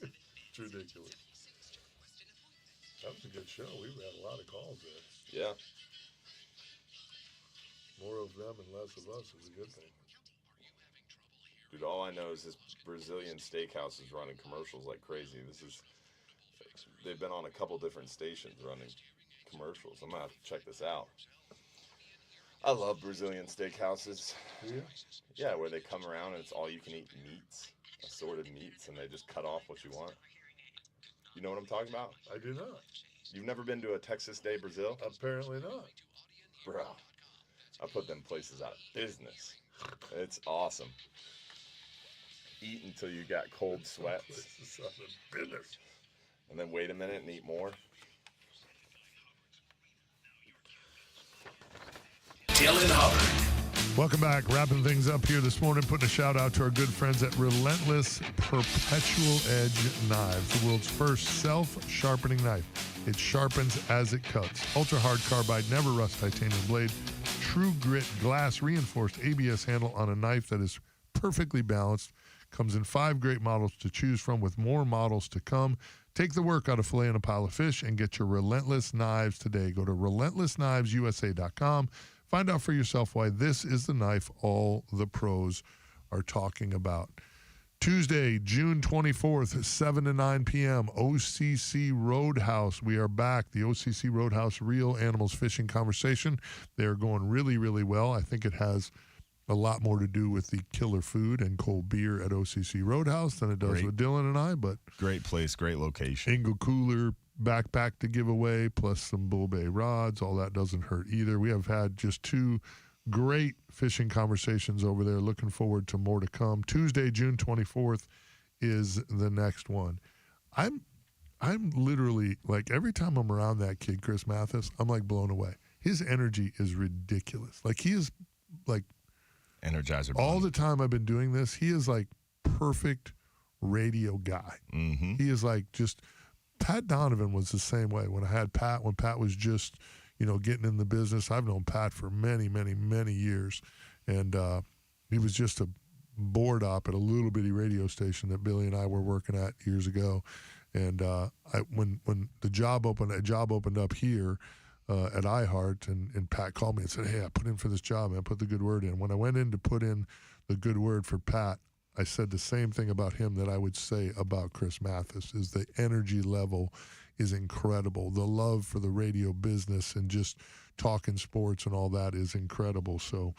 Speaker 2: It's ridiculous. That was a good show. We've had a lot of calls there.
Speaker 5: Yeah.
Speaker 2: More of them and less of us is a good thing.
Speaker 5: Dude, all I know is this Brazilian steakhouse is running commercials like crazy. They've been on a couple different stations running commercials. I'm gonna have to check this out. I love Brazilian steakhouses. Yeah, where they come around and it's all you can eat meats, assorted meats, and they just cut off what you want. You know what I'm talking about?
Speaker 2: I do not.
Speaker 5: You've never been to a Texas Day Brazil?
Speaker 2: Apparently not.
Speaker 5: Bro, I put them places out of business. It's awesome. Eat until you got cold sweats.
Speaker 2: Places out of business.
Speaker 5: And then wait a minute and eat more.
Speaker 1: Dylan Hubbard.
Speaker 2: Welcome back. Wrapping things up here this morning, putting a shout out to our good friends at Relentless Perpetual Edge Knives, the world's first self-sharpening knife. It sharpens as it cuts. Ultra hard carbide, never rust titanium blade, true grit glass reinforced ABS handle on a knife that is perfectly balanced. Comes in 5 great models to choose from with more models to come. Take the work out of filleting a pile of fish and get your Relentless Knives today. Go to relentlessknivesusa.com. Find out for yourself why this is the knife all the pros are talking about. Tuesday, June 24th, 7 to 9 p.m., OCC Roadhouse. We are back. The OCC Roadhouse Real Animals Fishing Conversation. They are going really, really well. I think it has a lot more to do with the killer food and cold beer at OCC Roadhouse than it does with Dylan and I. But
Speaker 3: great place, great location.
Speaker 2: Engel Cooler backpack to give away, plus some Bull Bay rods. All that doesn't hurt either. We have had just 2 great fishing conversations over there. Looking forward to more to come. Tuesday, June 24th is the next one. I'm literally, like, every time I'm around that kid, Chris Mathis, I'm like blown away. His energy is ridiculous. Like, he is like
Speaker 3: Energizer.
Speaker 2: All the time I've been doing this, he is like perfect radio guy.
Speaker 3: Mm-hmm.
Speaker 2: He is like just Pat Donovan was the same way. When Pat was just, getting in the business. I've known Pat for many, many, many years. And he was just a board op at a little bitty radio station that Billy and I were working at years ago. And when the job opened up here at iHeart, and Pat called me and said, "Hey, I put in for this job, man. Put the good word in." When I went in to put in the good word for Pat, I said the same thing about him that I would say about Chris Mathis, is the energy level is incredible. The love for the radio business and just talking sports and all that is incredible. So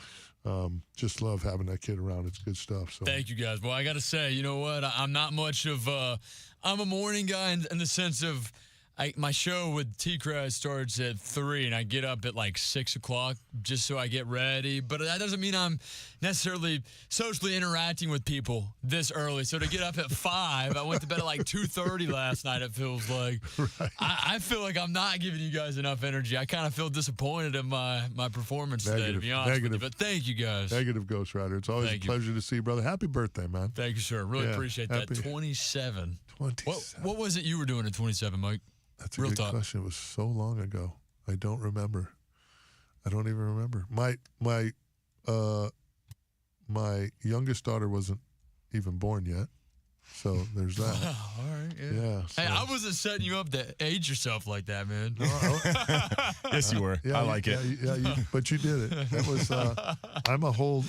Speaker 2: just love having that kid around. It's good stuff. So
Speaker 4: thank you, guys. Well, I got to say, you know what? I'm not much of I'm a morning guy in the sense of my show with T-Crowd starts at 3, and I get up at like 6 o'clock just so I get ready. But that doesn't mean I'm necessarily socially interacting with people this early. So to get up at 5, I went to bed at like 2:30 last night, it feels like. Right. I feel like I'm not giving you guys enough energy. I kind of feel disappointed in my performance today, to be honest with you. But thank you, guys.
Speaker 2: Negative Ghost Rider. It's always a pleasure to see you, brother. Happy birthday, man.
Speaker 4: Thank you, sir. Really appreciate that. 27.
Speaker 2: 27.
Speaker 4: What was it you were doing at 27, Mike?
Speaker 2: That's a good question. It was so long ago. I don't remember. I don't even remember. My youngest daughter wasn't even born yet, so there's that.
Speaker 4: All right.
Speaker 2: Yeah. So.
Speaker 4: Hey, I wasn't setting you up to age yourself like that, man.
Speaker 3: No, yes, you were.
Speaker 2: Yeah,
Speaker 3: I like it.
Speaker 2: Yeah, but you did it. That was. I'm a whole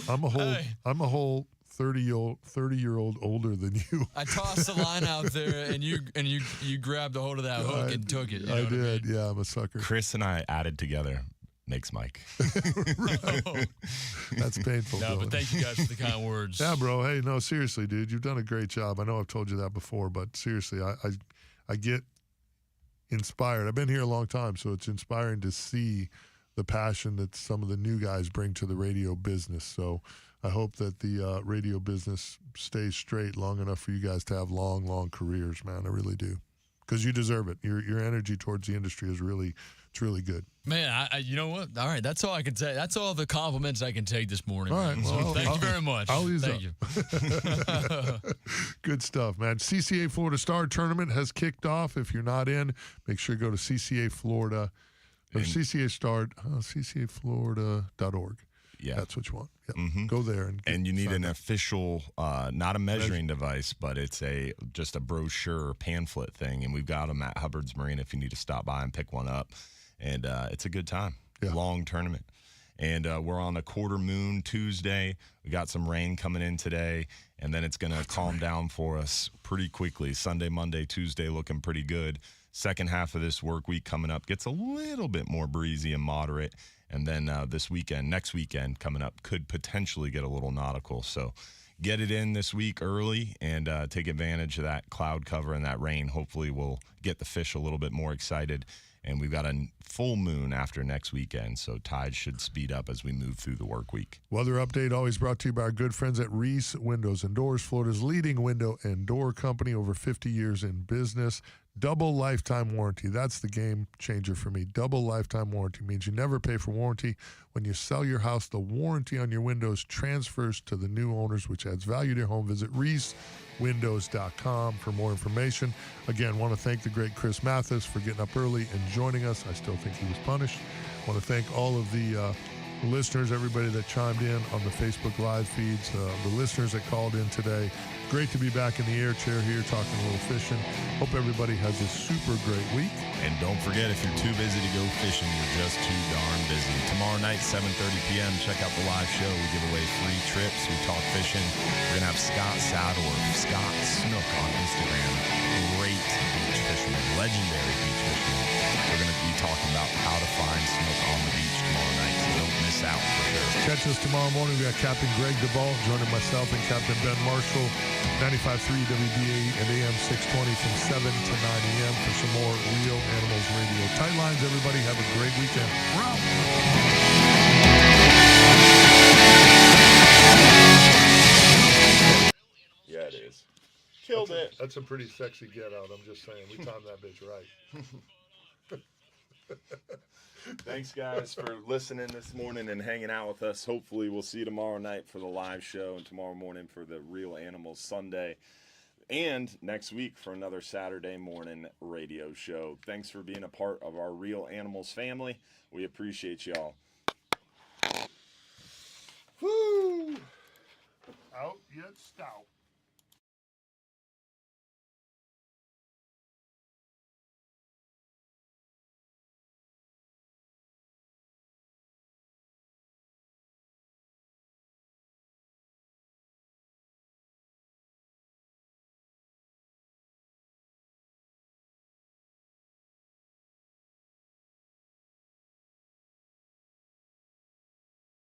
Speaker 2: 30-year-old older than you.
Speaker 4: I tossed the line out there, and you grabbed a hold of that hook and took it.
Speaker 2: I did.
Speaker 4: I mean?
Speaker 2: Yeah, I'm a sucker.
Speaker 3: Chris and I added together makes Mike.
Speaker 2: That's painful.
Speaker 4: No, but thank you guys for the kind words.
Speaker 2: Yeah, bro. Hey, no, seriously, dude, you've done a great job. I know I've told you that before, but seriously, I get inspired. I've been here a long time, so it's inspiring to see the passion that some of the new guys bring to the radio business. So I hope that the radio business stays straight long enough for you guys to have long, long careers, man. I really do, because you deserve it. Your energy towards the industry is really good.
Speaker 4: Man, you know what? All right, that's all I can say. That's all the compliments I can take this morning.
Speaker 2: All right, well,
Speaker 4: thank you very much.
Speaker 2: I'll ease
Speaker 4: thank
Speaker 2: up.
Speaker 4: you.
Speaker 2: Good stuff, man. CCA Florida Star Tournament has kicked off. If you're not in, make sure you go to CCA Florida or CCA Start, CCAFlorida.org.
Speaker 3: Yeah.
Speaker 2: That's what you want. Yep.
Speaker 3: Mm-hmm.
Speaker 2: Go there.
Speaker 3: And you need an official, not a measuring device, but it's just a brochure pamphlet thing. And we've got them at Hubbard's Marina if you need to stop by and pick one up. And it's a good time.
Speaker 2: Yeah.
Speaker 3: Long tournament. And we're on a quarter moon Tuesday. We got some rain coming in today, and then it's going to calm down for us pretty quickly. Sunday, Monday, Tuesday looking pretty good. Second half of this work week coming up gets a little bit more breezy and moderate. And then next weekend coming up could potentially get a little nautical. So get it in this week early and take advantage of that cloud cover and that rain. Hopefully we'll get the fish a little bit more excited. And we've got a full moon after next weekend, so tides should speed up as we move through the work week.
Speaker 2: Weather update always brought to you by our good friends at Reese Windows and Doors, Florida's leading window and door company, over 50 years in business. Double lifetime warranty. That's the game changer for me. Double lifetime warranty means you never pay for warranty. When you sell your house, the warranty on your windows transfers to the new owners, which adds value to your home. Visit ReeseWindows.com for more information. Again, want to thank the great Chris Mathis for getting up early and joining us. I still think he was punished. Want to thank all of the listeners, everybody that chimed in on the Facebook Live feeds, the listeners that called in today. Great to be back in the air chair here talking a little fishing. Hope everybody has a super great week.
Speaker 3: And don't forget, if you're too busy to go fishing, you're just too darn busy. Tomorrow night, 7:30 p.m., check out the live show. We give away free trips. We talk fishing. We're going to have Scott Sadler, Scott Snook on Instagram. Great beach fisherman, legendary beach fisherman. We're going to be talking about how to find snook on the beach tomorrow night, so don't miss out for sure.
Speaker 2: Catch us tomorrow morning. We got Captain Greg DeVault joining myself and Captain Ben Marshall, 95.3 WDA and AM 620 from 7 to 9 a.m. for some more Real Animals Radio. Tight lines, everybody. Have a great weekend.
Speaker 5: Yeah, it is. Killed it.
Speaker 2: That's a pretty sexy get out. I'm just saying. We timed that bitch right.
Speaker 5: Thanks, guys, for listening this morning and hanging out with us. Hopefully, we'll see you tomorrow night for the live show and tomorrow morning for the Real Animals Sunday. And next week for another Saturday morning radio show. Thanks for being a part of our Real Animals family. We appreciate y'all.
Speaker 2: Woo! Out yet stout.